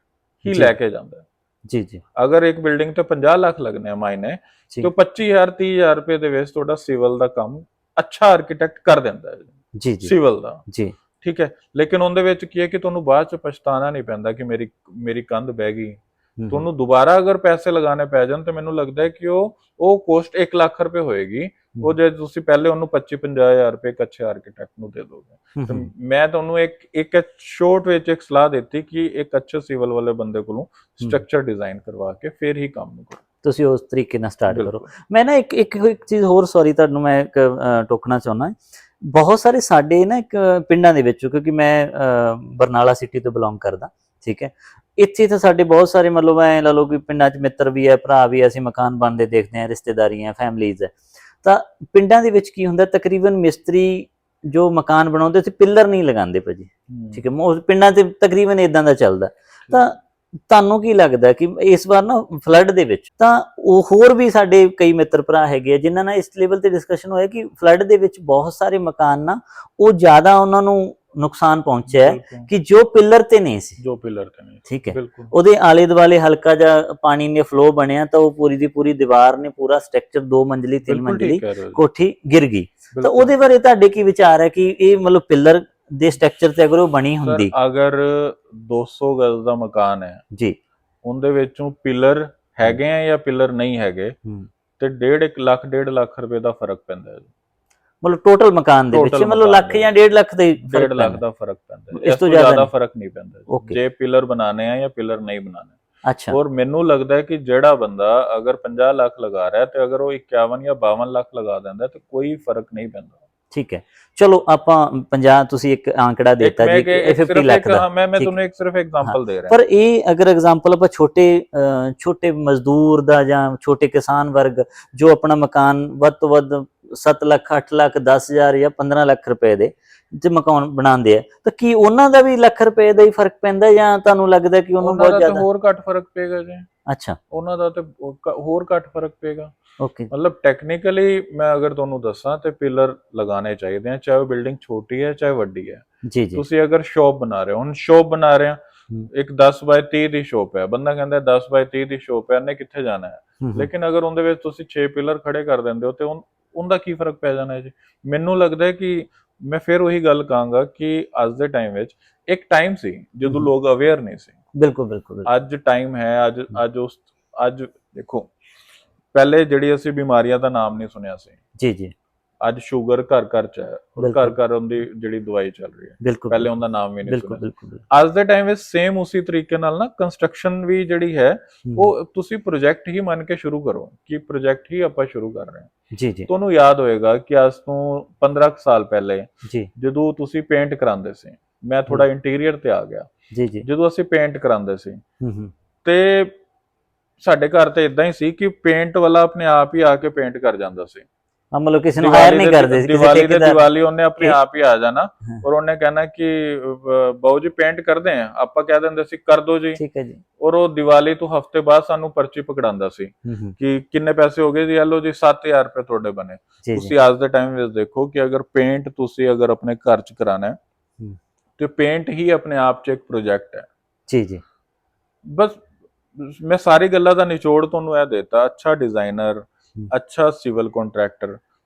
ਹੀ ਲੈ ਕੇ ਜਾਂਦਾ ਜੀ ਜੀ। ਅਗਰ ਇੱਕ ਬਿਲਡਿੰਗ ਤੇ 50 ਲੱਖ ਲੱਗਨੇ ਆ ਮਾਇਨੇ, ਤੇ 25,000 30,000 ਰੁਪਏ ਦੇ ਵਿੱਚ ਤੁਹਾਡਾ ਸਿਵਲ ਦਾ ਕੰਮ ਅੱਛਾ ਆਰਕੀਟੈਕਟ ਕਰ ਦਿੰਦਾ ਹੈ ਜੀ ਜੀ ਸਿਵਲ ਦਾ ਜੀ। ਠੀਕ ਹੈ, ਲੇਕਿਨ ਉਹਦੇ ਵਿੱਚ ਕੀ ਹੈ ਕਿ ਤੁਹਾਨੂੰ ਬਾਅਦ ਚ ਪਛਤਾਣਾ ਨਹੀਂ ਪੈਂਦਾ ਕਿ ਮੇਰੀ ਕੰਧ ਬਹਿ ਗਈ। ਤੁਹਾਨੂੰ ਦੁਬਾਰਾ ਅਗਰ ਪੈਸੇ ਲਗਾਣੇ ਪੈ ਜਾਣ ਤੇ ਮੈਨੂੰ ਲੱਗਦਾ ਹੈ ਕਿ ਉਹ ਕੋਸਟ 1 ਲੱਖ ਰੁਪਏ ਹੋਏਗੀ, ਉਹ ਜੇ ਤੁਸੀਂ ਪਹਿਲੇ ਉਹਨੂੰ 25-50,000 ਰੁਪਏ ਇੱਕ ਅੱਛੇ ਆਰਕੀਟੈਕਟ ਨੂੰ ਦੇ ਦੋਗੇ। ਤੇ ਮੈਂ ਤੁਹਾਨੂੰ ਇੱਕ ਸ਼ੋਰਟ ਵਿੱਚ ਇੱਕ ਸਲਾਹ ਦਿੱਤੀ ਕਿ ਇੱਕ ਅੱਛੇ ਸਿਵਲ ਵਾਲੇ ਬੰਦੇ ਕੋਲੋਂ ਸਟਰਕਚਰ ਡਿਜ਼ਾਈਨ ਕਰਵਾ ਕੇ ਫਿਰ ਹੀ ਕੰਮ ਨੂੰ ਕਰੋ, ਤੁਸੀਂ ਉਸ ਤਰੀਕੇ ਨਾਲ ਸਟਾਰਟ ਕਰੋ। ਮੈਂ ਨਾ ਇੱਕ ਚੀਜ਼ ਹੋਰ, ਸੌਰੀ ਤੁਹਾਨੂੰ ਮੈਂ ਇੱਕ ਟੋਕਣਾ ਚਾਹੁੰਦਾ, ਬਹੁਤ ਸਾਰੇ ਸਾਡੇ ਨਾ ਇੱਕ ਪਿੰਡਾਂ ਦੇ ਵਿੱਚ, ਕਿਉਂਕਿ ਮੈਂ ਬਰਨਾਲਾ ਸਿਟੀ ਤੋਂ ਬਿਲੋਂਗ ਕਰਦਾ, ਠੀਕ ਹੈ, ਇੱਥੇ ਤਾਂ ਸਾਡੇ ਬਹੁਤ ਸਾਰੇ ਮਤਲਬ ਐ ਲਾ ਲਓ ਕਿ ਪਿੰਡਾਂ 'ਚ ਮਿੱਤਰ ਵੀ ਹੈ, ਭਰਾ ਵੀ ਹੈ, ਅਸੀਂ ਮਕਾਨ ਬਣਦੇ ਦੇਖਦੇ ਹਾਂ, ਰਿਸ਼ਤੇਦਾਰੀਆਂ, ਫੈਮਲੀਜ਼ ਹੈ। ਤਾਂ ਪਿੰਡਾਂ ਦੇ ਵਿੱਚ ਕੀ ਹੁੰਦਾ, ਤਕਰੀਬਨ ਮਿਸਤਰੀ ਜੋ ਮਕਾਨ ਬਣਾਉਂਦੇ ਸੀ ਪਿੱਲਰ ਨਹੀਂ ਲਗਾਉਂਦੇ ਭਾਜੀ, ਠੀਕ ਹੈ, ਪਿੰਡਾਂ 'ਚ ਤਕਰੀਬਨ ਇਦਾਂ ਦਾ ਚੱਲਦਾ। ਤਾਂ ਤੁਹਾਨੂੰ ਕੀ ਲੱਗਦਾ ਕਿ ਇਸ ਵਾਰ ਨਾ ਫਲੱਡ ਦੇ ਵਿੱਚ ਤਾਂ ਉਹ ਹੋਰ ਵੀ ਸਾਡੇ ਕਈ ਮਿੱਤਰ ਭਰਾ ਹੈਗੇ ਆ ਜਿਨ੍ਹਾਂ ਨਾਲ ਇਸ ਲੈਵਲ ਤੇ ਡਿਸਕਸ਼ਨ ਹੋਇਆ ਕਿ ਫਲੱਡ ਦੇ ਵਿੱਚ ਬਹੁਤ ਸਾਰੇ ਮਕਾਨ ਨਾ ਉਹ ਜ਼ਿਆਦਾ ਉਹਨਾਂ ਨੂੰ ਨੁਕਸਾਨ ਪਹੁੰਚਿਆ ਕਿ ਜੋ ਪਿੱਲਰ ਤੇ ਨਹੀਂ ਸੀ, ਠੀਕ ਹੈ, ਉਹਦੇ ਆਲੇ ਦੁਆਲੇ ਹਲਕਾ ਜਿਹਾ ਪਾਣੀ ਨੇ ਫਲੋ ਬਣਿਆ ਤਾਂ ਉਹ ਪੂਰੀ ਦੀ ਪੂਰੀ ਦੀਵਾਰ ਨੇ ਪੂਰਾ ਸਟਰਕਚਰ 2 ਮੰਜ਼ਲੀ 3 ਮੰਜ਼ਲੀ ਕੋਠੀ ਗਿਰ ਗਈ। ਤਾਂ ਉਹਦੇ ਬਾਰੇ ਤੁਹਾਡੇ ਕੀ ਵਿਚਾਰ ਹੈ ਕਿ ਇਹ ਮਤਲਬ ਪਿੱਲਰ ਦੇ ਸਟਰਕਚਰ ਤੇ ਅਗਰ ਉਹ ਬਣੀ ਹੁੰਦੀ, ਅਗਰ 200 ਗਜ਼ ਦਾ ਮਕਾਨ ਹੈ ਜੀ, ਉਹਦੇ ਵਿੱਚੋਂ ਪਿੱਲਰ ਹੈਗੇ ਆ ਜਾਂ ਪਿੱਲਰ ਨਹੀਂ ਹੈਗੇ ਤੇ 1.5 ਲੱਖ ਰੁਪਏ ਦਾ ਫਰਕ ਪੈਂਦਾ ਹੈ। ਮਤਲਬ ਟੋਟਲ ਮਕਾਨ ਦੇ ਵਿੱਚ ਮਤਲਬ ਲੱਖ ਜਾਂ 1.5 ਲੱਖ ਦੇ 1.5 ਲੱਖ ਦਾ ਫਰਕ ਪੈਂਦਾ, ਇਸ ਤੋਂ ਜ਼ਿਆਦਾ ਫਰਕ ਨਹੀਂ ਪੈਂਦਾ ਜੇ ਪਿੱਲਰ ਬਣਾਣੇ ਆ ਜਾਂ ਪਿੱਲਰ ਨਹੀਂ ਬਣਾਣੇ। ਅੱਛਾ। ਔਰ ਮੈਨੂੰ ਲੱਗਦਾ ਹੈ ਕਿ ਜਿਹੜਾ ਬੰਦਾ ਅਗਰ 50 ਲੱਖ ਲਗਾ ਰਿਹਾ ਤੇ ਅਗਰ ਉਹ 51 ਜਾਂ 52 ਲੱਖ ਲਗਾ ਦਿੰਦਾ ਤੇ ਕੋਈ ਫਰਕ ਨਹੀਂ ਪੈਂਦਾ। ਠੀਕ ਹੈ, ਚਲੋ ਆਪਾਂ 50 ਤੁਸੀਂ ਇੱਕ ਆંકੜਾ ਦਿੱਤਾ ਜੀ 50 ਲੱਖ ਦਾ, ਮੈਂ ਤੁਹਾਨੂੰ ਇੱਕ ਸਿਰਫ ਐਗਜ਼ਾਮਪਲ ਦੇ ਰਿਹਾ। ਪਰ ਇਹ ਅਗਰ ਐਗਜ਼ਾਮਪਲ ਆਪਾਂ ਛੋਟੇ ਮਜ਼ਦੂਰ ਦਾ ਜਾਂ ਛੋਟੇ ਕਿਸਾਨ ਵਰਗ ਜੋ ਆਪਣਾ ਮਕਾਨ ਵੱਧ ਤੋਂ ਵੱਧ 7 ਲੱਖ 8 ਲੱਖ 10,000 ਜਾਂ 15 ਲੱਖ ਰੁਪਏ ਦੇ ਜੇ ਮਕਾਨ ਬਣਾਉਂਦੇ ਆ ਤਾਂ ਕੀ ਉਹਨਾਂ ਦਾ ਵੀ ਲੱਖ ਰੁਪਏ ਦਾ ਹੀ ਫਰਕ ਪੈਂਦਾ ਜਾਂ ਤੁਹਾਨੂੰ ਲੱਗਦਾ ਕਿ ਉਹਨੂੰ ਬਹੁਤ ਜ਼ਿਆਦਾ ਹੋਰ ਘੱਟ ਫਰਕ ਪਏਗਾ ਜੀ? ਅੱਛਾ, ਉਹਨਾਂ ਦਾ ਤੇ ਹੋਰ ਘੱਟ ਫਰਕ ਪਏਗਾ। ਓਕੇ, ਮਤਲਬ ਟੈਕਨੀਕਲੀ ਮੈਂ ਅਗਰ ਤੁਹਾਨੂੰ ਦੱਸਾਂ ਤੇ ਪਿਲਰ ਲਗਾਉਣੇ ਚਾਹੀਦੇ ਆ, ਚਾਹੇ ਉਹ ਬਿਲਡਿੰਗ ਛੋਟੀ ਹੈ ਚਾਹੇ ਵੱਡੀ ਹੈ। ਜੀ ਜੀ। ਤੁਸੀਂ ਅਗਰ ਸ਼ੌਪ ਬਣਾ ਰਹੇ ਹੋ, ਹੁਣ ਸ਼ੌਪ ਬਣਾ ਰਹੇ ਆ, ਇੱਕ 10 ਬਾਈ 30 ਦੀ ਸ਼ੌਪ ਹੈ, ਬੰਦਾ ਕਹਿੰਦਾ 10 ਬਾਈ 30 ਦੀ ਸ਼ੌਪ ਹੈ, ਇਹਨੇ ਕਿੱਥੇ ਜਾਣਾ ਹੈ, ਲੇਕਿਨ ਅਗਰ ਉਹਦੇ ਵਿੱਚ ਤੁਸੀਂ 6 ਪਿਲਰ ਖੜੇ ਕਰ ਦਿੰਦੇ ਹੋ ਤੇ ਉਹਦਾ ਕੀ ਫਰਕ ਪੈ ਜਾਣਾ ਹੈ ਜੀ? ਮੈਨੂੰ ਲੱਗਦਾ ਹੈ ਕਿ ਮੈਂ ਫਿਰ ਉਹੀ ਗੱਲ ਕਹਾਂਗਾ ਕਿ ਅੱਜ ਦੇ ਟਾਈਮ ਵਿੱਚ ਇੱਕ ਟਾਈਮ ਸੀ ਜਦੋਂ ਲੋਕ ਅਵੇਅਰ ਨਹੀਂ ਸੀ। ਬਿਲਕੁਲ ਬਿਲਕੁਲ। ਅੱਜ ਟਾਈਮ ਹੈ, ਅੱਜ ਦੇਖੋ, ਪਹਿਲੇ ਜਿਹੜੀ ਅਸੀਂ ਬਿਮਾਰੀਆਂ ਦਾ ਨਾਮ ਨਹੀਂ ਸੁਣਿਆ ਸੀ ਜੀ ਜੀ, ਅੱਜ ਸ਼ੂਗਰ ਘਰ ਘਰ ਚ ਹੈ, ਘਰ ਘਰ ਉਹਦੀ ਜਿਹੜੀ ਦਵਾਈ ਚੱਲ ਰਹੀ ਹੈ, ਪਹਿਲੇ ਉਹਦਾ ਨਾਮ ਵੀ ਨਹੀਂ ਸੁਣਿਆ। ਅੱਜ ਦੇ ਟਾਈਮ ਵਿੱਚ ਸੇਮ ਉਸੇ ਤਰੀਕੇ ਨਾਲ ਨਾ ਕੰਸਟਰਕਸ਼ਨ ਵੀ ਜਿਹੜੀ ਹੈ ਉਹ ਤੁਸੀਂ ਪ੍ਰੋਜੈਕਟ ਹੀ ਮੰਨ ਕੇ ਸ਼ੁਰੂ ਕਰੋ ਕਿ ਪ੍ਰੋਜੈਕਟ ਹੀ ਆਪਾਂ ਸ਼ੁਰੂ ਕਰ ਰਹੇ ਹਾਂ। ਜੀ ਜੀ। ਤੁਹਾਨੂੰ ਯਾਦ ਹੋਏਗਾ ਕਿ ਅੱਜ ਤੋਂ 15 ਸਾਲ ਪਹਿਲੇ ਜਦੋਂ ਤੁਸੀਂ ਪੇਂਟ ਕਰਾਉਂਦੇ ਸੀ, ਮੈਂ ਥੋੜਾ ਇੰਟੀਰੀਅਰ ਤੇ ਆ ਗਿਆ ਜੀ ਜੀ, ਜਦੋਂ ਅਸੀਂ ਪੇਂਟ ਕਰਾਉਂਦੇ ਸੀ ਤੇ ਸਾਡੇ ਘਰ ਤੇ ਇਦਾਂ ਹੀ ਸੀ ਕਿ ਪੇਂਟ ਵਾਲਾ ਆਪਣੇ ਆਪ ਹੀ ਆ ਕੇ ਪੇਂਟ ਕਰ ਜਾਂਦਾ ਸੀ, ਮਤਲਬ ਕਿਸੇ ਨੂੰ ਹਾਇਰ ਨਹੀਂ ਕਰਦੇ ਸੀ। ਦੀਵਾਲੀ ਉਹਨੇ ਆਪਣੇ ਆਪ ਹੀ ਆ ਜਾਣਾ ਔਰ ਉਹਨੇ ਕਹਿਣਾ ਕਿ ਬਾਊ ਜੀ ਪੇਂਟ ਕਰਦੇ ਆ, ਆਪਾਂ ਕਹਿ ਦਿੰਦੇ ਸੀ ਕਰ ਦੋ ਜੀ, ਠੀਕ ਹੈ ਜੀ, ਔਰ ਉਹ ਦੀਵਾਲੀ ਤੋਂ ਹਫ਼ਤੇ ਬਾਅਦ ਸਾਨੂੰ ਪਰਚੀ ਪਕੜਾਉਂਦਾ ਸੀ ਕਿ ਕਿੰਨੇ ਪੈਸੇ ਹੋ ਗਏ ਜੀ, ਲਓ ਜੀ 7,000 ਰੁਪਏ ਤੁਹਾਡੇ ਬਣੇ। ਤੁਸੀਂ ਅੱਜ ਦੇ ਟਾਈਮ ਵਿੱਚ ਦੇਖੋ ਕਿ ਅਗਰ ਪੇਂਟ ਤੁਸੀਂ ਅਗਰ ਆਪਣੇ ਘਰ ਚ ਕਰਾਣਾ ਤੇ ਪੇਂਟ ਹੀ ਆਪਣੇ ਆਪ ਚ ਇੱਕ ਪ੍ਰੋਜੈਕਟ ਹੈ ਜੀ ਜੀ। ਬਸ ਮੈਂ ਸਾਰੀ ਗੱਲਾਂ ਦਾ ਨਿਚੋੜ ਤੁਹਾਨੂੰ ਇਹ ਦੇਤਾ, ਅੱਛਾ ਡਿਜ਼ਾਈਨਰ, ਅੱਛਾ ਸਿਵਲ ਕੰਟਰੈਕਟਰ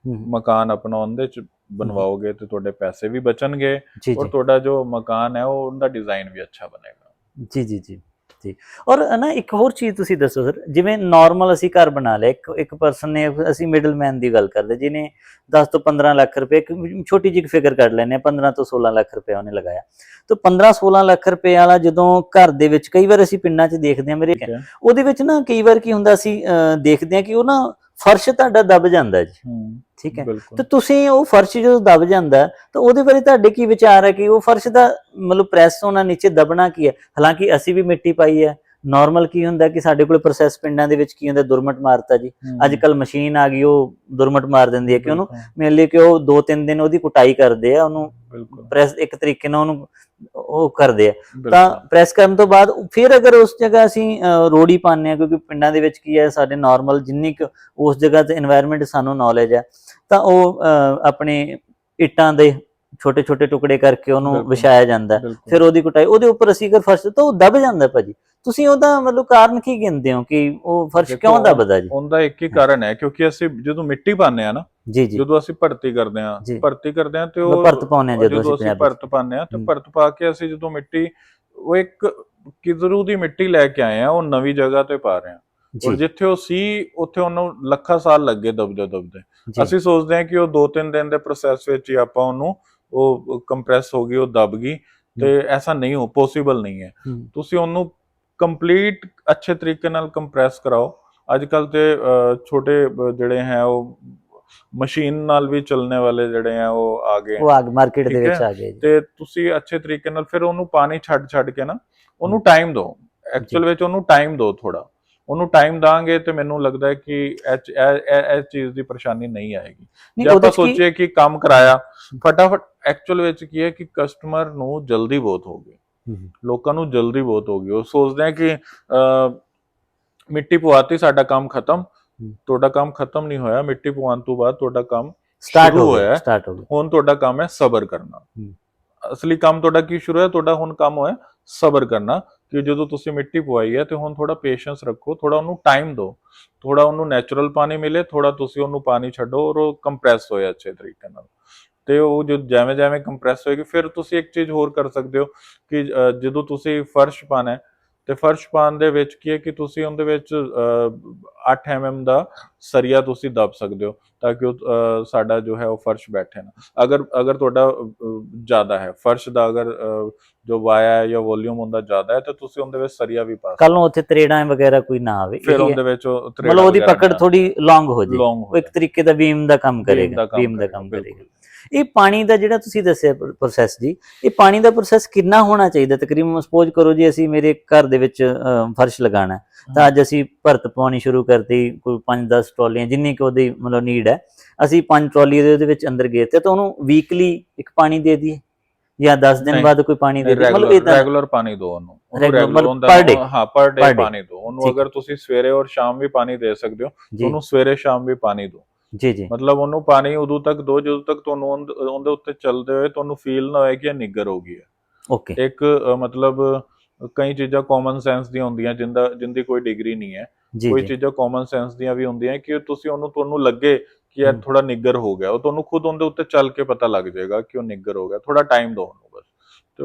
ਮਕਾਨ ਆਪਣਾ ਉਹਦੇ ਚ ਬਣਵਾਓਗੇ ਤੇ ਤੁਹਾਡੇ ਪੈਸੇ ਵੀ ਬਚਣਗੇ ਔਰ ਤੁਹਾਡਾ ਜੋ ਮਕਾਨ ਹੈ ਉਹ ਉਹਦਾ ਡਿਜ਼ਾਈਨ ਵੀ ਅੱਛਾ ਬਣੇਗਾ। ਜੀ ਜੀ ਜੀ ਜੀ। ਔਰ ਨਾ ਇੱਕ ਹੋਰ ਚੀਜ਼ ਤੁਸੀਂ ਦੱਸੋ ਸਰ, ਜਿਵੇਂ ਨਾਰਮਲ ਅਸੀਂ ਘਰ ਬਣਾ ਲਿਆ, ਇੱਕ ਪਰਸਨ ਨੇ, ਅਸੀਂ ਮਿਡਲਮੈਨ ਦੀ ਗੱਲ ਕਰਦੇ ਜਿਹਨੇ 10 ਤੋਂ 15 ਲੱਖ ਰੁਪਏ, ਇੱਕ ਛੋਟੀ ਜਿਹੀ ਫਿਗਰ ਕੱਢ ਲੈਂਦੇ ਹਾਂ, 15 ਤੋਂ 16 ਲੱਖ ਰੁਪਏ ਉਹਨੇ ਲਗਾਇਆ। ਤਾਂ 15-16 ਲੱਖ ਰੁਪਏ ਵਾਲਾ ਜਦੋਂ ਘਰ ਦੇ ਵਿੱਚ, ਕਈ ਵਾਰ ਅਸੀਂ ਪਿੰਡਾਂ 'ਚ ਦੇਖਦੇ ਹਾਂ ਮੇਰੇ, ਉਹਦੇ ਵਿੱਚ ਨਾ ਕਈ ਵਾਰ ਕੀ ਹੁੰਦਾ, ਅਸੀਂ ਦੇਖਦੇ ਹਾਂ ਕਿ ਉਹ ਨਾ ਫਰਸ਼ ਤੁਹਾਡਾ ਦਬ ਜਾਂਦਾ ਜੀ, ਠੀਕ ਹੈ। ਤੇ ਤੁਸੀਂ ਉਹ ਫਰਸ਼ ਜਦੋਂ ਦਬ ਜਾਂਦਾ ਤਾਂ ਉਹਦੇ ਬਾਰੇ ਤੁਹਾਡੇ ਕੀ ਵਿਚਾਰ ਹੈ ਕਿ ਉਹ ਫਰਸ਼ ਦਾ ਮਤਲਬ ਪ੍ਰੈਸ ਹੋਣਾ ਨੀਚੇ ਦਬਣਾ ਕੀ ਹੈ? ਹਾਲਾਂਕਿ ਅਸੀਂ ਵੀ ਮਿੱਟੀ ਪਾਈ ਹੈ, ਨਾਰਮਲ ਕੀ ਹੁੰਦਾ ਕਿ ਸਾਡੇ ਕੋਲ ਪ੍ਰੋਸੈਸ ਪਿੰਡਾਂ ਦੇ ਵਿੱਚ ਕੀ ਹੁੰਦਾ, ਦੁਰਮਟ ਮਾਰਤਾ ਜੀ। ਅੱਜ ਕੱਲ ਮਸ਼ੀਨ ਆ ਗਈ, ਉਹ ਦੁਰਮਟ ਮਾਰ ਦਿੰਦੀ ਹੈ ਕਿ ਉਹਨੂੰ ਮੇਲੇ ਕਿ ਉਹ 2-3 ਦਿਨ ਉਹਦੀ ਕੁਟਾਈ ਕਰਦੇ ਆ, ਉਹਨੂੰ ਪ੍ਰੈਸ ਇੱਕ ਤਰੀਕੇ ਨਾਲ ਉਹਨੂੰ ਉਹ ਕਰਦੇ ਆ। ਤਾਂ ਪ੍ਰੈਸ ਕਰਨ ਤੋਂ ਬਾਅਦ ਫਿਰ ਅਗਰ ਉਸ ਜਗ੍ਹਾ ਅਸੀਂ ਰੋੜੀ ਪਾਉਂਦੇ ਹਾਂ, ਕਿਉਂਕਿ ਪਿੰਡਾਂ ਦੇ ਵਿੱਚ ਕੀ ਹੈ, ਸਾਡੇ ਨਾਰਮਲ ਜਿੰਨੀ ਕੁ ਉਸ ਜਗ੍ਹਾ ਤੇ ਇਨਵਾਇਰਮੈਂਟ ਸਾਨੂੰ ਨੌਲੇਜ ਹੈ, ਤਾਂ ਉਹ ਆਪਣੇ ਇੱਟਾਂ ਦੇ ਛੋਟੇ ਛੋਟੇ ਟੁਕੜੇ ਕਰਕੇ ਉਹਨੂੰ ਵਿਛਾਇਆ ਜਾਂਦਾ, ਫਿਰ ਉਹਦੀ ਕੁਟਾਈ, ਉਹਦੇ ਉੱਪਰ ਅਸੀਂ ਅਗਰ ਫਰਸ਼, ਤਾਂ ਉਹ ਦਬ ਜਾਂਦਾ ਭਾਜੀ। ਤੁਸੀਂ ਉਹਦਾ ਮਤਲਬ ਕਾਰਨ ਕੀ ਗਿਣਦੇ ਹੋ ਕਿ ਉਹ ਫਰਸ਼ ਕਿਉਂ ਦਬਦਾ ਜੀ? ਉਹਦਾ ਇੱਕ ਹੀ ਕਾਰਨ ਹੈ, ਕਿਉਂਕਿ ਅਸੀਂ ਜਦੋਂ ਮਿੱਟੀ ਪਾਉਂਦੇ ਆ ਨਾ, ਜਦੋਂ ਅਸੀਂ ਭਰਤੀ ਕਰਦੇ ਆ ਤੇ ਉਹ ਭਰਤ ਪਾਉਂਦੇ ਆ, ਜਦੋਂ ਅਸੀਂ ਭਰਤ ਪਾਉਂਦੇ ਆ, ਤੇ ਭਰਤ ਪਾ ਕੇ ਅਸੀਂ ਜਦੋਂ ਮਿੱਟੀ, ਉਹ ਇੱਕ ਕਿਧਰੂ ਦੀ ਮਿੱਟੀ ਲੈ ਕੇ ਆਏ ਆ, ਉਹ ਨਵੀਂ ਜਗ੍ਹਾ ਤੇ ਪਾ ਰਹੇ ਆ, ਔਰ ਜਿੱਥੇ ਉਹ ਸੀ ਉੱਥੇ ਉਹਨੂੰ ਲੱਖਾਂ ਸਾਲ ਲੱਗੇ ਦਬਦੇ। ਅਸੀਂ ਸੋਚਦੇ ਆ ਕਿ ਉਹ 2-3 ਦਿਨ ਦੇ ਪ੍ਰੋਸੈਸ ਵਿੱਚ ਹੀ ਆਪਾਂ ਉਹਨੂੰ, ਉਹ ਕੰਪਰੈਸ ਹੋ ਗਈ, ਉਹ ਦਬ ਗਈ, ਤੇ ਐਸਾ ਨਹੀਂ ਹੋ ਪੋਸੀਬਲ ਨਹੀਂ ਹੈ। ਤੁਸੀਂ ਉਹਨੂੰ ਕੰਪਲੀਟ ਅੱਛੇ ਤਰੀਕੇ ਨਾਲ ਕੰਪਰੈਸ ਕਰਾਓ। ਅੱਜ ਕੱਲ ਤੇ ਛੋਟੇ ਜਿਹੜੇ ਹੈ ਉਹ ਮਸ਼ੀਨ ਨਾਲ ਵੀ ਚੱਲਣੇ ਵਾਲੇ ਜਿਹੜੇ ਆ ਉਹ ਆ ਗਏ, ਮਾਰਕੀਟ ਦੇ ਵਿੱਚ ਆ ਗਏ, ਤੇ ਤੁਸੀਂ ਅੱਛੇ ਤਰੀਕੇ ਨਾਲ ਫਿਰ ਉਹਨੂੰ ਪਾਣੀ ਛੱਡ ਕੇ ਨਾ ਉਹਨੂੰ ਟਾਈਮ ਦਿਓ। ਐਕਚੁਅਲ ਵਿੱਚ ਉਹਨੂੰ ਟਾਈਮ ਦਿਓ, ਥੋੜਾ ਉਹਨੂੰ ਟਾਈਮ ਦਾਂਗੇ ਤੇ ਮੈਨੂੰ ਲੱਗਦਾ ਹੈ ਕਿ ਇਹ ਚੀਜ਼ ਦੀ ਪਰੇਸ਼ਾਨੀ ਨਹੀਂ ਆਏਗੀ। ਜੇ ਆਪਾਂ ਸੋਚੀਏ ਕਿ ਕੰਮ ਕਰਾਇਆ ਫਟਾਫਟ, ਐਕਚੁਅਲ ਵਿੱਚ ਕੀ ਹੈ ਕਿ ਕਸਟਮਰ ਨੂੰ ਜਲਦੀ ਬਹੁਤ ਹੋ ਗਈ, ਲੋਕਾਂ ਨੂੰ ਜਲਦੀ ਬਹੁਤ ਹੋ ਗਈ। ਉਹ ਸੋਚਦੇ ਆ ਕਿ ਮਿੱਟੀ ਪਵਾਤੀ, ਸਾਡਾ ਕੰਮ ਖਤਮ। ਤੁਹਾਡਾ ਕੰਮ ਖਤਮ ਨਹੀਂ ਹੋਇਆ, ਮਿੱਟੀ ਪਵਾਉਣ ਤੋਂ ਬਾਅਦ ਤੁਹਾਡਾ ਕੰਮ ਸਟਾਰਟ ਹੋਇਆ। ਹੁਣ ਤੁਹਾਡਾ ਕੰਮ ਹੈ ਸਬਰ ਕਰਨਾ। ਅਸਲੀ ਕੰਮ ਤੁਹਾਡਾ ਕੀ ਸ਼ੁਰੂ ਹੈ? ਤੁਹਾਡਾ ਹੁਣ ਕੰਮ ਹੋਇਆ ਸਬਰ ਕਰਨਾ, ਕਿ ਜਦੋਂ ਤੁਸੀਂ ਮਿੱਟੀ ਪਵਾਈ ਹੈ ਤੇ ਹੁਣ ਥੋੜਾ ਪੇਸ਼ੈਂਸ ਰੱਖੋ, ਥੋੜਾ ਉਹਨੂੰ ਟਾਈਮ ਦਿਓ, ਥੋੜਾ ਉਹਨੂੰ ਨੈਚੁਰਲ ਪਾਣੀ ਮਿਲੇ, ਥੋੜਾ ਤੁਸੀਂ ਉਹਨੂੰ ਪਾਣੀ ਛੱਡੋ, ਔਰ ਉਹ ਕੰਪਰੈਸ ਹੋਏ ਅੱਛੇ ਤਰੀਕੇ ਨਾਲ। ਤੇ ਉਹ ਜਿਵੇਂ ਜਿਵੇਂ ਕੰਪਰੈਸ ਹੋਏਗੀ, ਫਿਰ ਤੁਸੀਂ ਇੱਕ ਚੀਜ਼ ਹੋਰ ਕਰ ਸਕਦੇ ਹੋ ਕਿ ਜਦੋਂ ਤੁਸੀਂ ਫਰਸ਼ ਪਾਣਾ, ਤੇ ਫਰਸ਼ ਪਾਉਣ ਦੇ ਵਿੱਚ ਕੀ ਹੈ ਕਿ ਤੁਸੀਂ ਉਹਦੇ ਵਿੱਚ 8 mm ਦਾ ਸਰੀਆ ਤੁਸੀਂ ਦੱਬ ਸਕਦੇ ਹੋ, ਤਾਂ ਕਿ ਉਹ ਸਾਡਾ ਜੋ ਹੈ ਉਹ ਫਰਸ਼ ਬੈਠੇ ਨਾ। ਅਗਰ ਤੁਹਾਡਾ ਜ਼ਿਆਦਾ ਹੈ ਫਰਸ਼ ਦਾ, ਅਗਰ ਜੋ ਵਾਇਆ ਹੈ ਜਾਂ ਵੋਲਿਊਮ ਹੁੰਦਾ ਜ਼ਿਆਦਾ ਹੈ, ਤਾਂ ਤੁਸੀਂ ਉਹਦੇ ਵਿੱਚ ਸਰੀਆ ਵੀ ਪਾ ਸਕਦੇ ਹੋ, ਕੱਲ ਨੂੰ ਉੱਥੇ ਤਰੇੜਾਂ ਵਗੈਰਾ ਕੋਈ ਨਾ ਆਵੇ, ਫਿਰ ਉਹਦੇ ਵਿੱਚ ਮਤਲਬ ਉਹਦੀ ਪਕੜ ਥੋੜੀ ਲੌਂਗ ਹੋ ਜੇ, ਉਹ ਇੱਕ ਤਰੀਕੇ ਦਾ ਬੀਮ ਦਾ ਕੰਮ ਕਰੇਗਾ, ਬੀਮ ਦਾ ਕੰਮ ਕਰੇਗਾ। ਇਹ ਪਾਣੀ ਦਾ ਜਿਹੜਾ ਤੁਸੀਂ ਦੱਸਿਆ ਪ੍ਰੋਸੈਸ ਜੀ, ਇਹ ਪਾਣੀ ਦਾ ਪ੍ਰੋਸੈਸ ਕਿੰਨਾ ਹੋਣਾ ਚਾਹੀਦਾ ਤਕਰੀਬਨ? ਸਪੋਜ਼ ਕਰੋ ਜੀ ਅਸੀਂ ਮੇਰੇ ਘਰ ਦੇ ਵਿੱਚ ਫਰਸ਼ ਲਗਾਉਣਾ, ਤਾਂ ਅੱਜ ਅਸੀਂ ਭਰਤ ਪਾਉਣੀ ਸ਼ੁਰੂ ਕਰਤੀ, ਕੋਈ 5-10 ਟਰਾਲੀਆਂ ਜਿੰਨੀ ਕੁ ਉਹਦੀ ਮਤਲਬ ਨੀਡ ਹੈ, ਅਸੀਂ 5 ਟਰਾਲੀ ਉਹਦੇ ਵਿੱਚ ਅੰਦਰ ਗਏ ਤੇ ਉਹਨੂੰ ਵੀਕਲੀ ਇੱਕ ਪਾਣੀ ਦੇ ਦਈਏ ਜਾਂ 10 ਦਿਨ ਬਾਅਦ ਕੋਈ ਪਾਣੀ ਦੇ ਦਈਏ? ਮਤਲਬ ਰੈਗੂਲਰ ਪਾਣੀ ਦਿਓ ਉਹਨੂੰ, ਪਰ ਡੇ ਪਾਣੀ ਦਿਓ ਉਹਨੂੰ। ਅਗਰ ਤੁਸੀਂ ਸਵੇਰੇ ਔਰ ਸ਼ਾਮ ਵੀ ਪਾਣੀ ਦੇ ਸਕਦੇ ਹੋ, ਉਹਨੂੰ ਸਵੇਰੇ ਸ਼ਾਮ ਵੀ ਪਾਣੀ ਦਿਓ ਜੀ। ਮਤਲਬ ਉਹਨੂੰ ਪਾਣੀ ਉਦੋਂ ਤੱਕ ਦਿਓ ਜਦੋਂ ਤੱਕ ਤੁਹਾਨੂੰ ਉਹਦੇ ਉੱਤੇ ਚੱਲਦੇ ਹੋਏ ਤੁਹਾਨੂੰ ਫੀਲ ਨਾ ਹੋਏ ਕਿ ਇਹ ਨਿੱਗਰ ਹੋ ਗਈ ਹੈ। ਇੱਕ ਮਤਲਬ ਕਈ ਚੀਜ਼ਾਂ ਕਾਮਨ ਸੈਂਸ ਦੀਆਂ ਹੁੰਦੀਆਂ ਜਿੰਦੀ ਕੋਈ ਡਿਗਰੀ ਨਹੀਂ ਹੈ, ਕੋਈ ਚੀਜ਼ਾਂ ਕਾਮਨ ਸੈਂਸ ਦੀਆਂ ਵੀ ਹੁੰਦੀਆਂ ਕਿ ਤੁਸੀਂ ਤੁਹਾਨੂੰ ਲੱਗੇ ਕਿ ਇਹ ਥੋੜਾ ਨਿੱਗਰ ਹੋ ਗਿਆ, ਉਹ ਤੁਹਾਨੂੰ ਖੁਦ ਉਹਦੇ ਉੱਤੇ ਚੱਲ ਕੇ ਪਤਾ ਲੱਗ ਜਾਏਗਾ ਕਿ ਉਹ ਨਿੱਗਰ ਹੋ ਗਿਆ। ਥੋੜਾ ਟਾਈਮ ਦਿਓ ਉਹਨੂੰ ਬਸ, ਤੇ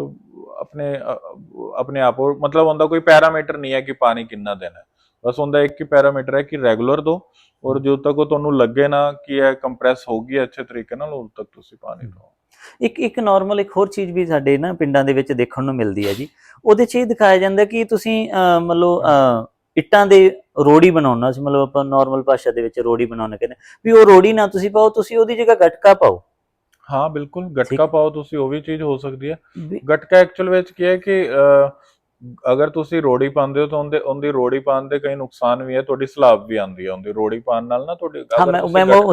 ਆਪਣੇ ਆਪ ਮਤਲਬ ਉਹਦਾ ਕੋਈ ਪੈਰਾਮੀਟਰ ਨਹੀਂ ਹੈ ਕਿ ਪਾਣੀ ਕਿੰਨਾ ਦੇਣਾ ਹੈ, ਬਸ ਉਹਦਾ ਇੱਕ ਹੀ ਪੈਰਾਮੀਟਰ ਹੈ ਕਿ ਰੈਗੂਲਰ ਦਿਓ, ਔਰ ਜਦੋਂ ਤੱਕ ਉਹ ਤੁਹਾਨੂੰ ਲੱਗੇ ਨਾ ਕਿ ਇਹ ਕੰਪਰੈਸ ਹੋ ਗਈ ਅੱਛੇ ਤਰੀਕੇ ਨਾਲ, ਉਦੋਂ ਤੱਕ ਤੁਸੀਂ ਪਾਣੀ ਦਿਓ। ਇੱਕ ਨਾਰਮਲ ਇੱਕ ਹੋਰ ਚੀਜ਼ ਵੀ ਸਾਡੇ ਨਾ ਪਿੰਡਾਂ ਦੇ ਵਿੱਚ ਦੇਖਣ ਨੂੰ ਮਿਲਦੀ ਹੈ ਜੀ, ਉਹਦੇ 'ਚ ਇਹ ਦਿਖਾਇਆ ਜਾਂਦਾ ਕਿ ਤੁਸੀਂ ਮਤਲਬ ਇੱਟਾਂ ਦੇ ਰੋੜੀ ਬਣਾਉਣਾ ਸੀ, ਮਤਲਬ ਆਪਾਂ ਨਾਰਮਲ ਭਾਸ਼ਾ ਦੇ ਵਿੱਚ ਰੋੜੀ ਬਣਾਉਣਾ ਕਹਿੰਦੇ ਵੀ, ਉਹ ਰੋੜੀ ਨਾ ਤੁਸੀਂ ਪਾਓ, ਤੁਸੀਂ ਉਹਦੀ ਜਗ੍ਹਾ ਗਟਕਾ ਪਾਓ। ਹਾਂ ਬਿਲਕੁਲ, ਗਟਕਾ ਪਾਓ ਤੁਸੀਂ, ਉਹ ਵੀ ਚੀਜ਼ ਹੋ ਸਕਦੀ ਹੈ। ਗਟਕਾ ਐਕਚੁਅਲ ਵਿੱਚ ਕੀ ਹੈ ਕਿ ਅਗਰ ਤੁਸੀਂ ਰੋੜੀ ਪਾਉਂਦੇ ਹੋ ਤਾਂ ਉਹਦੀ ਰੋੜੀ ਪਾਉਣ ਦੇ ਕਈ ਨੁਕਸਾਨ ਵੀ ਹੈ, ਤੁਹਾਡੀ ਸਲਾਬ ਵੀ ਆਉਂਦੀ ਹੈ ਉਹਦੀ ਰੋੜੀ ਪਾਉਣ ਨਾਲ ਨਾ ਤੁਹਾਡੀ।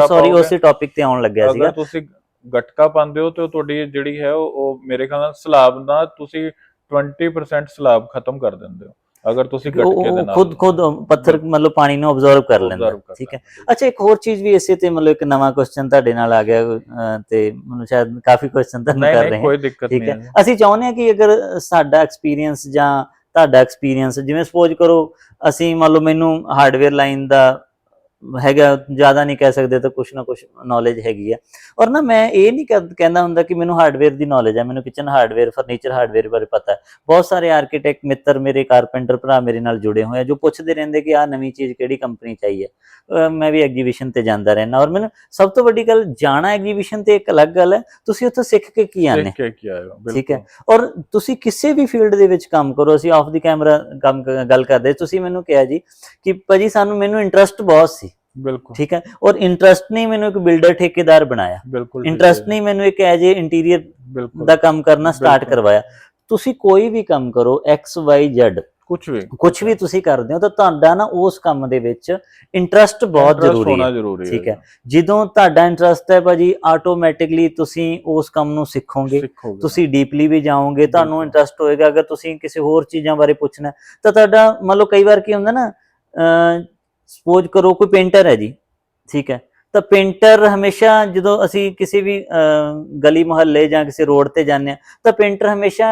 ਸੌਰੀ ਉਸੇ ਟੌਪਿਕ ਤੇ ਆਉਣ ਲੱਗਿਆ ਸੀਗਾ। ਅਗਰ ਤੁਸੀਂ ਗਟਕਾ ਪਾਉਂਦੇ ਹੋ ਤੇ ਤੁਹਾਡੀ ਜਿਹੜੀ ਹੈ ਉਹ ਮੇਰੇ ਖਿਆਲ ਨਾਲ ਸਲਾਬ ਦਾ ਤੁਸੀਂ 20% ਸਲਾਬ ਖਤਮ ਕਰ ਦਿੰਦੇ ਹੋ, ਅਗਰ ਤੁਸੀਂ ਗਟਕੇ ਦੇ ਨਾਲ ਖੁਦ ਪੱਥਰ ਮਤਲਬ ਪਾਣੀ ਨੂੰ ਅਬਜ਼ਰਵ ਕਰ ਲੈਂਦਾ। ਠੀਕ ਹੈ। ਅੱਛਾ, ਇੱਕ ਹੋਰ ਚੀਜ਼ ਵੀ ਇਸੇ ਤੇ ਮਤਲਬ ਇੱਕ ਨਵਾਂ ਕੁਐਸਚਨ ਤੁਹਾਡੇ ਨਾਲ ਆ ਗਿਆ, ਤੇ ਮੈਨੂੰ ਸ਼ਾਇਦ ਕਾਫੀ ਕੁਐਸਚਨ ਤੁਹਾਨੂੰ ਕਰ ਰਹੇ ਹਾਂ। ਕੋਈ ਦਿੱਕਤ ਨਹੀਂ ਹੈ। ਅਸੀਂ ਚਾਹੁੰਦੇ ਹਾਂ ਕਿ ਅਗਰ ਸਾਡਾ ਐਕਸਪੀਰੀਅੰਸ ਜਾਂ ਤੁਹਾਡਾ ਐਕਸਪੀਰੀਅੰਸ, ਜਿਵੇਂ ਸਪੋਜ਼ ਕਰੋ ਅਸੀਂ ਮੰਨ ਲਓ ਮੈਨੂੰ ਹਾਰਡਵੇਅਰ ਲਾਈਨ ਦਾ ਹੈਗਾ, ਜ਼ਿਆਦਾ ਨਹੀਂ ਕਹਿ ਸਕਦੇ ਤਾਂ ਕੁਛ ਨਾ ਕੁਛ ਨੌਲੇਜ ਹੈਗੀ ਆ। ਔਰ ਨਾ ਮੈਂ ਇਹ ਨਹੀਂ ਕਹਿੰਦਾ ਹੁੰਦਾ ਕਿ ਮੈਨੂੰ ਹਾਰਡਵੇਅਰ ਦੀ ਨੌਲੇਜ ਹੈ, ਮੈਨੂੰ ਕਿਚਨ ਹਾਰਡਵੇਅਰ, ਫਰਨੀਚਰ ਹਾਰਡਵੇਅਰ ਬਾਰੇ ਪਤਾ ਹੈ। ਬਹੁਤ ਸਾਰੇ ਆਰਕੀਟੈਕਟ ਮਿੱਤਰ ਮੇਰੇ, ਕਾਰਪੈਂਟਰ ਭਰਾ ਮੇਰੇ ਨਾਲ ਜੁੜੇ ਹੋਏ ਆ, ਜੋ ਪੁੱਛਦੇ ਰਹਿੰਦੇ ਕਿ ਆਹ ਨਵੀਂ ਚੀਜ਼ ਕਿਹੜੀ ਕੰਪਨੀ ਚ ਆਈ ਹੈ। ਮੈਂ ਵੀ ਐਗਜੀਬਿਸ਼ਨ ਤੇ ਜਾਂਦਾ ਰਹਿਣਾ, ਔਰ ਮੈਨੂੰ ਸਭ ਤੋਂ ਵੱਡੀ ਗੱਲ, ਜਾਣਾ ਐਗਜੀਬਿਸ਼ਨ ਤੇ ਇੱਕ ਅਲੱਗ ਗੱਲ ਹੈ, ਤੁਸੀਂ ਉੱਥੋਂ ਸਿੱਖ ਕੇ ਕੀ ਆਨੇ, ਠੀਕ ਹੈ। ਔਰ ਤੁਸੀਂ ਕਿਸੇ ਵੀ ਫੀਲਡ ਦੇ ਵਿੱਚ ਕੰਮ ਕਰੋ, ਅਸੀਂ ਆਫ ਦੀ ਕੈਮਰਾ ਗੱਲ ਕਰਦੇ, ਤੁਸੀਂ ਮੈਨੂੰ ਕਿਹਾ ਜੀ ਕਿ ਭਾਜੀ ਮੈਨੂੰ ਇੰਟਰਸਟ ਬਹੁਤ ਸੀ, ਬਿਲਕੁਲ ਠੀਕ ਹੈ, ਔਰ ਇੰਟਰਸਟ ਨੇ ਮੈਨੂੰ ਇੱਕ ਬਿਲਡਰ ਠੇਕੇਦਾਰ ਬਣਾਇਆ, ਇੰਟਰਸਟ ਨੇ ਮੈਨੂੰ ਇੱਕ ਐਜ ਏ ਇੰਟੀਰੀਅਰ ਦਾ ਕੰਮ ਕਰਨਾ ਸਟਾਰਟ ਕਰਵਾਇਆ। ਤੁਸੀਂ ਕੋਈ ਵੀ ਕੰਮ ਕਰੋ, XYZ ਕੁਛ ਵੀ ਤੁਸੀਂ ਕਰਦੇ ਹੋ, ਤਾਂ ਤੁਹਾਡਾ ਨਾ ਉਸ ਕੰਮ ਦੇ ਵਿੱਚ ਇੰਟਰਸਟ ਬਹੁਤ ਜ਼ਰੂਰੀ ਹੈ, ਠੀਕ ਹੈ। ਜਦੋਂ ਤੁਹਾਡਾ ਇੰਟਰਸਟ ਹੈ ਭਾਜੀ, ਆਟੋਮੈਟਿਕਲੀ ਤੁਸੀਂ ਉਸ ਕੰਮ ਨੂੰ ਸਿੱਖੋਗੇ, ਤੁਸੀਂ ਡੀਪਲੀ ਵੀ ਜਾਓਗੇ, ਤੁਹਾਨੂੰ ਇੰਟਰਸਟ ਹੋਏਗਾ। ਅਗਰ ਤੁਸੀਂ ਕਿਸੇ ਹੋਰ ਚੀਜ਼ਾਂ ਬਾਰੇ ਪੁੱਛਣਾ ਤਾਂ ਤੁਹਾਡਾ, ਮੰਨ ਲਓ ਕਈ ਵਾਰ ਕੀ ਹੁੰਦਾ ਨਾ, ਸਪੋਜ਼ ਕਰੋ ਕੋਈ ਪੇਂਟਰ ਹੈ ਜੀ, ਠੀਕ ਹੈ, ਤਾਂ ਪੇਂਟਰ ਹਮੇਸ਼ਾ, ਜਦੋਂ ਅਸੀਂ ਕਿਸੇ ਵੀ ਗਲੀ ਮੁਹੱਲੇ ਜਾਂ ਕਿਸੇ ਰੋਡ ਤੇ ਜਾਂਦੇ ਹਾਂ, ਤਾਂ ਪੇਂਟਰ ਹਮੇਸ਼ਾ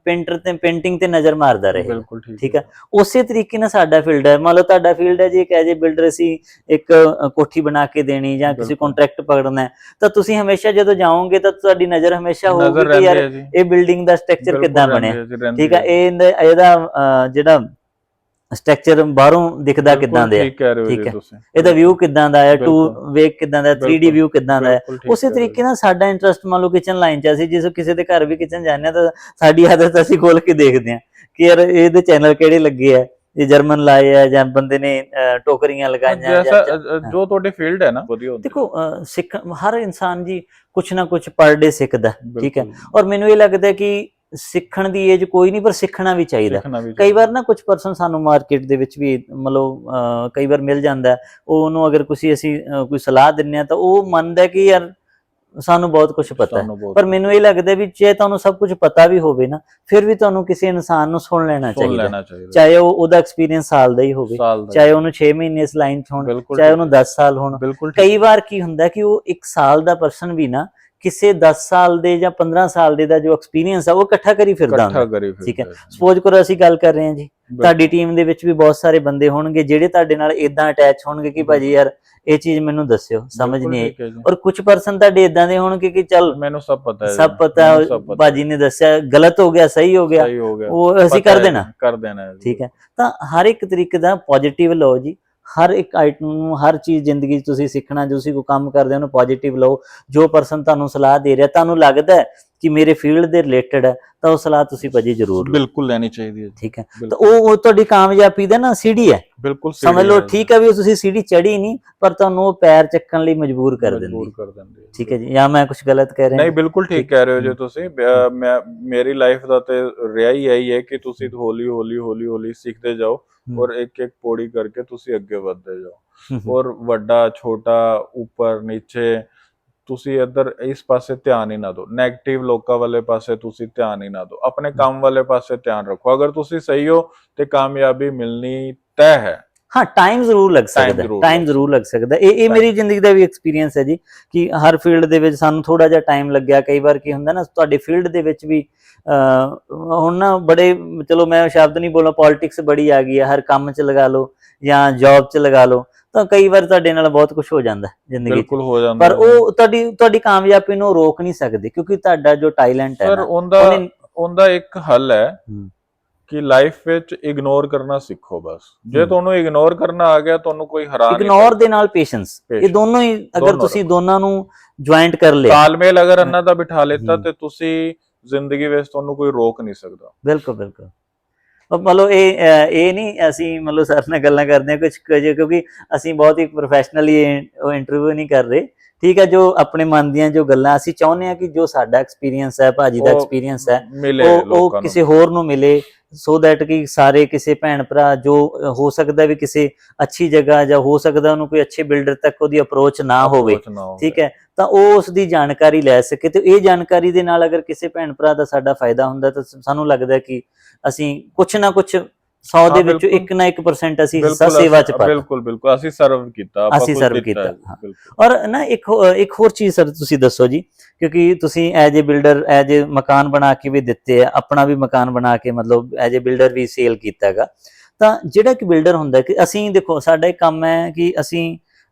ਪੇਂਟਰ ਤੇ ਪੇਂਟਿੰਗ ਤੇ ਨਜ਼ਰ ਮਾਰਦਾ ਰਹੇ, ਠੀਕ ਹੈ। ਉਸੇ ਤਰੀਕੇ ਨਾਲ ਸਾਡਾ ਫੀਲਡ ਹੈ, ਮੰਨ ਲਓ ਤੁਹਾਡਾ ਫੀਲਡ ਹੈ ਜੀ ਇੱਕ ਐਜ ਏ ਬਿਲਡਰ, ਅਸੀਂ ਇੱਕ ਕੋਠੀ ਬਣਾ ਕੇ ਦੇਣੀ ਜਾਂ ਕਿਸੇ ਕੰਟਰੈਕਟ ਪਕੜਨਾ, ਤਾਂ ਤੁਸੀਂ ਹਮੇਸ਼ਾ ਜਦੋਂ ਜਾਓਗੇ ਤਾਂ ਤੁਹਾਡੀ ਨਜ਼ਰ ਹਮੇਸ਼ਾ ਹੋਊਗੀ ਕਿ ਯਾਰ ਇਹ ਬਿਲਡਿੰਗ ਦਾ ਸਟਰਕਚਰ ਕਿੱਦਾਂ ਬਣਿਆ, ਠੀਕ ਹੈ, ਇਹਦਾ ਜਿਹੜਾ ਸਟਰਕਚਰ ਬਾਹਰੋਂ ਦਿਖਦਾ ਕਿੱਦਾਂ ਦੇ, ਠੀਕ ਹੈ, ਇਹਦਾ ਵਿਊ ਕਿੱਦਾਂ ਦਾ ਹੈ, 2 ਵੇਕ ਕਿੱਦਾਂ ਦਾ, 3D ਵਿਊ ਕਿੱਦਾਂ ਦਾ ਹੈ। ਉਸੇ ਤਰੀਕੇ ਨਾਲ ਸਾਡਾ ਇੰਟਰਸਟ, ਮੰਨ ਲਓ ਕਿਚਨ ਲਾਈਨ ਚ, ਅਸੀਂ ਜਿਸ ਕਿਸੇ ਦੇ ਘਰ ਵੀ ਕਿਚਨ ਜਾਂਦੇ ਹਾਂ ਤਾਂ ਸਾਡੀ ਆਦਤ, ਅਸੀਂ ਖੋਲ ਕੇ ਦੇਖਦੇ ਹਾਂ ਕਿ ਯਾਰ ਇਹਦੇ ਚੈਨਲ ਕਿਹੜੇ ਲੱਗੇ ਆ, ਇਹ ਜਰਮਨ ਲਾਏ ਆ ਜਾਂ ਬੰਦੇ ਨੇ ਟੋਕਰੀਆਂ ਲਗਾਈਆਂ, ਜੋ ਤੁਹਾਡੇ ਫੀਲਡ ਹੈ ਨਾ। ਦੇਖੋ ਹਰ ਇਨਸਾਨ ਜੀ ਕੁਛ ਨਾ ਕੁਛ ਪਰ ਡੇ ਸਿੱਖਦਾ, ਠੀਕ ਹੈ, ਔਰ ਮੈਨੂੰ ਇਹ ਲੱਗਦਾ ਕਿ ਸਿੱਖਣ ਦੀ ਏਜ ਕੋਈ ਨਹੀਂ, ਪਰ ਸਿੱਖਣਾ ਵੀ ਚਾਹੀਦਾ। ਕਈ ਵਾਰ ਨਾ ਕੁਝ ਪਰਸਨ ਸਾਨੂੰ ਮਾਰਕੀਟ ਦੇ ਵਿੱਚ ਵੀ ਮਤਲਬ ਕਈ ਵਾਰ ਮਿਲ ਜਾਂਦਾ, ਉਹਨੂੰ ਅਗਰ ਅਸੀਂ ਕੋਈ ਸਲਾਹ ਦਿੰਦੇ ਹਾਂ ਤਾਂ ਉਹ ਮੰਨਦਾ ਕਿ ਯਾਰ ਸਾਨੂੰ ਬਹੁਤ ਕੁਝ ਪਤਾ ਹੈ, ਪਰ ਮੈਨੂੰ ਇਹ ਲੱਗਦਾ ਵੀ ਜੇ ਤੁਹਾਨੂੰ ਸਭ ਕੁਝ ਪਤਾ ਵੀ ਹੋਵੇ ਨਾ, ਫਿਰ ਵੀ ਤੁਹਾਨੂੰ ਕਿਸੇ ਇਨਸਾਨ ਨੂੰ ਸੁਣ ਲੈਣਾ ਚਾਹੀਦਾ, ਚਾਹੇ ਉਹਦਾ ਐਕਸਪੀਰੀਅੰਸ ਸਾਲ ਦਾ ਹੀ ਹੋਵੇ, ਚਾਹੇ ਉਹਨੂੰ 6 ਮਹੀਨੇ ਇਸ ਲਾਈਨ 'ਚ ਹੋਣ, ਚਾਹੇ ਉਹਨੂੰ 10 ਸਾਲ ਹੋਣ। ਕਈ ਵਾਰ ਕੀ ਹੁੰਦਾ ਕਿ ਉਹ 1 ਸਾਲ ਦਾ ਪਰਸਨ ਵੀ ਨਾ ਕਿਸੇ 10 ਸਾਲ ਦੇ ਜਾਂ 15 ਸਾਲ ਦੇ ਦਾ ਜੋ ਐਕਸਪੀਰੀਅੰਸ ਆ ਉਹ ਇਕੱਠਾ ਕਰੀ ਫਿਰਦਾ ਹੁੰਦਾ, ਠੀਕ ਹੈ। ਸਪੋਜ਼ ਕਰੋ ਅਸੀਂ ਗੱਲ ਕਰ ਰਹੇ ਹਾਂ ਜੀ, ਤੁਹਾਡੀ ਟੀਮ ਦੇ ਵਿੱਚ ਵੀ ਬਹੁਤ ਸਾਰੇ ਬੰਦੇ ਹੋਣਗੇ ਜਿਹੜੇ ਤੁਹਾਡੇ ਨਾਲ ਇਦਾਂ ਅਟੈਚ ਹੋਣਗੇ ਕਿ ਭਾਜੀ ਯਾਰ ਇਹ ਚੀਜ਼ ਮੈਨੂੰ ਦੱਸਿਓ, ਸਮਝ ਨਹੀਂ ਆਈ, ਔਰ ਕੁਝ ਪਰਸਨ ਤੁਹਾਡੇ ਇਦਾਂ ਦੇ ਹੋਣਗੇ ਕਿ ਚੱਲ ਮੈਨੂੰ ਸਭ ਪਤਾ ਭਾਜੀ ਨੇ ਦੱਸਿਆ, ਗਲਤ ਹੋ ਗਿਆ ਸਹੀ ਹੋ ਗਿਆ, ਉਹ ਅਸੀਂ ਕਰ ਦੇਣਾ, ਠੀਕ ਹੈ। ਤਾਂ ਹਰ ਇੱਕ ਤਰੀਕੇ ਦਾ ਪੋਜ਼ਿਟਿਵ ਲਓ ਜੀ, ਹਰ ਇੱਕ ਆਈਟਮ ਨੂੰ, ਹਰ ਚੀਜ਼ ਜ਼ਿੰਦਗੀ 'ਚ ਤੁਸੀਂ ਸਿੱਖਣਾ, ਤੁਸੀਂ ਕੋਈ ਕੰਮ ਕਰਦੇ ਹੋ ਉਹਨੂੰ ਪੋਜ਼ਿਟਿਵ ਲਓ। ਜੋ ਪਰਸਨ ਤੁਹਾਨੂੰ ਸਲਾਹ ਦੇ ਰਿਹਾ, ਤੁਹਾਨੂੰ ਲੱਗਦਾ ਹੈ ਕਿ ਮੇਰੇ ਫੀਲਡ ਦੇ ਰਿਲੇਟਡ ਹੈ, ਤਾਂ ਉਹ ਸਲਾਹ ਤੁਸੀਂ ਭਾਜੀ ਜ਼ਰੂਰ ਬਿਲਕੁਲ ਲੈਣੀ ਚਾਹੀਦੀ ਹੈ, ਠੀਕ ਹੈ। ਤਾਂ ਉਹ ਤੁਹਾਡੀ ਕਾਮਯਾਬੀ ਦਾ ਨਾ ਸੀੜੀ ਹੈ, ਬਿਲਕੁਲ ਸਮਝ ਲਓ, ਠੀਕ ਹੈ ਵੀ ਤੁਸੀਂ ਸੀੜੀ ਚੜੀ ਨਹੀਂ, ਪਰ ਤੁਹਾਨੂੰ ਉਹ ਪੈਰ ਚੱਕਣ ਲਈ ਮਜਬੂਰ ਕਰ ਦਿੰਦੀ, ਠੀਕ ਹੈ ਜੀ। ਜਾਂ ਮੈਂ ਕੁਝ ਗਲਤ ਕਹਿ ਰਿਹਾ? ਨਹੀਂ, ਬਿਲਕੁਲ ਠੀਕ ਕਹਿ ਰਹੇ ਹੋ ਜੀ ਤੁਸੀਂ। ਮੇਰੀ ਲਾਈਫ ਦਾ ਤੇ ਰਿਹਾ ਹੀ ਇਹੀ ਹੈ ਕਿ ਤੁਸੀਂ ਹੌਲੀ ਹੌਲੀ ਹੌਲੀ ਹੌਲੀ ਸਿੱਖਦੇ ਜਾਓ, ਔਰ ਇੱਕ ਇੱਕ ਪੌੜੀ ਕਰਕੇ ਤੁਸੀਂ ਅੱਗੇ ਵਧਦੇ ਜਾਓ, ਔਰ ਵੱਡਾ ਛੋਟਾ ਉੱਪਰ ਨੀਚੇ ਤੁਸੀਂ ਇੱਧਰ ਇਸ ਪਾਸੇ ਧਿਆਨ ਹੀ ਨਾ ਦਿਓ, ਨੈਗੇਟਿਵ ਲੋਕਾਂ ਵਾਲੇ ਪਾਸੇ ਤੁਸੀਂ ਧਿਆਨ ਹੀ ਨਾ ਦਿਓ, ਆਪਣੇ ਕੰਮ ਵਾਲੇ ਪਾਸੇ ਧਿਆਨ ਰੱਖੋ। ਅਗਰ ਤੁਸੀਂ ਸਹੀ ਹੋ ਤੇ ਕਾਮਯਾਬੀ ਮਿਲਣੀ ਤੈਅ ਹੈ। ਹਾਂ, ਟਾਈਮ ਜ਼ਰੂਰ ਲੱਗ ਸਕਦਾ, ਇਹ ਮੇਰੀ ਜ਼ਿੰਦਗੀ ਦਾ ਵੀ ਐਕਸਪੀਰੀਅੰਸ ਹੈ ਜੀ ਕਿ ਹਰ ਫੀਲਡ ਦੇ ਵਿੱਚ ਸਾਨੂੰ ਥੋੜਾ ਜਿਹਾ ਟਾਈਮ ਲੱਗਿਆ। ਕਈ ਵਾਰ ਕੀ ਹੁੰਦਾ ਨਾ, ਤੁਹਾਡੇ ਫੀਲਡ ਦੇ ਵਿੱਚ ਵੀ ਹੁਣ ਨਾ ਬੜੇ, ਚਲੋ ਮੈਂ ਸ਼ਬਦ ਨਹੀਂ ਬੋਲਾਂ, ਪੋਲਿਟਿਕਸ ਬੜੀ ਆ ਗਈ ਹੈ, ਹਰ ਕੰਮ 'ਚ ਲਗਾ ਲਓ ਜਾਂ ਜੌਬ 'ਚ ਲਗਾ ਲਓ, ਤਾਂ ਕਈ ਵਾਰ ਤੁਹਾਡੇ ਨਾਲ ਬਹੁਤ ਕੁਝ ਹੋ ਜਾਂਦਾ ਜ਼ਿੰਦਗੀ 'ਚ, ਪਰ ਉਹ ਤੁਹਾਡੀ ਕਾਮਯਾਬੀ ਨੂੰ ਰੋਕ ਨਹੀਂ ਸਕਦੇ, ਕਿਉਂਕਿ ਤੁਹਾਡਾ ਜੋ ਟੈਲੈਂਟ ਹੈ ਨਾ, ਉਹਦਾ ਇੱਕ ਹੱਲ ਹੈ ਕਿ ਲਾਈਫ ਵਿੱਚ ਇਗਨੋਰ ਕਰਨਾ ਸਿੱਖੋ। ਬਸ ਜੇ ਤੁਹਾਨੂੰ ਇਗਨੋਰ ਕਰਨਾ ਆ ਗਿਆ, ਤੁਹਾਨੂੰ ਕੋਈ ਹਰਾ ਨਹੀਂ। ਇਗਨੋਰ ਦੇ ਨਾਲ ਪੇਸ਼ੈਂਸ, ਇਹ ਦੋਨੋਂ ਹੀ ਅਗਰ ਤੁਸੀਂ ਦੋਨਾਂ ਨੂੰ ਜੁਆਇੰਟ ਕਰ ਲਿਆ, ਤਾਲਮੇਲ ਅਗਰ ਇਹਨਾਂ ਦਾ ਬਿਠਾ ਲਿੱਤਾ, ਤੇ ਤੁਸੀਂ ਜ਼ਿੰਦਗੀ ਵਿੱਚ ਤੁਹਾਨੂੰ ਕੋਈ ਰੋਕ ਨਹੀਂ ਸਕਦਾ। ਬਿਲਕੁਲ ਬਿਲਕੁਲ। ਮਤਲਬ ਇਹ ਨਹੀਂ ਅਸੀਂ ਮਤਲਬ ਸਰ ਨਾਲ ਗੱਲਾਂ ਕਰਦੇ ਹਾਂ ਕੁਝ, ਕਿਉਂਕਿ ਅਸੀਂ ਬਹੁਤ ਹੀ ਪ੍ਰੋਫੈਸ਼ਨਲੀ ਇੰਟਰਵਿਊ ਨਹੀਂ ਕਰ ਰਹੇ, ਠੀਕ ਹੈ। ਜੋ ਆਪਣੇ ਮਨ ਦੀਆਂ ਜੋ ਗੱਲਾਂ, ਅਸੀਂ ਚਾਹੁੰਦੇ ਹਾਂ ਕਿ ਜੋ ਸਾਡਾ ਐਕਸਪੀਰੀਅੰਸ ਹੈ, ਭਾਜੀ ਦਾ ਐਕਸਪੀਰੀਅੰਸ ਹੈ, ਉਹ ਕਿਸੇ ਹੋਰ ਨੂੰ ਮਿਲੇ, ਸੋ ਦੈਟ ਕਿ ਸਾਰੇ ਕਿਸੇ ਭੈਣ ਭਰਾ ਜੋ ਹੋ ਸਕਦਾ ਵੀ ਕਿਸੇ ਅੱਛੀ ਜਗ੍ਹਾ, ਜਾਂ ਹੋ ਸਕਦਾ ਉਹਨੂੰ ਕੋਈ ਅੱਛੇ ਬਿਲਡਰ ਤੱਕ ਉਹਦੀ ਅਪਰੋਚ ਨਾ ਹੋਵੇ, ਠੀਕ ਹੈ, ਤਾਂ ਉਹ ਉਸ ਦੀ ਜਾਣਕਾਰੀ ਲੈ ਸਕੇ। ਤੇ ਇਹ ਜਾਣਕਾਰੀ ਦੇ ਨਾਲ ਅਗਰ ਕਿਸੇ ਭੈਣ ਭਰਾ ਦਾ ਸਾਡਾ ਫਾਇਦਾ ਹੁੰਦਾ, ਤਾਂ ਸਾਨੂੰ ਲੱਗਦਾ ਕਿ ਅਸੀਂ ਕੁਛ ਨਾ ਕੁਛ 100 ਦੇ ਵਿੱਚੋਂ 1 ਨਾ 1% ਅਸੀਂ ਹਿੱਸਾ ਸੇਵਾ 'ਚ ਪਾਇਆ। ਬਿਲਕੁਲ ਬਿਲਕੁਲ, ਅਸੀਂ ਸਰਵ ਕੀਤਾ। ਔਰ ਨਾ ਇੱਕ ਹੋਰ ਚੀਜ਼ ਸਰ ਤੁਸੀਂ ਦੱਸੋ ਜੀ, ਕਿਉਂਕਿ ਤੁਸੀਂ as a builder, as a ਮਕਾਨ ਬਣਾ ਕੇ ਵੀ ਦਿੱਤੇ ਆ, ਆਪਣਾ ਵੀ ਮਕਾਨ ਬਣਾ ਕੇ ਮਤਲਬ ਐਜ ਏ ਬਿਲਡਰ ਵੀ ਸੇਲ ਕੀਤਾ ਹੈਗਾ, ਤਾਂ ਜਿਹੜਾ ਕਿ ਬਿਲਡਰ ਹੁੰਦਾ ਕਿ ਅਸੀਂ ਦੇਖੋ ਸਾਡਾ ਇੱਕ ਕੰਮ ਹੈ ਕਿ ਅਸੀਂ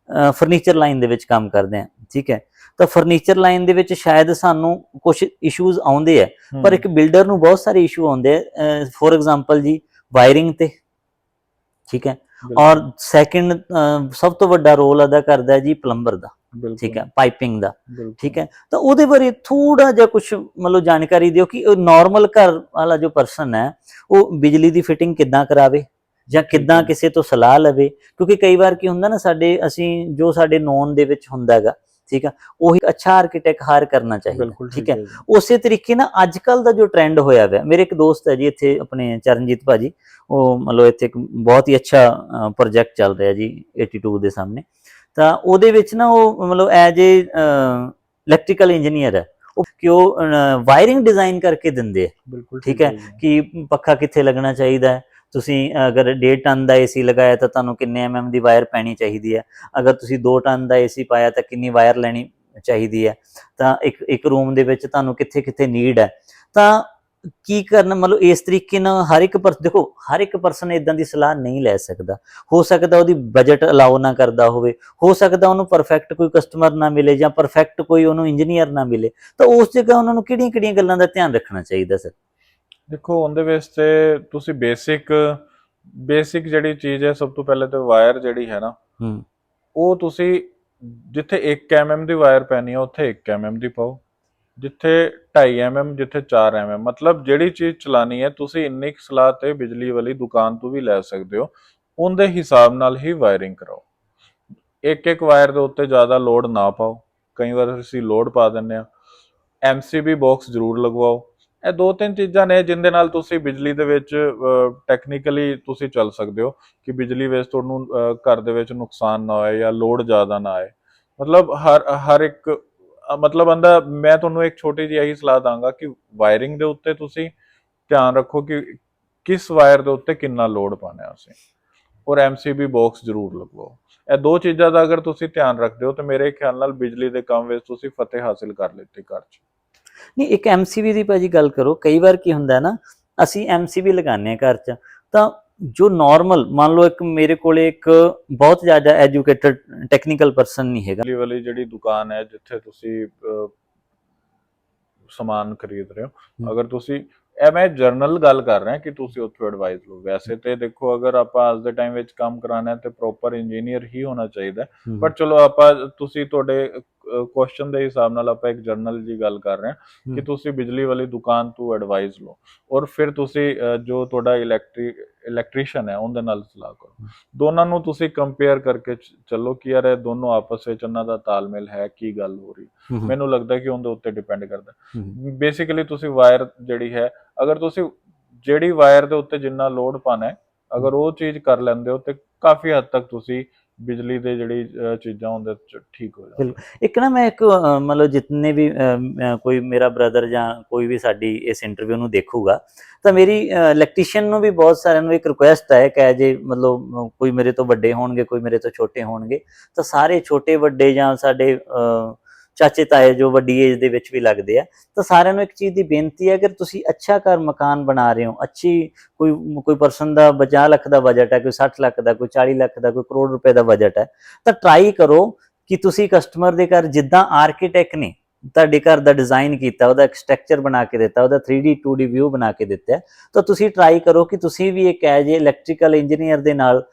ਫਰਨੀਚਰ ਲਾਈਨ ਦੇ ਵਿੱਚ ਕੰਮ ਕਰਦੇ ਹਾਂ, ਠੀਕ ਹੈ। ਤਾਂ ਫਰਨੀਚਰ ਲਾਈਨ ਦੇ ਵਿੱਚ ਸ਼ਾਇਦ ਸਾਨੂੰ ਕੁਝ ਇਸ਼ੂਜ਼ ਆਉਂਦੇ ਆ, ਪਰ ਇੱਕ ਬਿਲਡਰ ਨੂੰ ਬਹੁਤ ਸਾਰੇ ਇਸ਼ੂ ਆਉਂਦੇ ਆ। ਫੋਰ ਐਗਜ਼ਾਮਪਲ ਜੀ ਵਾਇਰਿੰਗ ਤੇ, ਠੀਕ ਹੈ। ਔਰ ਸੈਕਿੰਡ ਸਭ ਤੋਂ ਵੱਡਾ ਰੋਲ ਅਦਾ ਕਰਦਾ ਹੈ ਜੀ ਪਲੰਬਰ ਦਾ, ਠੀਕ ਹੈ, ਪਾਈਪਿੰਗ ਦਾ, ਠੀਕ ਹੈ। ਤਾਂ ਉਹਦੇ ਬਾਰੇ ਥੋੜਾ ਜਿਹਾ ਕੁਝ ਮਤਲਬ ਜਾਣਕਾਰੀ ਦਿਓ ਕਿ ਨਾਰਮਲ ਘਰ ਵਾਲਾ ਜੋ ਪਰਸਨ ਹੈ ਉਹ ਬਿਜਲੀ ਦੀ ਫਿਟਿੰਗ ਕਿੱਦਾਂ ਕਰਾਵੇ ਜਾਂ ਕਿੱਦਾਂ ਕਿਸੇ ਤੋਂ ਸਲਾਹ ਲਵੇ, ਕਿਉਂਕਿ ਕਈ ਵਾਰ ਕੀ ਹੁੰਦਾ ਨਾ ਅਸੀਂ ਜੋ ਸਾਡੇ ਨੋਨ ਦੇ ਵਿੱਚ ਹੁੰਦਾ ਹੈਗਾ, ਠੀਕ ਹੈ, ਉਹ ਇੱਕ ਅੱਛਾ ਆਰਕੀਟੈਕਟ ਹਾਇਰ ਕਰਨਾ ਚਾਹੀਦਾ, ਠੀਕ ਹੈ। ਉਸੇ ਤਰੀਕੇ ਨਾਲ ਅੱਜ ਕੱਲ ਦਾ ਜੋ ਟ੍ਰੈਂਡ ਹੋਇਆ ਹੋਇਆ, ਮੇਰੇ ਇੱਕ ਦੋਸਤ ਹੈ ਜੀ ਇੱਥੇ ਆਪਣੇ ਚਰਨਜੀਤ ਭਾਜੀ, ਉਹ ਮਤਲਬ ਇੱਥੇ ਇੱਕ ਬਹੁਤ ਹੀ ਅੱਛਾ ਪ੍ਰੋਜੈਕਟ ਚੱਲ ਰਿਹਾ ਜੀ 82 ਦੇ ਸਾਹਮਣੇ। ਤਾਂ ਉਹਦੇ ਵਿੱਚ ਨਾ ਉਹ ਮਤਲਬ ਐਜ ਏ ਇਲੈਕਟ੍ਰੀਕਲ ਇੰਜੀਨੀਅਰ ਹੈ, ਉਹ ਵਾਇਰਿੰਗ ਡਿਜ਼ਾਈਨ ਕਰਕੇ ਦਿੰਦੇ ਆ, ਠੀਕ ਹੈ, ਕਿ ਪੱਖਾ ਕਿੱਥੇ ਲੱਗਣਾ ਚਾਹੀਦਾ ਹੈ, ਤੁਸੀਂ ਅਗਰ 1.5 ਟਨ ਦਾ ਏਸੀ ਲਗਾਇਆ ਤਾਂ ਤੁਹਾਨੂੰ ਕਿੰਨੇ mm ਦੀ ਵਾਇਰ ਪੈਣੀ ਚਾਹੀਦੀ ਹੈ, ਅਗਰ ਤੁਸੀਂ 2 ਟਨ ਦਾ ਏਸੀ ਪਾਇਆ ਤਾਂ ਕਿੰਨੀ ਵਾਇਰ ਲੈਣੀ ਚਾਹੀਦੀ ਹੈ, ਤਾਂ ਇੱਕ ਰੂਮ ਦੇ ਵਿੱਚ ਤੁਹਾਨੂੰ ਕਿੱਥੇ ਕਿੱਥੇ ਨੀਡ ਹੈ। ਤਾਂ ਕੀ ਕਰਨਾ, ਮਤਲਬ ਇਸ ਤਰੀਕੇ ਨਾਲ ਹਰ ਇੱਕ ਪਰਸਨ ਇਦਾਂ ਦੀ ਸਲਾਹ ਨਹੀਂ ਲੈ ਸਕਦਾ। ਹੋ ਸਕਦਾ ਉਹਦੀ ਬਜਟ ਅਲਾਉ ਨਾ ਕਰਦਾ ਹੋਵੇ, ਹੋ ਸਕਦਾ ਉਹਨੂੰ ਪਰਫੈਕਟ ਕੋਈ ਕਸਟਮਰ ਨਾ ਮਿਲੇ ਜਾਂ ਪਰਫੈਕਟ ਕੋਈ ਉਹਨੂੰ ਇੰਜੀਨੀਅਰ ਨਾ ਮਿਲੇ। ਤਾਂ ਉਸ ਜਗ੍ਹਾ ਉਹਨਾਂ ਨੂੰ ਕਿਹੜੀਆਂ ਗੱਲਾਂ ਦਾ ਧਿਆਨ ਰੱਖਣਾ ਚਾਹੀਦਾ ਸਰ? ਦੇਖੋ ਉਹਦੇ ਵਿੱਚ ਤੇ ਤੁਸੀਂ ਬੇਸਿਕ ਜਿਹੜੀ ਚੀਜ਼ ਹੈ, ਸਭ ਤੋਂ ਪਹਿਲੇ ਤੇ ਵਾਇਰ ਜਿਹੜੀ ਹੈ ਨਾ, ਉਹ ਤੁਸੀਂ ਜਿੱਥੇ 1 mm ਦੀ ਵਾਇਰ ਪੈਣੀ ਹੈ ਉੱਥੇ 1 mm ਦੀ ਪਾਓ, ਜਿੱਥੇ 2.5 mm, ਜਿੱਥੇ 4 mm, ਮਤਲਬ ਜਿਹੜੀ ਚੀਜ਼ ਚਲਾਣੀ ਹੈ ਤੁਸੀਂ ਇੰਨੀ ਸਲਾਹ ਤੇ ਬਿਜਲੀ ਵਾਲੀ ਦੁਕਾਨ ਤੋਂ ਵੀ ਲੈ ਸਕਦੇ ਹੋ, ਉਹਦੇ ਹਿਸਾਬ ਨਾਲ ਹੀ ਵਾਇਰਿੰਗ ਕਰਾਓ। ਇੱਕ ਵਾਇਰ ਦੇ ਉੱਤੇ ਜ਼ਿਆਦਾ ਲੋਡ ਨਾ ਪਾਓ, ਕਈ ਵਾਰ ਅਸੀਂ ਲੋਡ ਪਾ ਦਿੰਦੇ ਹਾਂ। MCB ਬਾਕਸ ਜ਼ਰੂਰ ਲਗਵਾਓ। ਇਹ 2-3 ਚੀਜ਼ਾਂ ਨੇ ਜਿੰਦੇ ਨਾਲ ਤੁਸੀਂ ਬਿਜਲੀ ਦੇ ਵਿੱਚ ਟੈਕਨੀਕਲੀ ਤੁਸੀਂ ਚੱਲ ਸਕਦੇ ਹੋ ਕਿ ਬਿਜਲੀ ਵਿੱਚ ਤੁਹਾਨੂੰ ਘਰ ਦੇ ਵਿੱਚ ਨੁਕਸਾਨ ਨਾ ਹੋਏ ਜਾਂ ਲੋਡ ਜ਼ਿਆਦਾ ਨਾ ਆਏ। ਮਤਲਬ ਹਰ ਇੱਕ ਮਤਲਬ ਮੈਂ ਤੁਹਾਨੂੰ ਇੱਕ ਛੋਟੀ ਜਿਹੀ ਇਹੀ ਸਲਾਹ ਦਾਂਗਾ ਕਿ ਵਾਇਰਿੰਗ ਦੇ ਉੱਤੇ ਤੁਸੀਂ ਧਿਆਨ ਰੱਖੋ ਕਿ ਕਿਸ ਵਾਇਰ ਦੇ ਉੱਤੇ ਕਿੰਨਾ ਲੋਡ ਪਾਣਾ ਅਸੀਂ, ਔਰ MCB ਬਾਕਸ ਜ਼ਰੂਰ ਲਗਵਾਓ। ਇਹ 2 ਚੀਜ਼ਾਂ ਦਾ ਅਗਰ ਤੁਸੀਂ ਧਿਆਨ ਰੱਖਦੇ ਹੋ ਤਾਂ ਮੇਰੇ ਖਿਆਲ ਨਾਲ ਬਿਜਲੀ ਦੇ ਕੰਮ ਵਿੱਚ ਤੁਸੀਂ ਫਤਿਹ ਹਾਸਿਲ ਕਰ ਲਿੱਤੀ ਘਰ 'ਚ। ਨਹੀਂ, ਇੱਕ MCB ਦੀ ਭਾਜੀ ਗੱਲ ਕਰੋ। ਕਈ ਵਾਰ ਕੀ ਹੁੰਦਾ ਨਾ, ਅਸੀਂ MCB ਲਗਾਉਂਦੇ ਹਾਂ ਘਰ 'ਚ, ਤਾਂ ਜੋ ਨਾਰਮਲ ਮੰਨ ਲਓ ਇੱਕ ਮੇਰੇ ਕੋਲੇ ਇੱਕ ਬਹੁਤ ਜ਼ਿਆਦਾ ਐਜੂਕੇਟਡ ਟੈਕਨੀਕਲ ਪਰਸਨ ਨਹੀਂ ਹੈਗਾ, ਬਿਜਲੀ ਵਾਲੀ ਜਿਹੜੀ ਦੁਕਾਨ ਹੈ ਜਿੱਥੇ ਤੁਸੀਂ ਸਮਾਨ ਖਰੀਦ ਰਹੇ ਹੋ, ਅਗਰ ਤੁਸੀਂ ਮੈਂ ਜਰਨਲ ਗੱਲ ਕਰ ਰਿਹਾ ਕਿ ਤੁਸੀਂ ਉੱਥੋਂ ਐਡਵਾਈਸ ਲਓ। ਵੈਸੇ ਤੇ ਦੇਖੋ ਅਗਰ ਆਪਾਂ ਅੱਜ ਦੇ ਟਾਈਮ ਵਿੱਚ ਕੰਮ ਕਰਾਣਾ ਹੈ ਤੇ ਪ੍ਰੋਪਰ ਇੰਜੀਨੀਅਰ ਹੀ ਹੋਣਾ ਚਾਹੀਦਾ, ਬਟ ਚਲੋ ਤੁਸੀਂ ਤੁਹਾਡੇ ਕੁਐਸਚਨ ਦੇ ਹਿਸਾਬ ਨਾਲ ਆਪਾਂ ਇੱਕ ਜਰਨਲ ਜੀ ਗੱਲ ਕਰ ਰਹੇ ਹਾਂ ਕਿ ਤੁਸੀਂ ਬਿਜਲੀ ਵਾਲੀ ਦੁਕਾਨ ਤੋਂ ਐਡਵਾਈਸ ਲਓ, ਔਰ ਫਿਰ ਤੁਸੀਂ ਜੋ ਤੁਹਾਡਾ ਇਲੈਕਟ੍ਰੀਸ਼ੀਅਨ ਹੈ ਉਹਦੇ ਨਾਲ ਸਲਾਹ ਕਰੋ। ਦੋਨਾਂ ਨੂੰ ਤੁਸੀਂ ਕੰਪੇਅਰ ਕਰਕੇ ਚੱਲੋ ਕਿ ਯਾਰ ਇਹ ਦੋਨੋਂ ਆਪਸ ਵਿੱਚ ਉਹਨਾਂ ਦਾ ਤਾਲਮੇਲ ਹੈ, ਕੀ ਗੱਲ ਹੋ ਰਹੀ। ਮੈਨੂੰ ਲੱਗਦਾ ਕਿ ਉਹਦੇ ਉੱਤੇ ਡਿਪੈਂਡ ਕਰਦਾ। ਬੇਸਿਕਲੀ ਤੁਸੀਂ ਵਾਇਰ ਜਿਹੜੀ ਹੈ, ਅਗਰ ਤੁਸੀਂ ਜਿਹੜੀ ਵਾਇਰ ਦੇ ਉੱਤੇ ਜਿੰਨਾ ਲੋਡ ਪਾਣਾ ਹੈ ਅਗਰ ਉਹ ਚੀਜ਼ ਕਰ ਲੈਂਦੇ ਹੋ ਤੇ ਕਾਫੀ ਹੱਦ ਤੱਕ ਤੁਸੀਂ ਬਿਜਲੀ ਦੇ ਜਿਹੜੀ ਚੀਜ਼ਾਂ ਉਹਦੇ ਠੀਕ ਹੋ ਜਾਂਦੇ। ਇੱਕ ਨਾ ਮੈਂ ਇੱਕ ਮਤਲਬ ਜਿਤਨੇ ਵੀ ਕੋਈ ਮੇਰਾ ਬ੍ਰਦਰ ਜਾਂ ਕੋਈ ਵੀ ਸਾਡੀ ਇਸ ਇੰਟਰਵਿਊ ਨੂੰ ਦੇਖੂਗਾ ਤਾਂ ਮੇਰੀ ਇਲੈਕਟ੍ਰੀਸ਼ੀਅਨ ਨੂੰ ਵੀ ਬਹੁਤ ਸਾਰਿਆਂ ਨੂੰ ਇੱਕ ਰਿਕੁਐਸਟ ਹੈ ਕਿ ਜੇ ਮਤਲਬ ਕੋਈ ਮੇਰੇ ਤੋਂ ਵੱਡੇ ਹੋਣਗੇ, ਕੋਈ ਮੇਰੇ ਤੋਂ ਛੋਟੇ ਹੋਣਗੇ, ਤਾਂ ਸਾਰੇ ਛੋਟੇ ਵੱਡੇ ਜਾਂ ਸਾਡੇ ਚਾਚੇ ਤਾਏ ਜੋ ਵੱਡੀ ਏਜ ਦੇ ਵਿੱਚ ਵੀ ਲੱਗਦੇ ਆ, ਤਾਂ ਸਾਰਿਆਂ ਨੂੰ ਇੱਕ ਚੀਜ਼ ਦੀ ਬੇਨਤੀ ਹੈ, ਅਗਰ ਤੁਸੀਂ ਅੱਛਾ ਘਰ ਮਕਾਨ ਬਣਾ ਰਹੇ ਹੋ, ਕੋਈ ਪਰਸਨ ਦਾ 50 ਲੱਖ ਦਾ ਬਜਟ ਹੈ, ਕੋਈ 60 ਲੱਖ ਦਾ, ਕੋਈ 40 ਲੱਖ ਦਾ, ਕੋਈ ਕਰੋੜ ਰੁਪਏ ਦਾ ਬਜਟ ਹੈ, ਤਾਂ ਟਰਾਈ ਕਰੋ ਕਿ ਤੁਸੀਂ ਕਸਟਮਰ ਦੇ ਘਰ ਜਿੱਦਾਂ ਆਰਕੀਟੈਕਟ ਨੇ ਤੁਹਾਡੇ ਘਰ ਦਾ ਡਿਜ਼ਾਈਨ ਕੀਤਾ, ਉਹਦਾ ਇੱਕ ਸਟਰਕਚਰ ਬਣਾ ਕੇ ਦਿੱਤਾ, ਉਹਦਾ 3D 2D ਵਿਊ ਬਣਾ ਕੇ ਦਿੱਤਾ, ਤਾਂ ਤੁਸੀਂ ਟਰਾਈ ਕਰੋ ਕਿ ਤੁਸੀਂ ਵੀ ਇੱਕ ਐਜ ਇਲੈਕਟ੍ਰੀਕਲ ਇੰਜੀਨੀਅਰ ਦੇ ਨਾਲ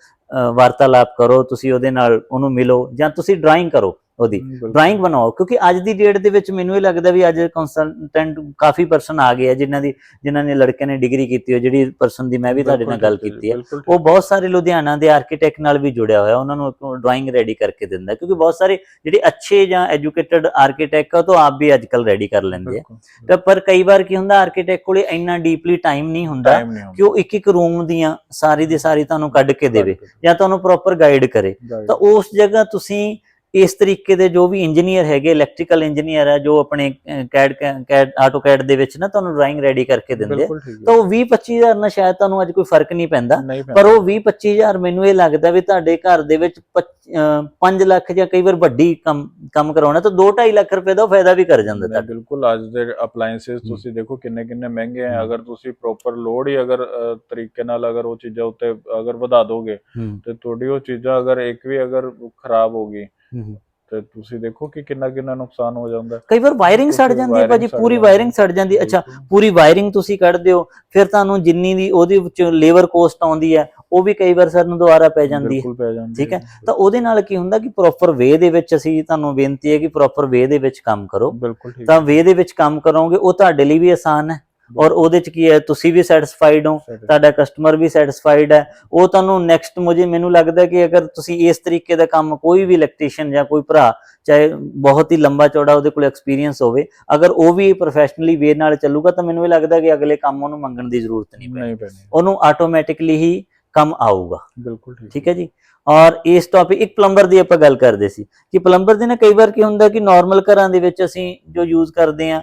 ਵਾਰਤਾਲਾਪ ਕਰੋ, ਤੁਸੀਂ ਉਹਦੇ ਨਾਲ ਉਹਨੂੰ ਮਿਲੋ ਜਾਂ ਤੁਸੀਂ ਡਰਾਇੰਗ ਕਰੋ, ਉਹਦੀ ਡਰਾਇੰਗ ਬਣਾਓ। ਕਿਉਂਕਿ ਅੱਜ ਦੀ ਡੇਟ ਦੇ ਵਿੱਚ ਮੈਨੂੰ ਇਹ ਲੱਗਦਾ ਵੀ ਅੱਜ ਕੰਸਲਟੈਂਟ ਕਾਫੀ ਪਰਸਨ ਆ ਗਏ ਆ ਜਿਨ੍ਹਾਂ ਨੇ ਲੜਕਿਆਂ ਨੇ ਡਿਗਰੀ ਕੀਤੀ ਹੋਈ। ਜਿਹੜੀ ਪਰਸਨ ਦੀ ਮੈਂ ਵੀ ਤੁਹਾਡੇ ਨਾਲ ਗੱਲ ਕੀਤੀ ਹੈ, ਉਹ ਬਹੁਤ ਸਾਰੇ ਲੁਧਿਆਣਾ ਦੇ ਆਰਕੀਟੈਕਟ ਨਾਲ ਵੀ ਜੁੜਿਆ ਹੋਇਆ, ਉਹਨਾਂ ਨੂੰ ਡਰਾਇੰਗ ਰੈਡੀ ਕਰਕੇ ਦਿੰਦਾ, ਕਿਉਂਕਿ ਬਹੁਤ ਸਾਰੇ ਜਿਹੜੇ ਅੱਛੇ ਜਾਂ ਐਜੂਕੇਟਡ ਆਰਕੀਟੈਕਟ ਆ ਉਹ ਤਾਂ ਆਪ ਵੀ ਅੱਜ ਕੱਲ੍ਹ ਰੈਡੀ ਕਰ ਲੈਂਦੇ ਆ। ਪਰ ਕਈ ਵਾਰ ਕੀ ਹੁੰਦਾ, ਆਰਕੀਟੈਕਟ ਕੋਲੇ ਇੰਨਾ ਡੀਪਲੀ ਟਾਈਮ ਨਹੀਂ ਹੁੰਦਾ ਕਿ ਉਹ ਇੱਕ ਰੂਮ ਦੀਆਂ ਸਾਰੀ ਦੀ ਸਾਰੀ ਤੁਹਾਨੂੰ ਕੱਢ ਕੇ ਦੇਵੇ ਜਾਂ ਤੁਹਾਨੂੰ ਪ੍ਰੋਪਰ ਗਾਈਡ ਕਰੇ। ਤਾਂ ਉਸ ਜਗ੍ਹਾ ਤੁਸੀਂ ਇਸ ਤਰੀਕੇ ਦੇ ਜੋ ਵੀ ਇੰਜੀਨੀਅਰ ਹੈਗੇ, ਇਲੈਕਟ੍ਰੀਕਲ ਇੰਜੀਨੀਅਰ ਹੈ ਜੋ ਆਪਣੇ ਕੈਡ ਆਟੋਕੈਡ ਦੇ ਵਿੱਚ ਨਾ ਤੁਹਾਨੂੰ ਡਰਾਇੰਗ ਰੈਡੀ ਕਰਕੇ ਦਿੰਦੇ ਆ, ਤਾਂ ਉਹ 20-25 ਹਜ਼ਾਰ ਨਾਲ ਸ਼ਾਇਦ ਤੁਹਾਨੂੰ ਅੱਜ ਕੋਈ ਫਰਕ ਨਹੀਂ ਪੈਂਦਾ, ਪਰ ਉਹ 20-25 ਹਜ਼ਾਰ ਮੈਨੂੰ ਇਹ ਲੱਗਦਾ ਵੀ ਤੁਹਾਡੇ ਘਰ ਦੇ ਵਿੱਚ 5 ਲੱਖ ਜਾਂ ਕਈ ਵਾਰ ਵੱਡੀ ਕੰਮ ਕਰਾਉਣਾ ਤਾਂ 2-2.5 ਲੱਖ ਰੁਪਏ ਦਾ ਫਾਇਦਾ ਵੀ ਕਰ ਜਾਂਦਾ ਤੁਹਾਡਾ। ਬਿਲਕੁਲ ਅੱਜ ਦੇ ਅਪਲਾਈਐਂਸਸ ਤੁਸੀਂ ਦੇਖੋ ਕਿੰਨੇ ਮਹਿੰਗੇ ਆ, ਅਗਰ ਤੁਸੀਂ ਪ੍ਰੋਪਰ ਲੋਡ ਹੀ ਅਗਰ ਤਰੀਕੇ ਨਾਲ ਅਗਰ ਉਹ ਚੀਜ਼ਾਂ ਉੱਤੇ ਅਗਰ ਵਧਾ ਦੋਗੇ ਤੇ ਤੁਹਾਡੀ ਉਹ ਚੀਜ਼ਾਂ ਅਗਰ ਇੱਕ ਵੀ ਅਗਰ ਖਰਾਬ ਹੋ ਗਈ ਤੇ ਤੁਸੀਂ ਦੇਖੋ ਕਿ ਕਿੰਨਾ ਨੁਕਸਾਨ ਹੋ ਜਾਂਦਾ। ਕਈ ਵਾਰ ਵਾਇਰਿੰਗ ਸੜ ਜਾਂਦੀ ਹੈ ਭਾਜੀ, ਪੂਰੀ ਵਾਇਰਿੰਗ ਸੜ ਜਾਂਦੀ। ਅੱਛਾ, ਪੂਰੀ ਵਾਇਰਿੰਗ ਤੁਸੀਂ ਕੱਢਦੇ ਹੋ, ਫਿਰ ਤੁਹਾਨੂੰ ਜਿੰਨੀ ਦੀ ਉਹਦੇ ਵਿੱਚ ਲੇਬਰ ਕੋਸਟ ਆਉਂਦੀ ਹੈ ਉਹ ਵੀ ਕਈ ਵਾਰ ਸਾਨੂੰ ਦੁਬਾਰਾ ਪੈ ਜਾਂਦੀ ਹੈ, ਠੀਕ ਹੈ। ਤਾਂ ਉਹਦੇ ਨਾਲ ਕੀ ਹੁੰਦਾ ਕਿ ਪ੍ਰੋਪਰ ਵੇ ਦੇ ਵਿੱਚ ਅਸੀਂ ਤੁਹਾਨੂੰ ਬੇਨਤੀ ਹੈ ਕਿ ਪ੍ਰੋਪਰ ਵੇ ਦੇ ਵਿੱਚ ਕੰਮ ਕਰੋ, ਤਾਂ ਵੇ ਦੇ ਵਿੱਚ ਕੰਮ ਕਰੋਗੇ ਉਹ ਤੁਹਾਡੇ ਲਈ ਵੀ ਆਸਾਨ ਹੈ, ਔਰ ਉਹਦੇ ਚ ਕੀ ਹੈ ਤੁਸੀਂ ਵੀ ਸੈਟੀਸਫਾਈਡ ਹੋ, ਤੁਹਾਡਾ ਕਸਟਮਰ ਵੀ ਸੈਟੀਸਫਾਈਡ ਹੈ। ਉਹ ਤੁਹਾਨੂੰ ਨੈਕਸਟ ਮੈਨੂੰ ਲੱਗਦਾ ਕਿ ਅਗਰ ਤੁਸੀਂ ਇਸ ਤਰੀਕੇ ਦਾ ਕੰਮ ਕੋਈ ਵੀ ਇਲੈਕਟ੍ਰੀਸ਼ੀਅਨ ਜਾਂ ਕੋਈ ਭਰਾ ਚਾਹੇ ਬਹੁਤ ਹੀ ਲੰਬਾ ਚੌੜਾ ਉਹਦੇ ਕੋਲ ਐਕਸਪੀਰੀਅੰਸ ਹੋਵੇ, ਅਗਰ ਉਹ ਵੀ ਪ੍ਰੋਫੈਸ਼ਨਲੀ ਵੇ ਨਾਲ ਚੱਲੂਗਾ ਤਾਂ ਮੈਨੂੰ ਇਹ ਲੱਗਦਾ ਕਿ ਅਗਲੇ ਕੰਮ ਉਹਨੂੰ ਮੰਗਣ ਦੀ ਜ਼ਰੂਰਤ ਨਹੀਂ ਪੈਣੀ, ਉਹਨੂੰ ਆਟੋਮੈਟਿਕਲੀ ਹੀ ਕੰਮ ਆਊਗਾ। ਬਿਲਕੁਲ ਠੀਕ ਹੈ ਜੀ। ਔਰ ਇਸ ਟੌਪਿਕ ਇੱਕ ਪਲੰਬਰ ਦੀ ਆਪਾਂ ਗੱਲ ਕਰਦੇ ਸੀ ਕਿ ਪਲੰਬਰ ਦੇ ਨਾ ਕਈ ਵਾਰ ਕੀ ਹੁੰਦਾ ਕਿ ਨਾਰਮਲ ਘਰਾਂ ਦੇ ਵਿੱਚ ਅਸੀਂ ਜੋ ਯੂਜ਼ ਕਰਦੇ ਆ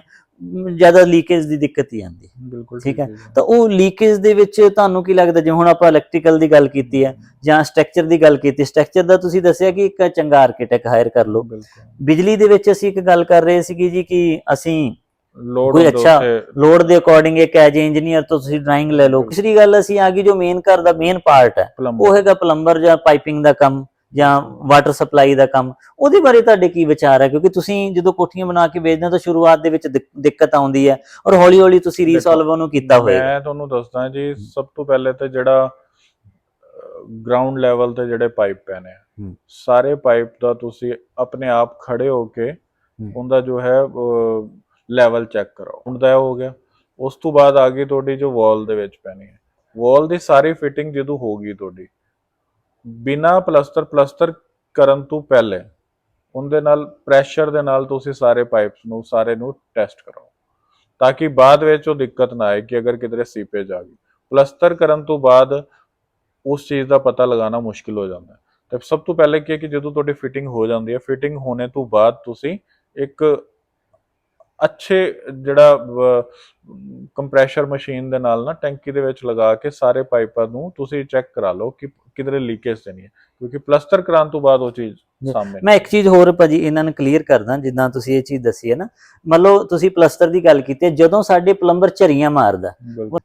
ਜ਼ਿਆਦਾ ਲੀਕੇਜ ਦੀ ਦਿੱਕਤ ਹੀ ਆਉਂਦੀ। ਬਿਲਕੁਲ ਠੀਕ ਹੈ। ਤਾਂ ਉਹ ਲੀਕੇਜ ਦੇ ਵਿੱਚ ਤੁਹਾਨੂੰ ਕੀ ਲੱਗਦਾ, ਜੇ ਹੁਣ ਆਪਾਂ ਇਲੈਕਟ੍ਰੀਕਲ ਦੀ ਗੱਲ ਕੀਤੀ ਹੈ ਜਾਂ ਸਟਰਕਚਰ ਦੀ ਗੱਲ ਕੀਤੀ, ਸਟਰਕਚਰ ਦਾ ਤੁਸੀਂ ਦੱਸਿਆ ਕਿ ਇੱਕ ਚੰਗਾ ਆਰਕੀਟੈਕਟ ਹਾਇਰ ਕਰ ਲਓ। ਬਿਜਲੀ ਦੇ ਵਿੱਚ ਅਸੀਂ ਇੱਕ ਗੱਲ ਕਰ ਰਹੇ ਸੀਗੇ ਜੀ ਕਿ ਅਸੀਂ ਕੋਈ ਅੱਛਾ ਲੋਡ ਦੇ ਅਕੋਰਡਿੰਗ ਇੱਕ ਐਜ ਇੰਜੀਨੀਅਰ ਤੋਂ ਤੁਸੀਂ ਡਰਾਇੰਗ ਲੈ ਲਓ। ਤੀਸਰੀ ਗੱਲ ਅਸੀਂ ਆ ਗਈ ਜੋ ਮੇਨ ਘਰ ਦਾ ਮੇਨ ਪਾਰਟ ਹੈ ਉਹ ਹੈਗਾ ਪਲੰਬਰ ਜਾਂ ਪਾਈਪਿੰਗ ਦਾ ਕੰਮ ਜਾਂ ਵਾਟਰ ਸਪਲਾਈ ਦਾ ਕੰਮ। ਉਹਦੇ ਬਾਰੇ ਤੁਹਾਡੇ ਕੀ ਵਿਚਾਰ ਹੈ, ਕਿਉਂਕਿ ਤੁਸੀਂ ਜਦੋਂ ਕੋਠੀਆਂ ਬਣਾ ਕੇ ਵੇਚਦੇ ਹੋ ਤਾਂ ਸ਼ੁਰੂਆਤ ਦੇ ਵਿੱਚ ਦਿੱਕਤ ਆਉਂਦੀ ਹੈ ਔਰ ਹੌਲੀ ਹੌਲੀ ਤੁਸੀਂ ਰੀਸੋਲਵ ਉਹਨੂੰ ਕੀਤਾ ਹੋਏਗਾ। ਮੈਂ ਤੁਹਾਨੂੰ ਦੱਸਦਾ ਜੀ, ਸਭ ਤੋਂ ਪਹਿਲੇ ਤਾਂ ਜਿਹੜਾ ਗਰਾਊਂਡ ਲੈਵਲ ਤੇ ਜਿਹੜੇ ਪਾਈਪ ਪੈਣੇ ਆ, ਸਾਰੇ ਪਾਈਪ ਦਾ ਤੁਸੀਂ ਆਪਣੇ ਆਪ ਖੜੇ ਹੋ ਕੇ ਉਹਦਾ ਜੋ ਹੈ ਲੈਵਲ ਚੈੱਕ ਕਰਾਓ। ਹੁੰਦਾ ਹੋ ਗਿਆ। ਉਸ ਤੋਂ ਬਾਅਦ ਆ ਗਈ ਤੁਹਾਡੀ ਜੋ ਵਾਲ ਦੇ ਵਿੱਚ ਪੈਣੀ ਹੈ, ਵਾਲ ਦੀ ਸਾਰੀ ਫਿਟਿੰਗ ਜਦੋਂ ਹੋ ਗਈ ਤੁਹਾਡੀ ਬਿਨਾ ਪਲਸਤਰ ਕਰਨ ਤੋਂ ਪਹਿਲੇ ਉਹਦੇ ਨਾਲ ਪ੍ਰੈਸ਼ਰ ਦੇ ਨਾਲ ਤੁਸੀਂ ਸਾਰੇ ਪਾਈਪਸ ਨੂੰ ਸਾਰੇ ਨੂੰ ਟੈਸਟ ਕਰਾਓ ਤਾਂ ਕਿ ਬਾਅਦ ਵਿੱਚ ਉਹ ਦਿੱਕਤ ਨਾ ਆਏ ਕਿ ਅਗਰ ਕਿਧਰੇ ਸੀਪੇਜ ਆ ਗਈ। ਪਲਸਤਰ ਕਰਨ ਤੋਂ ਬਾਅਦ ਉਸ ਚੀਜ਼ ਦਾ ਪਤਾ ਲਗਾਉਣਾ ਮੁਸ਼ਕਿਲ ਹੋ ਜਾਂਦਾ ਹੈ। ਤੇ ਸਭ ਤੋਂ ਪਹਿਲੇ ਕੀ ਹੈ ਕਿ ਜਦੋਂ ਤੁਹਾਡੀ ਫਿਟਿੰਗ ਹੋ ਜਾਂਦੀ ਹੈ, ਫਿਟਿੰਗ ਹੋਣੇ ਤੋਂ ਬਾਅਦ ਤੁਸੀਂ ਇੱਕ ਅੱਛੇ ਜਿਹੜਾ ਕੰਪਰੈਸ਼ਰ ਮਸ਼ੀਨ ਦੇ ਨਾਲ ਨਾ ਟੈਂਕੀ ਦੇ ਵਿੱਚ ਲਗਾ ਕੇ ਸਾਰੇ ਪਾਈਪਾਂ ਨੂੰ ਤੁਸੀਂ ਚੈੱਕ ਕਰਾ ਲਓ ਕਿ ਕਿਧਰੇ ਲੀਕੇਜ ਤੇ ਨਹੀਂ ਹੈ, ਕਿਉਂਕਿ ਪਲਸਤਰ ਕਰਾਉਣ ਤੋਂ ਬਾਅਦ ਉਹ ਚੀਜ਼ ਸਾਹਮਣੇ। ਮੈਂ ਇੱਕ ਚੀਜ਼ ਹੋਰ ਭਾਜੀ ਇਹਨਾਂ ਨੂੰ ਕਲੀਅਰ ਕਰਦਾ, ਜਿੱਦਾਂ ਤੁਸੀਂ ਇਹ ਚੀਜ਼ ਦੱਸੀ ਹੈ ਨਾ, ਮੰਨ ਲਓ ਤੁਸੀਂ ਪਲਸਤਰ ਦੀ ਗੱਲ ਕੀਤੀ, ਜਦੋਂ ਸਾਡੇ ਪਲੰਬਰ ਝਰੀਆਂ ਮਾਰਦਾ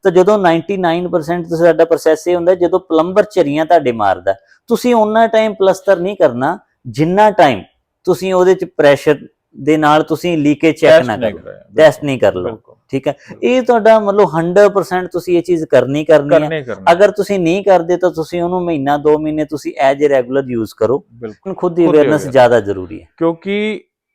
ਤਾਂ ਜਦੋਂ 99% ਸਾਡਾ ਪ੍ਰੋਸੈਸ ਇਹ ਹੁੰਦਾ ਜਦੋਂ ਪਲੰਬਰ ਝਰੀਆਂ ਤੁਹਾਡੇ ਮਾਰਦਾ ਤੁਸੀਂ ਉਹਨਾਂ ਟਾਈਮ ਪਲਸਤਰ ਨਹੀਂ ਕਰਨਾ ਜਿੰਨਾ ਟਾਈਮ ਤੁਸੀਂ ਉਹਦੇ ਚ ਪ੍ਰੈਸ਼ਰ ਦੇ ਨਾਲ ਤੁਸੀਂ ਲੀਕੇਜ ਚੈੱਕ ਨਾ ਕਰੋ, ਟੈਸਟ ਨਹੀਂ ਕਰ ਲਓ, ਠੀਕ ਹੈ। ਇਹ ਤੁਹਾਡਾ ਮਤਲਬ 100% ਤੁਸੀਂ ਇਹ ਚੀਜ਼ ਕਰਨੀ ਹੈ। ਅਗਰ ਤੁਸੀਂ ਨਹੀਂ ਕਰਦੇ ਤਾਂ ਤੁਸੀਂ ਉਹਨੂੰ ਮਹੀਨਾ 2 ਮਹੀਨੇ ਤੁਸੀਂ ਐਜ ਅ ਰੈਗੂਲਰ ਯੂਜ਼ ਕਰੋ। ਖੁਦ ਦੀ ਅਵੇਅਰਨੈਸ ਜ਼ਿਆਦਾ ਜ਼ਰੂਰੀ ਹੈ, ਕਿਉਂਕਿ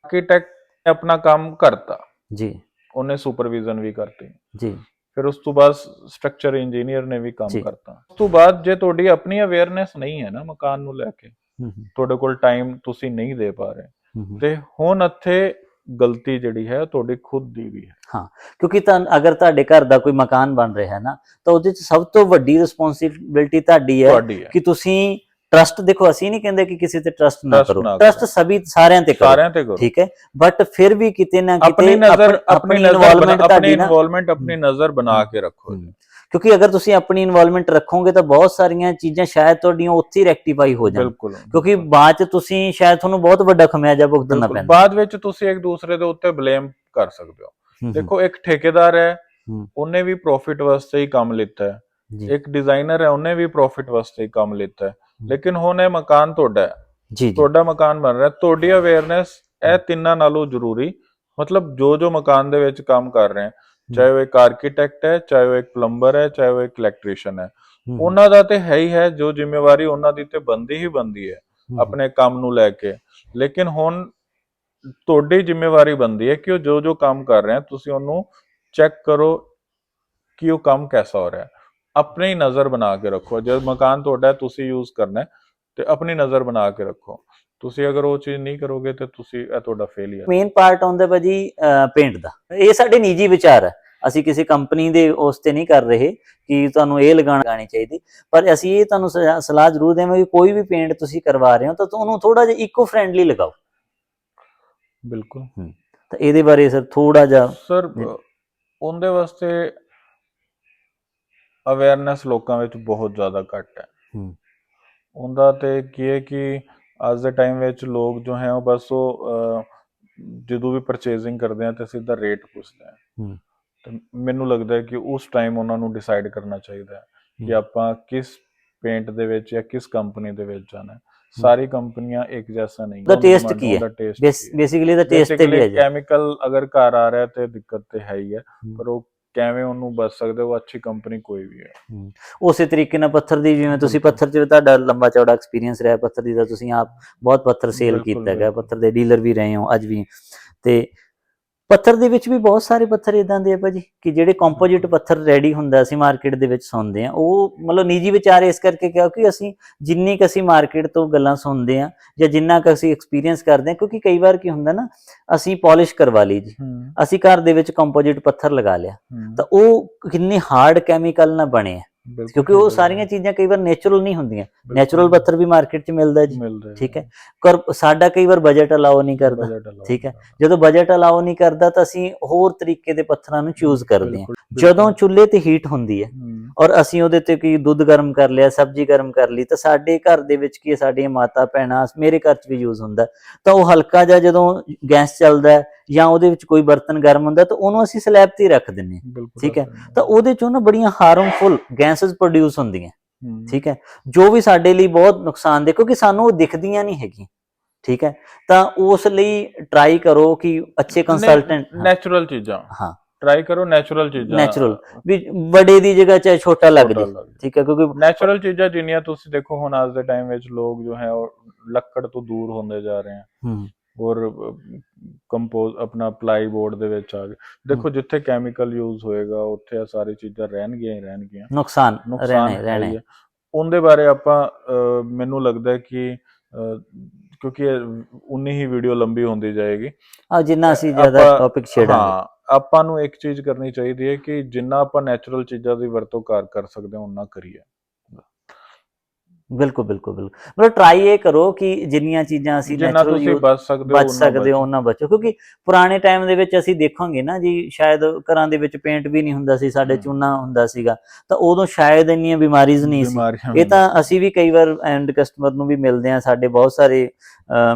ਆਰਕੀਟੈਕਟ ਨੇ ਆਪਣਾ ਕੰਮ ਕਰਤਾ ਜੀ, ਉਹਨੇ ਸੁਪਰਵਿਜ਼ਨ ਵੀ ਕਰਤੀ ਜੀ, ਫਿਰ ਉਸ ਤੋਂ ਬਾਅਦ ਸਟਰਕਚਰ ਇੰਜੀਨੀਅਰ ਨੇ ਵੀ ਕੰਮ ਕਰਤਾ। ਉਸ ਤੋਂ ਬਾਅਦ ਜੇ ਤੁਹਾਡੀ ਆਪਣੀ ਅਵੇਅਰਨੈਸ ਨਹੀਂ ਹੈ ਨਾ ਮਕਾਨ ਨੂੰ ਲੈ ਕੇ, ਤੁਹਾਡੇ ਕੋਲ ਟਾਈਮ ਤੁਸੀਂ ਨਹੀਂ ਦੇ ਪਾ ਰਹੇ, ਤੇ ਹੁਣ ਇੱਥੇ ਗਲਤੀ ਜਿਹੜੀ ਹੈ ਤੁਹਾਡੀ ਖੁਦ ਦੀ ਵੀ ਹੈ। ਹਾਂ, ਕਿਉਂਕਿ ਅਗਰ ਤੁਹਾਡੇ ਘਰ ਦਾ ਕੋਈ ਮਕਾਨ ਬਣ ਰਿਹਾ ਹੈ ਨਾ ਤਾਂ ਉਹਦੇ ਚ ਸਭ ਤੋਂ ਵੱਡੀ ਰਿਸਪੌਂਸਿਬਿਲਿਟੀ ਤੁਹਾਡੀ ਹੈ ਕਿ ਤੁਸੀਂ ਟਰਸਟ, ਦੇਖੋ ਅਸੀਂ ਨਹੀਂ ਕਹਿੰਦੇ ਕਿ ਕਿਸੇ ਤੇ ਟਰਸਟ ਨਾ ਕਰੋ, ਟਰਸਟ ਸਾਰਿਆਂ ਤੇ ਕਰੋ, ਠੀਕ ਹੈ, ਬਟ ਫਿਰ ਵੀ ਕਿਤੇ ਨਾ ਕਿਤੇ ਆਪਣੀ ਇਨਵੋਲਵਮੈਂਟ ਆਪਣੀ ਨਜ਼ਰ ਬਣਾ ਕੇ ਰੱਖੋ, ਕਿਉਂਕਿ ਅਗਰ ਤੁਸੀਂ ਆਪਣੀ ਇਨਵੋਲਵਮੈਂਟ ਰੱਖੋਗੇ ਤਾਂ ਬਹੁਤ ਸਾਰੀਆਂ ਚੀਜ਼ਾਂ ਸ਼ਾਇਦ ਤੁਹਾਡੀਆਂ ਉੱਥੇ ਹੀ ਰੈਕਟੀਫਾਈ ਹੋ ਜਾਣ, ਕਿਉਂਕਿ ਬਾਅਦ ਚ ਤੁਸੀਂ ਸ਼ਾਇਦ ਤੁਹਾਨੂੰ ਬਹੁਤ ਵੱਡਾ ਖਮਿਆਜਾ ਭੁਗਤਣਾ ਪੈਂਦਾ। ਬਾਅਦ ਵਿੱਚ ਤੁਸੀਂ ਇੱਕ ਦੂਸਰੇ ਦੇ ਉੱਤੇ ਬਲੇਮ ਕਰ ਸਕਦੇ ਹੋ। ਦੇਖੋ ਇੱਕ ਠੇਕੇਦਾਰ ਹੈ, ਉਹਨੇ ਵੀ ਪ੍ਰੋਫਿਟ ਵਾਸਤੇ ਹੀ ਕੰਮ ਲਿੱਤਾ ਹੈ, ਇੱਕ ਡਿਜ਼ਾਈਨਰ ਹੈ, ਉਹਨੇ ਵੀ ਪ੍ਰੋਫਿਟ ਵਾਸਤੇ ਹੀ ਕੰਮ ਲਿੱਤਾ ਹੈ, ਲੇਕਿਨ ਹੁਣ ਇਹ ਮਕਾਨ ਤੁਹਾਡਾ ਹੈ, ਤੁਹਾਡਾ ਮਕਾਨ ਬਣ ਰਿਹਾ, ਤੁਹਾਡੀ ਅਵੇਅਰਨੈਸ ਇਹ ਤਿੰਨਾਂ ਨਾਲੋਂ ਜ਼ਰੂਰੀ, ਮਤਲਬ ਜੋ ਮਕਾਨ ਦੇ ਵਿੱਚ ਕੰਮ ਕਰ ਰਹੇ, ਚਾਹੇ ਉਹ ਇੱਕ ਆਰਕੀਟੈਕਟ ਹੈ, ਚਾਹੇ ਉਹ ਇੱਕ ਪਲੰਬਰ ਹੈ, ਚਾਹੇ ਉਹ ਇੱਕ ਇਲੈਕਟ੍ਰੀਸ਼ੀਅਨ ਹੈ, ਉਹਨਾਂ ਦਾ ਤੇ ਹੈ ਹੀ ਹੈ, ਜੋ ਜ਼ਿੰਮੇਵਾਰੀ ਉਹਨਾਂ ਦੀ ਤੇ ਬਣਦੀ ਹੀ ਬਣਦੀ ਹੈ ਆਪਣੇ ਕੰਮ ਨੂੰ ਲੈ ਕੇ। ਲੇਕਿਨ ਹੁਣ ਤੁਹਾਡੀ ਜ਼ਿੰਮੇਵਾਰੀ ਬਣਦੀ ਹੈ ਕਿ ਉਹ ਜੋ ਕੰਮ ਕਰ ਰਹੇ ਤੁਸੀਂ ਉਹਨੂੰ ਚੈੱਕ ਕਰੋ ਕਿ ਉਹ ਕੰਮ ਕੈਸਾ ਹੋ ਰਿਹਾ, ਆਪਣੀ ਨਜ਼ਰ ਬਣਾ ਕੇ ਰੱਖੋ। ਜਦ ਮਕਾਨ ਤੁਹਾਡਾ ਤੁਸੀਂ ਯੂਜ਼ ਕਰਨਾ ਤੇ ਆਪਣੀ ਨਜ਼ਰ ਬਣਾ ਕੇ ਰੱਖੋ। ਤੁਸੀਂ ਅਗਰ ਉਹ ਚੀਜ਼ ਨਹੀਂ ਕਰੋਗੇ ਤੇ ਤੁਸੀਂ ਇਹ ਤੁਹਾਡਾ ਫੇਲਿਅਰ। ਮੇਨ ਪਾਰਟ ਆਉਂਦਾ ਭਾਜੀ ਪੇਂਟ ਦਾ, ਇਹ ਸਾਡੇ ਨਿੱਜੀ ਵਿਚਾਰ ਹੈ, ਅਸੀਂ ਕਿਸੇ ਕੰਪਨੀ ਦੇ ਉਸ ਤੇ ਨਹੀਂ ਕਰ ਰਹੇ ਕਿ ਤੁਹਾਨੂੰ ਇਹ ਲਗਾਉਣੀ ਚਾਹੀਦੀ, ਪਰ ਅਸੀਂ ਇਹ ਤੁਹਾਨੂੰ ਸਲਾਹ ਜ਼ਰੂਰ ਦੇਵਾਂਗੇ ਕਿ ਕੋਈ ਵੀ ਪੇਂਟ ਤੁਸੀਂ ਕਰਵਾ ਰਹੇ ਹੋ ਤਾਂ ਉਹਨੂੰ ਥੋੜਾ ਜਿਹਾ ਇਕੋ ਫ੍ਰੈਂਡਲੀ ਲਗਾਓ, ਬਿਲਕੁਲ। ਤਾਂ ਇਹਦੇ ਬਾਰੇ ਸਰ ਥੋੜਾ ਜਿਹਾ ਸਰ ਉਹਦੇ ਵਾਸਤੇ ਅਵੇਅਰਨੈਸ ਲੋਕਾਂ ਵਿੱਚ ਬਹੁਤ ਜ਼ਿਆਦਾ ਘੱਟ ਹੈ। ਉਹਦਾ ਤੇ ਕੀ ਹੈ ਕਿ ਅੱਜ ਦੇ ਟਾਈਮ ਵਿੱਚ ਲੋਕ ਜੋ ਹੈ ਉਹ ਬਸ ਉਹ ਜਦੋਂ ਵੀ ਪਰਚੇਜ਼ਿੰਗ ਕਰਦੇ ਆ ਤੇ ਸਿੱਧਾ ਰੇਟ ਪੁੱਛਦੇ ਆ। ਤੇ ਮੈਨੂੰ ਲੱਗਦਾ ਹੈ ਕਿ ਉਸ ਟਾਈਮ ਉਹਨਾਂ ਨੂੰ ਡਿਸਾਈਡ ਕਰਨਾ ਚਾਹੀਦਾ ਹੈ ਕਿ ਆਪਾਂ ਕਿਸ ਪੇਂਟ ਦੇ ਵਿੱਚ ਜਾਂ ਕਿਸ ਕੰਪਨੀ ਦੇ ਵਿੱਚ ਜਾਣਾ। ਸਾਰੀ ਕੰਪਨੀਆਂ ਇੱਕ ਜੈਸਾ ਨਹੀਂ, ਉਹਦਾ ਟੇਸਟ ਕੀ ਹੈ, ਬੇਸਿਕਲੀ ਦਾ ਟੇਸਟ ਤੇ ਵੀ ਹੈ। ਕੈਮੀਕਲ ਅਗਰ ਘਰ ਆ ਰਿਹਾ ਤੇ ਦਿੱਕਤ ਤੇ ਹੈ ਹੀ ਹੈ, ਪਰ ਉਹ ਕਿਵੇਂ ਉਹਨੂੰ ਬਚ ਸਕਦੇ, ਉਹ ਅੱਛੀ ਕੰਪਨੀ ਕੋਈ ਵੀ ਹੈ। ਉਸੇ ਤਰੀਕੇ ਨਾਲ ਪੱਥਰ ਦੀ, ਜਿਵੇਂ ਤੁਸੀਂ ਪੱਥਰ 'ਚ ਤੁਹਾਡਾ ਲੰਬਾ ਚੌੜਾ ਐਕਸਪੀਰੀਅੰਸ ਰਿਹਾ ਪੱਥਰ ਦੀ ਦਾ, ਤੁਸੀਂ ਆਪ ਬਹੁਤ ਪੱਥਰ ਸੇਲ ਕੀਤਾ ਹੈਗਾ, ਪੱਥਰ ਦੇ ਡੀਲਰ ਵੀ ਰਹੇ ਹੋ ਅੱਜ ਵੀ। ਤੇ ਪੱਥਰ ਦੇ ਵਿੱਚ ਵੀ ਬਹੁਤ ਸਾਰੇ ਪੱਥਰ ਇਦਾਂ ਦੇ ਆ ਭਾਜੀ ਕਿ ਜਿਹੜੇ ਕੰਪੋਜਿਟ ਪੱਥਰ ਰੈਡੀ ਹੁੰਦਾ ਅਸੀਂ ਮਾਰਕੀਟ ਦੇ ਵਿੱਚ ਸੁਣਦੇ ਆ, ਉਹ ਮਤਲਬ ਨਿੱਜੀ ਵਿਚਾਰ ਇਸ ਕਰਕੇ ਕਿਉਂਕਿ ਅਸੀਂ ਜਿੰਨੀ ਕੁ ਅਸੀਂ ਮਾਰਕੀਟ ਤੋਂ ਗੱਲਾਂ ਸੁਣਦੇ ਆ ਜਾਂ ਜਿੰਨਾ ਕੁ ਅਸੀਂ ਐਕਸਪੀਰੀਅੰਸ ਕਰਦੇ ਆ, ਕਿਉਂਕਿ ਕਈ ਵਾਰ ਕੀ ਹੁੰਦਾ ਨਾ, ਅਸੀਂ ਪਾਲਿਸ਼ ਕਰਵਾ ਲਈ ਜੀ, ਅਸੀਂ ਘਰ ਦੇ ਵਿੱਚ ਕੰਪੋਜਿਟ ਪੱਥਰ ਲਗਾ ਲਿਆ ਤਾਂ ਉਹ ਕਿੰਨੇ ਹਾਰਡ ਕੈਮੀਕਲ ਨਾਲ ਬਣੇ ਆ, ਕਿਉਂਕਿ ਉਹ ਸਾਰੀਆਂ ਚੀਜ਼ਾਂ ਕਈ ਵਾਰ ਨੇਚੁਰਲ ਨਹੀਂ ਹੁੰਦੀਆਂ। ਨੇਚੁਰਲ ਪੱਥਰ ਵੀ ਮਾਰਕੀਟ 'ਚ ਮਿਲਦਾ ਜੀ, ਠੀਕ ਹੈ, ਪਰ ਸਾਡਾ ਕਈ ਵਾਰ ਬਜਟ ਅਲਾਓ ਨਹੀਂ ਕਰਦਾ, ਠੀਕ ਹੈ। ਜਦੋਂ ਬਜਟ ਅਲਾਓ ਨਹੀਂ ਕਰਦਾ ਤਾਂ ਅਸੀਂ ਹੋਰ ਤਰੀਕੇ ਦੇ ਪੱਥਰਾਂ ਨੂੰ ਚੂਜ਼ ਕਰਦੇ ਹਾਂ। ਜਦੋਂ ਚੁੱਲ੍ਹੇ ਤੇ ਹੀਟ ਹੁੰਦੀ ਹੈ ਔਰ ਅਸੀਂ ਉਹਦੇ ਤੇ ਕੀ ਦੁੱਧ ਗਰਮ ਕਰ ਲਿਆ, ਸਬਜ਼ੀ ਗਰਮ ਕਰ ਲਈ, ਤਾਂ ਸਾਡੇ ਘਰ ਦੇ ਵਿੱਚ ਕੀ ਸਾਡੀਆਂ ਮਾਤਾ ਭੈਣਾਂ, ਮੇਰੇ ਘਰ 'ਚ ਵੀ ਯੂਜ਼ ਹੁੰਦਾ, ਤਾਂ ਉਹ ਹਲਕਾ ਜਿਹਾ ਜਦੋਂ ਗੈਸ ਚੱਲਦਾ ਜਾਂ ਉਹਦੇ ਵਿੱਚ ਕੋਈ ਬਰਤਨ ਗਰਮ ਹੁੰਦਾ ਤਾਂ ਉਹਨੂੰ ਅਸੀਂ ਸਲੈਬ ਤੇ ਰੱਖ ਦਿੰਦੇ ਹਾਂ, ਠੀਕ ਹੈ। ਤਾਂ ਉਹਦੇ ਚੋਂ ਨਾ ਬੜੀਆਂ ਹਾਰਮਫੁਲ ਗੈਸਸ ਪ੍ਰੋਡਿਊਸ ਹੁੰਦੀਆਂ, ਠੀਕ ਹੈ, ਜੋ ਵੀ ਸਾਡੇ ਲਈ ਬਹੁਤ ਨੁਕਸਾਨਦੇਹ, ਕਿਉਂਕਿ ਸਾਨੂੰ ਉਹ ਦਿਖਦੀਆਂ ਨਹੀਂ ਹੈਗੀਆਂ, ਠੀਕ ਹੈ। ਤਾਂ ਉਸ ਲਈ ਟਰਾਈ ਕਰੋ ਕਿ ਅੱਛੇ ਕੰਸਲਟੈਂਟ, ਨੈਚੁਰਲ ਚੀਜ਼ਾਂ ਹਾਂ ਟਰਾਈ ਕਰੋ, ਨੈਚੁਰਲ ਚੀਜ਼ਾਂ, ਨੈਚੁਰਲ ਵੀ ਬੜੇ ਦੀ ਜਗ੍ਹਾ ਚਾਹੇ ਛੋਟਾ ਲੱਗ ਜੇ, ਠੀਕ ਹੈ, ਕਿਉਂਕਿ ਨੈਚੁਰਲ ਚੀਜ਼ਾਂ ਜਿੰਨੀਆਂ ਤੁਸੀਂ ਦੇਖੋ ਹੁਣ ਅੱਜ ਦੇ ਟਾਈਮ ਵਿੱਚ ਲੋਕ ਜੋ ਹੈ ਉਹ ਲੱਕੜ ਤੋਂ ਦੂਰ ਹੁੰਦੇ ਜਾ ਰਹੇ ਆ ਔਰ ਕੰਪੋਜ਼ ਆਪਣਾ ਪਲਾਈ ਬੋਰਡ ਦੇ ਵਿੱਚ ਆ ਗਏ। ਦੇਖੋ ਜਿੱਥੇ ਕੈਮੀਕਲ ਯੂਜ਼ ਹੋਏਗਾ ਉੱਥੇ ਇਹ ਸਾਰੀ ਚੀਜ਼ਾਂ ਰਹਿਣਗੀਆਂ ਹੀ ਰਹਿਣਗੀਆਂ, ਨੁਕਸਾਨ ਹੈ ਹੀ ਹੈ। ਉਹਦੇ ਬਾਰੇ ਆਪਾਂ ਮੈਨੂੰ ਲੱਗਦਾ ਕਿ ਕਿਉਂਕਿ ਉਨੀ ਹੀ ਵੀਡੀਓ ਲੰਬੀ ਹੁੰਦੀ ਜਾਏਗੀ, ਜਿੰਨਾ ਅਸੀਂ ਜ਼ਿਆਦਾ ਟੌਪਿਕ ਛੇੜਾਂਗੇ। ਆਪਾਂ ਨੂੰ ਇੱਕ ਚੀਜ਼ ਕਰਨੀ ਚਾਹੀਦੀ ਹੈ ਕਿ ਜਿੰਨਾ ਆਪਾਂ ਨੈਚੁਰਲ ਚੀਜ਼ਾਂ ਦੀ ਵਰਤੋਂ ਕਰ ਸਕਦੇ ਹਾਂ ਉਨਾ ਕਰੀਏ। ਬਿਲਕੁਲ ਬਿਲਕੁਲ ਬਿਲਕੁਲ, ਮਤਲਬ ਟਰਾਈ ਇਹ ਕਰੋ ਕਿ ਜਿੰਨੀਆਂ ਚੀਜ਼ਾਂ ਅਸੀਂ ਨੈਚੁਰਲ ਯੂਜ਼ ਬਚ ਸਕਦੇ ਹੋ ਉਹਨਾਂ ਬਚੋ, ਕਿਉਂਕਿ ਪੁਰਾਣੇ ਟਾਈਮ ਦੇ ਵਿੱਚ ਅਸੀਂ ਦੇਖਾਂਗੇ ਨਾ ਜੀ, ਸ਼ਾਇਦ ਘਰਾਂ ਦੇ ਵਿੱਚ ਪੇਂਟ ਵੀ ਨਹੀਂ ਹੁੰਦਾ ਸੀ, ਸਾਡੇ ਚੂਨਾ ਹੁੰਦਾ ਸੀਗਾ, ਤਾਂ ਉਦੋਂ ਸ਼ਾਇਦ ਇੰਨੀਆਂ ਬਿਮਾਰੀਜ਼ ਨਹੀਂ ਸੀ। ਇਹ ਤਾਂ ਅਸੀਂ ਵੀ ਕਈ ਵਾਰ ਐਂਡ ਕਸਟਮਰ ਨੂੰ ਵੀ ਮਿਲਦੇ ਹਾਂ, ਸਾਡੇ ਬਹੁਤ ਸਾਰੇ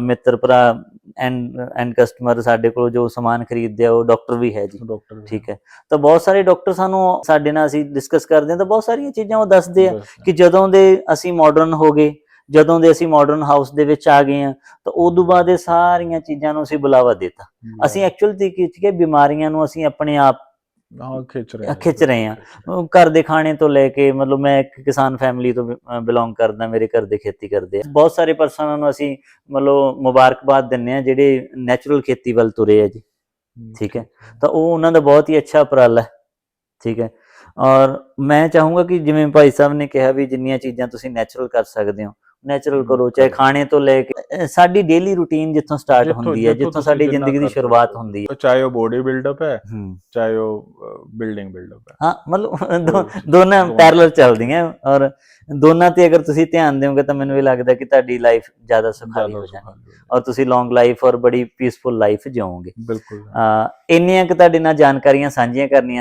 ਮਿੱਤਰ ਭਰਾ ਐਂਡ ਕਸਟਮਰ ਸਾਡੇ ਕੋਲ ਜੋ ਸਮਾਨ ਖਰੀਦਦੇ ਆ ਉਹ ਡਾਕਟਰ ਵੀ ਹੈ ਜੀ, ਠੀਕ ਹੈ। ਤਾਂ ਬਹੁਤ ਸਾਰੇ ਡਾਕਟਰ ਸਾਨੂੰ ਸਾਡੇ ਨਾਲ ਅਸੀਂ ਡਿਸਕਸ ਕਰਦੇ ਹਾਂ ਤਾਂ ਬਹੁਤ ਸਾਰੀਆਂ ਚੀਜ਼ਾਂ ਉਹ ਦੱਸਦੇ ਆ ਕਿ ਜਦੋਂ ਦੇ ਅਸੀਂ ਮਾਡਰਨ ਹੋ ਗਏ, ਜਦੋਂ ਦੇ ਅਸੀਂ ਮਾਡਰਨ ਹਾਊਸ ਦੇ ਵਿੱਚ ਆ ਗਏ ਹਾਂ, ਤਾਂ ਉਦੋਂ ਬਾਅਦ ਇਹ ਸਾਰੀਆਂ ਚੀਜ਼ਾਂ ਨੂੰ ਅਸੀਂ ਬੁਲਾਵਾ ਦਿੱਤਾ। ਅਸੀਂ ਐਕਚੁਅਲ ਕੀ ਬਿਮਾਰੀਆਂ ਨੂੰ ਅਸੀਂ ਆਪਣੇ ਆਪ ਖਿੱਚ ਰਹੇ ਹਾਂ। ਘਰ ਦੇ ਖਾਣੇ ਤੋਂ ਲੈ ਕੇ, ਮਤਲਬ ਮੈਂ ਇੱਕ ਕਿਸਾਨ ਫੈਮਿਲੀ ਤੋਂ ਬਿਲੋਂਗ ਕਰਦਾ, ਮੇਰੇ ਘਰ ਦੇ ਖੇਤੀ ਕਰਦੇ ਆ। ਬਹੁਤ ਸਾਰੇ ਪਰਸਨਾਂ ਨੂੰ ਅਸੀਂ ਮਤਲਬ ਮੁਬਾਰਕਬਾਦ ਦਿੰਦੇ ਹਾਂ ਜਿਹੜੇ ਨੈਚੁਰਲ ਖੇਤੀ ਵੱਲ ਤੁਰੇ ਆ ਜੀ, ਠੀਕ ਹੈ। ਤਾਂ ਉਹ ਉਹਨਾਂ ਦਾ ਬਹੁਤ ਹੀ ਅੱਛਾ ਉਪਰਾਲਾ ਹੈ, ਠੀਕ ਹੈ। ਔਰ ਮੈਂ ਚਾਹੂੰਗਾ ਕਿ ਜਿਵੇਂ ਭਾਈ ਸਾਹਿਬ ਨੇ ਕਿਹਾ ਵੀ ਜਿੰਨੀਆਂ ਚੀਜ਼ਾਂ ਤੁਸੀਂ ਨੈਚੁਰਲ ਕਰ ਸਕਦੇ ਹੋ ਨੈਚੁਰਲ ਕਰੋ, ਚਾਹੇ ਖਾਣੇ ਤੋਂ ਲੈ ਕੇ ਸਾਡੀ ਡੇਲੀ ਰੂਟੀਨ ਜਿੱਥੋਂ ਸਟਾਰਟ ਹੁੰਦੀ ਹੈ, ਜਿੱਥੋਂ ਸਾਡੀ ਜ਼ਿੰਦਗੀ ਦੀ ਸ਼ੁਰੂਆਤ ਹੁੰਦੀ ਹੈ, ਚਾਹੇ ਉਹ ਬੋਡੀ ਬਿਲਡਅਪ ਹੈ ਚਾਹੇ ਉਹ ਬਿਲਡਿੰਗ ਬਿਲਡਅਪ ਹੈ, ਹਾਂ ਮਤਲਬ ਦੋਨਾਂ ਪੈਰਲਲ ਚੱਲਦੀਆਂ। ਔਰ ਦੋਨਾਂ ਤੇ ਅਗਰ ਤੁਸੀਂ ਧਿਆਨ ਦਿਓਗੇ ਤਾਂ ਮੈਨੂੰ ਇਹ ਲੱਗਦਾ ਕਿ ਤੁਹਾਡੀ ਲਾਈਫ ਜ਼ਿਆਦਾ ਸੁਖਾਲੀ ਹੋ ਜਾਣੀ ਔਰ ਤੁਸੀਂ ਲੌਂਗ ਲਾਈਫ ਔਰ ਬੜੀ ਪੀਸਫੁਲ ਲਾਈਫ ਜਿਓਗੇ। ਬਿਲਕੁਲ। ਇੰਨੀਆਂ ਕੁ ਤੁਹਾਡੇ ਨਾਲ ਜਾਣਕਾਰੀਆਂ ਸਾਂਝੀਆਂ ਕਰਨੀਆਂ